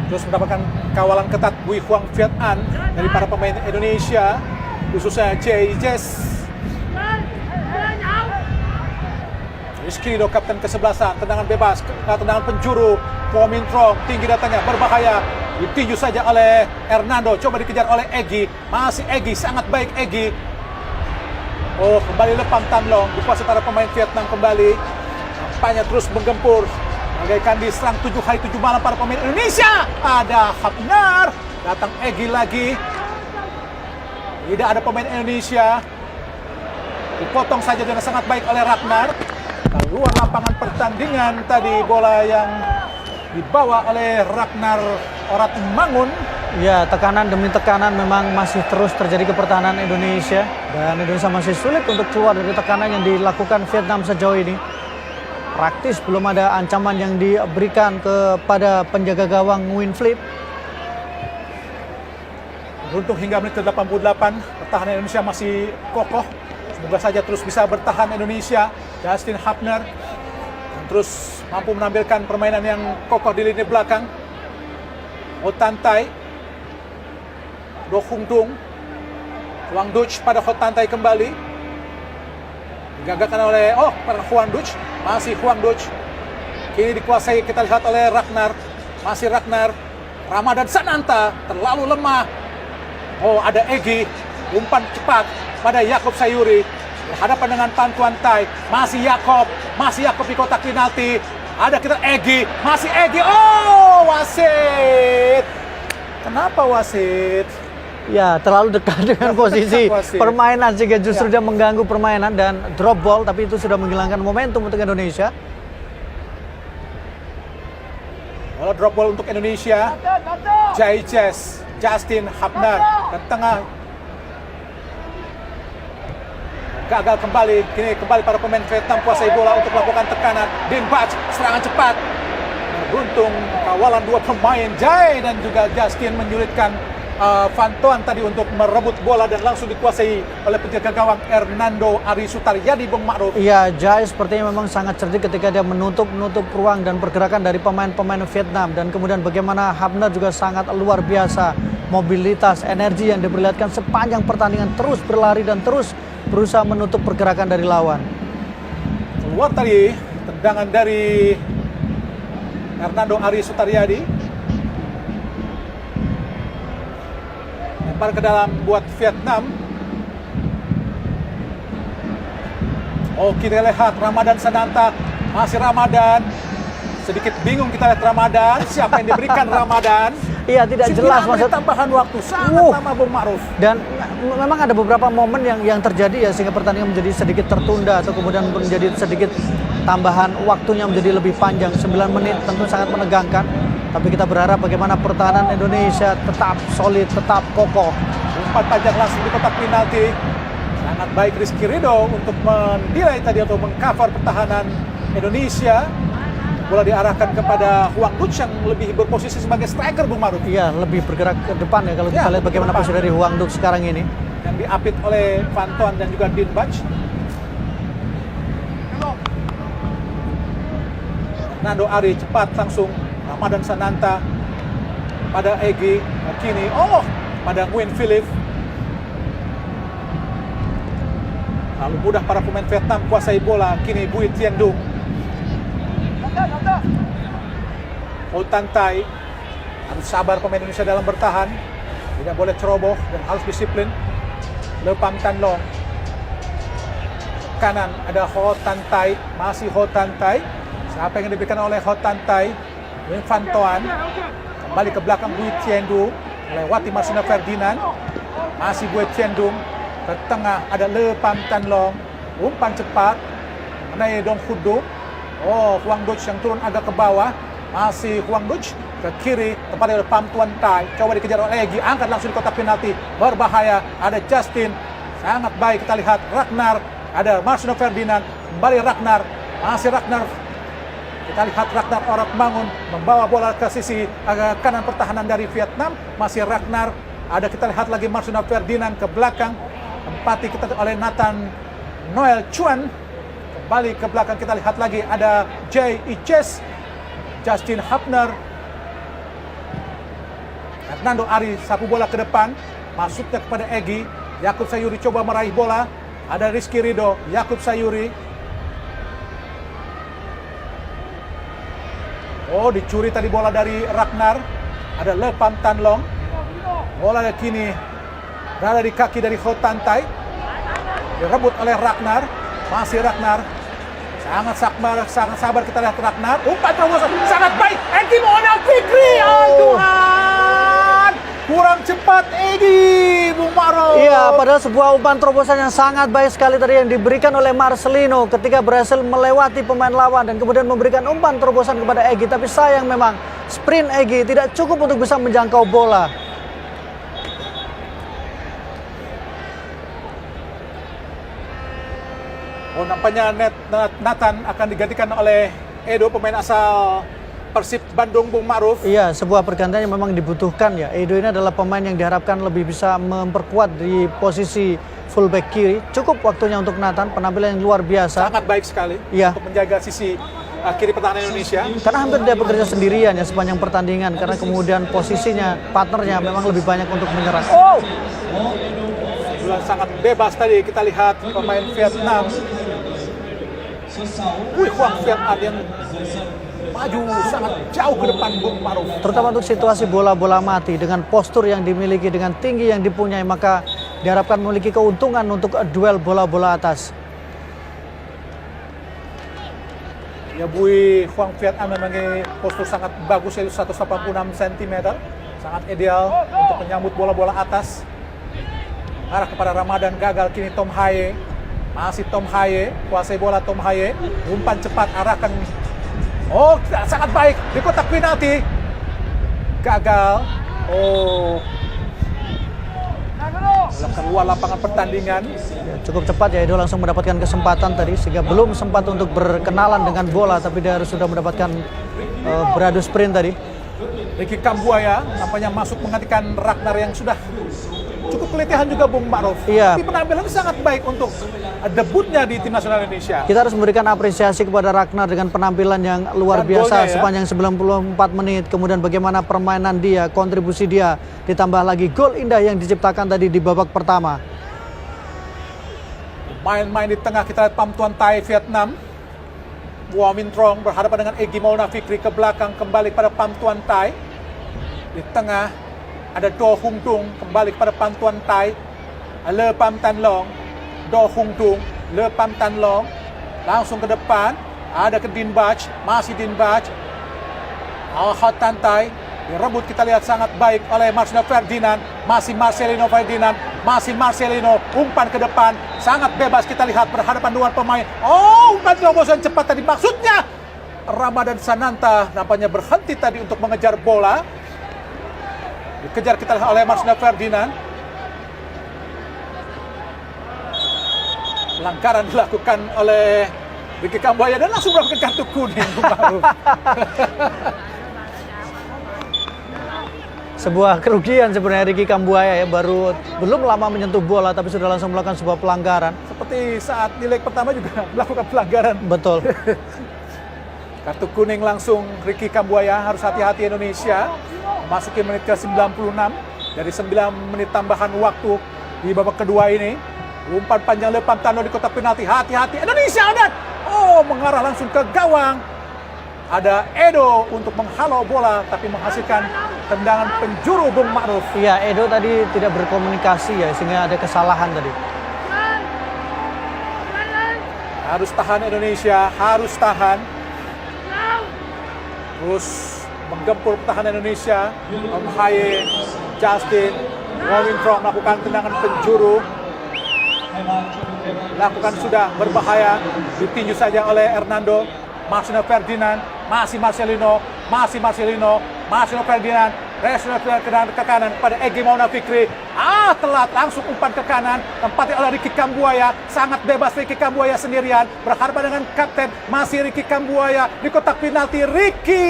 Terus mendapatkan kawalan ketat Wei Huang Viet An dari para pemain Indonesia, khususnya Jay Jess. Rizky Ridho, kapten kesebelasan, tendangan bebas, tendangan penjuru, Phuo Minh Trong, tinggi datangnya, berbahaya, ditinju saja oleh Hernando, coba dikejar oleh Egy, masih Egy, sangat baik Egy. Oh, kembali Lepang Tan Long, dikuasai para pemain Vietnam kembali, nampaknya terus menggempur, bagaikan diserang 7 hari 7 malam para pemain Indonesia. Ada Hapnar, datang Egy lagi, tidak ada pemain Indonesia, dipotong saja dengan sangat baik oleh Ragnar. Keluar lapangan pertandingan tadi bola yang dibawa oleh Ragnar Orat Mangun. Ya, tekanan demi tekanan memang masih terus terjadi ke pertahanan Indonesia. Dan Indonesia masih sulit untuk keluar dari tekanan yang dilakukan Vietnam sejauh ini. Praktis belum ada ancaman yang diberikan kepada penjaga gawang Win Flip. Beruntung hingga menit ke-88, pertahanan Indonesia masih kokoh. Semoga saja terus bisa bertahan Indonesia. Justin Hapner terus mampu menampilkan permainan yang kokoh di lini belakang. Hotantai, Do Hung Tung, Huang Duch pada Hotantai kembali. Digagalkan oleh Huang Duch, masih Huang Duch. Kini dikuasai kita lihat oleh Ragnar, masih Ragnar. Ramadan Sananta terlalu lemah. Oh, ada Egy, umpan cepat pada Yakob Sayuri. Berhadapan dengan Pham Tuan Thai. Masih Yakob di kotak penalti. Ada kita Egy, masih Egy. Oh, wasit. Kenapa wasit? Ya, terlalu dekat dengan posisi permainan sehingga justru dia mengganggu permainan dan drop ball, tapi itu sudah menghilangkan momentum untuk Indonesia. Kalau drop ball untuk Indonesia, Justin Hapner ke tengah. Gagal kembali, kini kembali para pemain Vietnam kuasai bola untuk melakukan tekanan. Din Bach, serangan cepat. Beruntung kawalan dua pemain Jai dan juga Justin menyulitkan Pham Tuan tadi untuk merebut bola dan langsung dikuasai oleh penjaga gawang Hernando Ari Sutaryadi, Bung Ma'ruf. Iya, Jai sepertinya memang sangat cerdik ketika dia menutup ruang dan pergerakan dari pemain-pemain Vietnam, dan kemudian bagaimana Hapner juga sangat luar biasa, mobilitas, energi yang diperlihatkan sepanjang pertandingan, terus berlari dan terus berusaha menutup pergerakan dari lawan. Keluar tadi tendangan dari Hernando Ari Sutaryadi. Lempar ke dalam buat Vietnam. Oh, kita lihat Ramadan Sananta. Masih Ramadan. Sedikit bingung kita lihat Ramadan. Siapa yang diberikan Ramadan? Iya, tidak jelas maksud tambahan waktu sangat lama, Bung Ma'ruf. Dan memang ada beberapa momen yang terjadi ya sehingga pertandingan menjadi sedikit tertunda atau kemudian menjadi sedikit tambahan waktunya menjadi lebih panjang. 9 menit tentu sangat menegangkan. Tapi kita berharap bagaimana pertahanan Indonesia tetap solid, tetap kokoh. Umpan panjang langsung di kotak penalti. Sangat baik Rizky Ridho untuk menilai tadi atau mengcover pertahanan Indonesia. Bola diarahkan kepada Hwang Duc yang lebih berposisi sebagai striker, Bung Ma'ruf. Iya, lebih bergerak ke depan ya kalau kita lihat bagaimana posisi dari Hwang Duc sekarang ini. Yang diapit oleh Pham Tuan dan juga Din Bach. Hernando Ari cepat langsung. Ramadan Sananta pada Egy, kini pada Nguyen Philip. Lalu mudah para pemain Vietnam kuasai bola. Kini Bui Tien Dung. Ho Tan Tai. Harus sabar pemain Indonesia dalam bertahan. Tidak boleh ceroboh dan harus disiplin. Le Pham Tan Long. Kanan ada Ho Tan Tai. Masih Ho Tan Tai. Siapa yang diberikan oleh Ho Tan Tai? Pham Tuan. Kembali ke belakang Bui Tien Dung. Melewati Marcelino Ferdinand. Masih Bui Tien Dung. Ke tengah ada Le Pham Tan Long. Umpan cepat. Mengenai Dong Hudu. Oh, Hwang Duc yang turun agak ke bawah. Masih Hwang Duc ke kiri kepada Pham Tuan Tai. Coba dikejar oleh Egy. Angkat langsung di kotak penalti. Berbahaya. Ada Justin. Sangat baik kita lihat. Ragnar. Ada Marcelino Ferdinand. Kembali Ragnar. Masih Ragnar. Kita lihat Ragnar Oratmangun membawa bola ke sisi kanan pertahanan dari Vietnam. Masih Ragnar. Ada kita lihat lagi Marcelino Ferdinand ke belakang. Tempati kita oleh Nathan Noel Chuan. Kembali ke belakang kita lihat lagi ada Jay Iches. Justin Hapner. Hernando Ari sapu bola ke depan. Masuknya kepada Egy. Yakob Sayuri coba meraih bola. Ada Rizky Ridho. Yakob Sayuri. Oh, dicuri tadi bola dari Ragnar. Ada Le Pham Tan Long. Bola kini berada di kaki dari Ho Tan Tai. Direbut oleh Ragnar. Masih Ragnar. Sangat sabar kita lihat Ragnar. Umpan terobosan sangat baik. Egy Maulana Fikri. Tuhan. Kurang cepat Egy, Bung Ma'ruf. Iya, padahal sebuah umpan terobosan yang sangat baik sekali tadi yang diberikan oleh Marcelino ketika berhasil melewati pemain lawan dan kemudian memberikan umpan terobosan kepada Egy. Tapi sayang memang sprint Egy tidak cukup untuk bisa menjangkau bola. Oh, nampaknya Nathan akan digantikan oleh Edo, pemain asal Persib Bandung, Bung Ma'ruf. Iya, sebuah pergantian yang memang dibutuhkan ya. Edo ini adalah pemain yang diharapkan lebih bisa memperkuat di posisi fullback kiri. Cukup waktunya untuk Nathan, penampilan yang luar biasa. Sangat baik sekali untuk menjaga sisi kiri pertahanan Indonesia. Karena hampir dia bekerja sendirian ya sepanjang pertandingan. Karena kemudian posisinya, partnernya memang lebih banyak untuk menyerang. Sangat bebas tadi kita lihat pemain Vietnam. Hwang Viet An yang maju sangat jauh ke depan Bung Ma'ruf. Terutama untuk situasi bola-bola mati dengan postur yang dimiliki, dengan tinggi yang dipunyai, maka diharapkan memiliki keuntungan untuk duel bola-bola atas. Ya, Bui Huang Vietnam memiliki postur sangat bagus, yaitu 186 cm. Sangat ideal untuk menyambut bola-bola atas. Arah kepada Ramadan gagal, kini Tom Haye. Masih Tom Haye, kuasai bola Tom Haye. Umpan cepat, arahkan. Oh, sangat baik di kotak penalti. Gagal. Oh. Keluar lapangan pertandingan. Ya, cukup cepat ya, Edo langsung mendapatkan kesempatan tadi, sehingga belum sempat untuk berkenalan dengan bola, tapi dia harus sudah mendapatkan beradu sprint tadi. Ricky Kambuaya nampaknya masuk menggantikan Ragnar yang sudah cukup keletihan juga Bung Ma'ruf. Iya. Tapi penampilan sangat baik untuk debutnya di Tim Nasional Indonesia. Kita harus memberikan apresiasi kepada Ragnar dengan penampilan yang luar Dan biasa golnya, ya. sepanjang 94 menit. Kemudian bagaimana permainan dia, kontribusi dia, ditambah lagi gol indah yang diciptakan tadi di babak pertama. Main-main di tengah, kita lihat Pham Tuan Thai Vietnam. Wah Min Trong berhadapan dengan Egy Maulana Fikri, ke belakang kembali kepada Pham Tuan Thai. Di tengah ada Do Hung Tung, kembali kepada Pham Tuan Thai. Le Pham Tan Long, Do Hung Tung, Le Pham Tan Long. Langsung ke depan, ada ke Din Bach, masih Din Bach. Hot Tan Thai, direbut kita lihat sangat baik oleh Marcelino Ferdinand. Masih Marcelino Ferdinand, masih Marcelino, umpan ke depan. Sangat bebas kita lihat berhadapan dengan pemain. Oh, umpan terobosan cepat tadi. Maksudnya Ramadan Sananta nampaknya berhenti tadi untuk mengejar bola. Dikejar kita lihat oleh Marcelino Ferdinand. Pelanggaran dilakukan oleh Ricky Kambuaya dan langsung mendapatkan kartu kuning. Sebuah kerugian sebenarnya Ricky Kambuaya ya, belum lama menyentuh bola tapi sudah langsung melakukan sebuah pelanggaran. Seperti saat di leg pertama juga melakukan pelanggaran. Betul. Kartu kuning langsung Ricky Kambuaya, harus hati-hati Indonesia. Masuki menit ke 96 dari 9 menit tambahan waktu di babak kedua ini. Umpan panjang Le Pham Tan Long di kotak penalti. Hati-hati Indonesia, dan mengarah langsung ke gawang. Ada Edo untuk menghalau bola tapi menghasilkan tendangan penjuru Bung Ma'ruf. Iya, Edo tadi tidak berkomunikasi ya, sehingga ada kesalahan tadi. Harus tahan Indonesia, harus tahan. Terus menggempur pertahanan Indonesia. Tom Haye, Justin, Wong Win Trong melakukan tendangan penjuru. Lakukan sudah berbahaya, ditinju saja oleh Hernando. Marcelino Ferdinand, masih Marcelino, Marcelino Ferdinand, Marcelino Ferdinand ke kanan kepada Egy Maulana Fikri. Telat, langsung umpan ke kanan, tempatnya oleh Ricky Kambuaya. Sangat bebas Ricky Kambuaya sendirian, berhadapan dengan kapten, masih Ricky Kambuaya di kotak penalti. Ricky,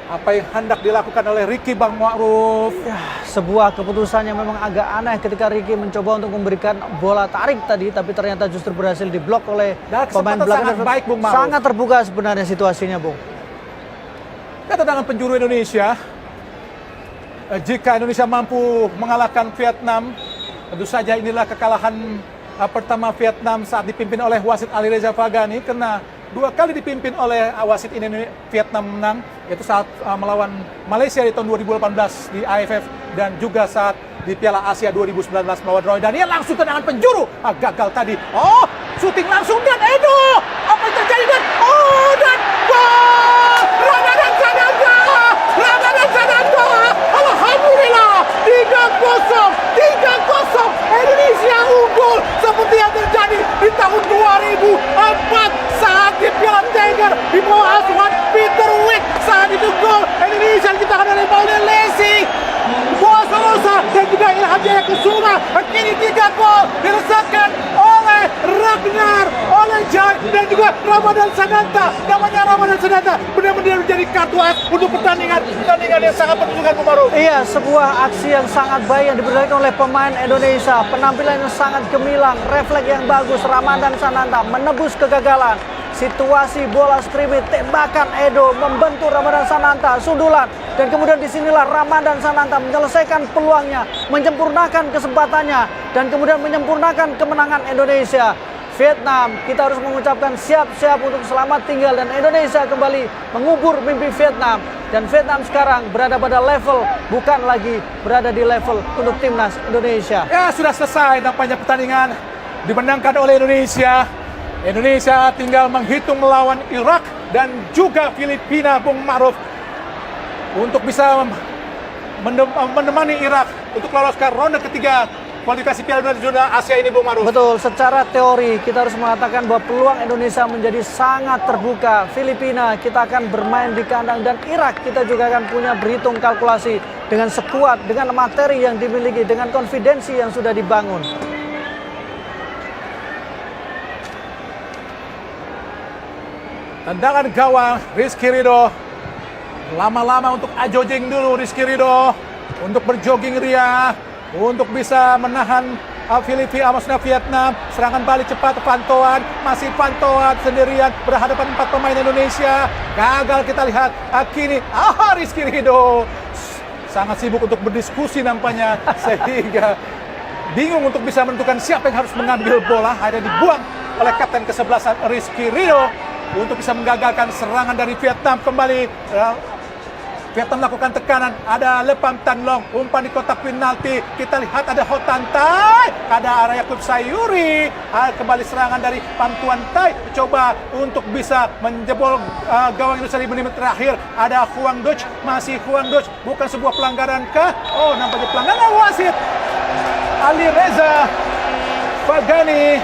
apa yang hendak dilakukan oleh Ricky Bang Ma'ruf? Ya, sebuah keputusan yang memang agak aneh ketika Ricky mencoba untuk memberikan bola tarik tadi, tapi ternyata justru berhasil diblok oleh pemain belakang. Sangat baik Bung Ma'ruf. Sangat terbuka sebenarnya situasinya, Bung. Tendangan penjuru Indonesia. Jika Indonesia mampu mengalahkan Vietnam, tentu saja inilah kekalahan pertama Vietnam saat dipimpin oleh wasit Alireza Vagani, karena 2 kali dipimpin oleh wasit ini Vietnam menang, yaitu saat melawan Malaysia di tahun 2018 di AFF dan juga saat di Piala Asia 2019 melawan Roy. Dan dia langsung tendangan penjuru, gagal tadi. Syuting langsung dan Edo, apa yang terjadi dan dan gol! Ramadan Sananta, alhamdulillah 3-0 Indonesia unggul seperti yang terjadi di tahun 2004 saat di Piala Tiger di bawah asuhan Peter Wick. Saat itu gol Indonesia diciptakan oleh Maulid Lesi, Boa Solosa dan juga Ilham Jaya Kusuma. Kini 3 gol dilesakan oleh Ragnar, oleh Jai dan juga Ramadan Sananta. Namanya Ramadan Sananta benar-benar menjadi kartu as untuk pertandingan yang sangat menentukan Bung. Iya, sebuah aksi yang sangat baik yang diperlihatkan oleh pemain Indonesia. Penampilan yang sangat gemilang, refleks yang bagus. Ramadan Sananta menebus kegagalan. Situasi bola skrimmit, tembakan Edo membentur Ramadan Sananta, sundulan. Dan kemudian disinilah Ramadan Sananta menyelesaikan peluangnya, menyempurnakan kesempatannya, dan kemudian menyempurnakan kemenangan Indonesia. Vietnam, kita harus mengucapkan siap-siap untuk selamat tinggal, dan Indonesia kembali mengubur mimpi Vietnam. Dan Vietnam sekarang berada pada level, bukan lagi berada di level untuk timnas Indonesia. Ya, sudah selesai nampaknya pertandingan dimenangkan oleh Indonesia. Indonesia tinggal menghitung melawan Irak dan juga Filipina, Bung Maruf, untuk bisa menemani Irak untuk lolos ke ronde ketiga kualifikasi Piala Dunia Asia ini, Bung Maruf. Betul, secara teori kita harus mengatakan bahwa peluang Indonesia menjadi sangat terbuka. Filipina kita akan bermain di kandang, dan Irak kita juga akan punya berhitung kalkulasi dengan sekuat, dengan materi yang dimiliki, dengan konfidensi yang sudah dibangun. Tendangan gawang Rizky Ridho. Lama-lama untuk ajojing dulu Rizky Ridho, untuk berjogging ria, untuk bisa menahan Filipina, maksudnya Vietnam. Serangan balik cepat, pantauan, masih pantauan sendirian berhadapan 4 pemain Indonesia. Gagal kita lihat. Kini Rizky Ridho sangat sibuk untuk berdiskusi nampaknya, sehingga bingung untuk bisa menentukan siapa yang harus mengambil bola. Akhirnya dibuang oleh kapten ke-11 Rizky Ridho untuk bisa menggagalkan serangan dari Vietnam. Kembali Vietnam melakukan tekanan, ada Lepam Tan Long, umpan di kotak penalti. Kita lihat ada Ho Tan Tai, ada Yakub Sayuri. Kembali serangan dari Pham Tuan Tai, coba untuk bisa menjebol gawang Indonesia di menit terakhir. Ada Huang Duch, masih Huang Duch, bukan sebuah pelanggaran kah? Oh, nampaknya pelanggaran wasit. Alireza Fagani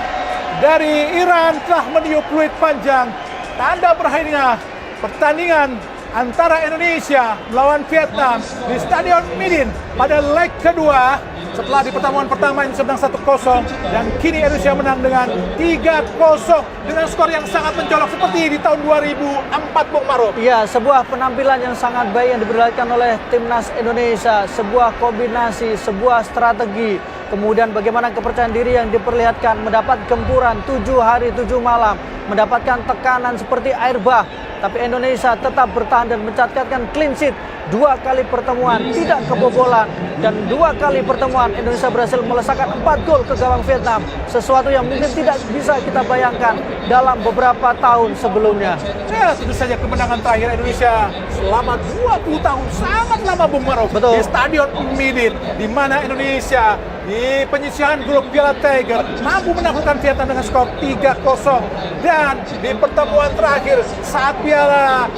dari Iran telah meniup peluit panjang. Tanda berakhirnya pertandingan antara Indonesia melawan Vietnam di Stadion Midin pada leg kedua, setelah di pertemuan pertama yang sedang 1-0, dan kini Indonesia menang dengan 3-0 dengan skor yang sangat mencolok seperti di tahun 2004, Bung Maruf. Iya, sebuah penampilan yang sangat baik yang diperlihatkan oleh timnas Indonesia, sebuah kombinasi, sebuah strategi, kemudian bagaimana kepercayaan diri yang diperlihatkan, mendapat gempuran 7 hari 7 malam, mendapatkan tekanan seperti air bah. Tapi Indonesia tetap bertahan dan mencatatkan clean sheet. 2 kali pertemuan tidak kebobolan, dan 2 kali pertemuan Indonesia berhasil melesakkan 4 gol ke gawang Vietnam. Sesuatu yang mungkin tidak bisa kita bayangkan dalam beberapa tahun sebelumnya. Ya, tentu saja kemenangan terakhir Indonesia selama 20 tahun, sangat lama, Bung Maruf. Betul. Di Stadion Midin, di mana Indonesia di penyisihan grup Piala Tiger mampu menaklukkan Vietnam dengan skor 3-0. Dan di pertemuan terakhir saat Piala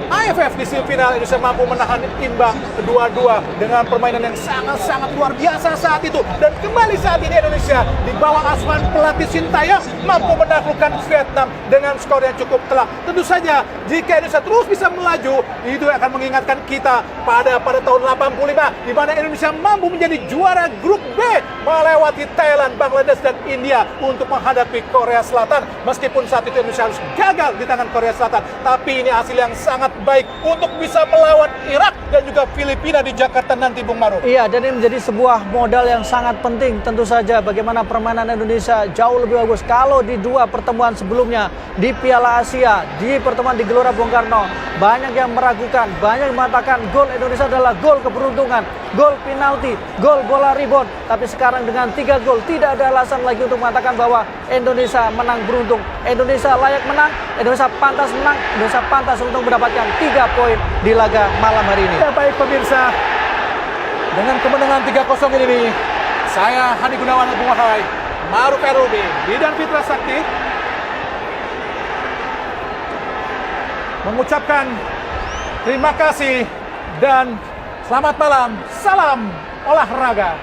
AFF di semifinal, Indonesia mampu menahan imbang kedua-dua dengan permainan yang sangat-sangat luar biasa saat itu. Dan kembali saat ini Indonesia di bawah asuhan pelatih Sintayong mampu menaklukkan Vietnam dengan skor yang cukup telak. Tentu saja jika Indonesia terus bisa melaju, itu akan mengingatkan kita pada tahun 85 di mana Indonesia mampu menjadi juara grup B, melewati Thailand, Bangladesh, dan India untuk menghadapi Korea Selatan. Meskipun saat itu Indonesia harus gagal di tangan Korea Selatan, tapi ini hasil yang sangat baik untuk bisa melawan Irak dan juga Filipina di Jakarta nanti, Bung Maruf. Iya, dan ini menjadi sebuah modal yang sangat penting. Tentu saja bagaimana permainan Indonesia jauh lebih bagus kalau di 2 pertemuan sebelumnya di Piala Asia, di pertemuan di Gelora Bung Karno, banyak yang meragukan, banyak yang mengatakan gol Indonesia adalah gol keberuntungan, gol penalti, gol bola rebound. Tapi sekarang dengan 3 gol tidak ada alasan lagi untuk mengatakan bahwa Indonesia menang beruntung. Indonesia layak menang, Indonesia pantas menang, Indonesia pantas untuk mendapatkan 3 poin di laga malam hari ini. Ya, baik pemirsa, dengan kemenangan 3-0 ini, saya Hani Gunawan Bung Wahai, Maruf Erubi, Didan Fitra Sakti mengucapkan terima kasih dan selamat malam. Salam olahraga.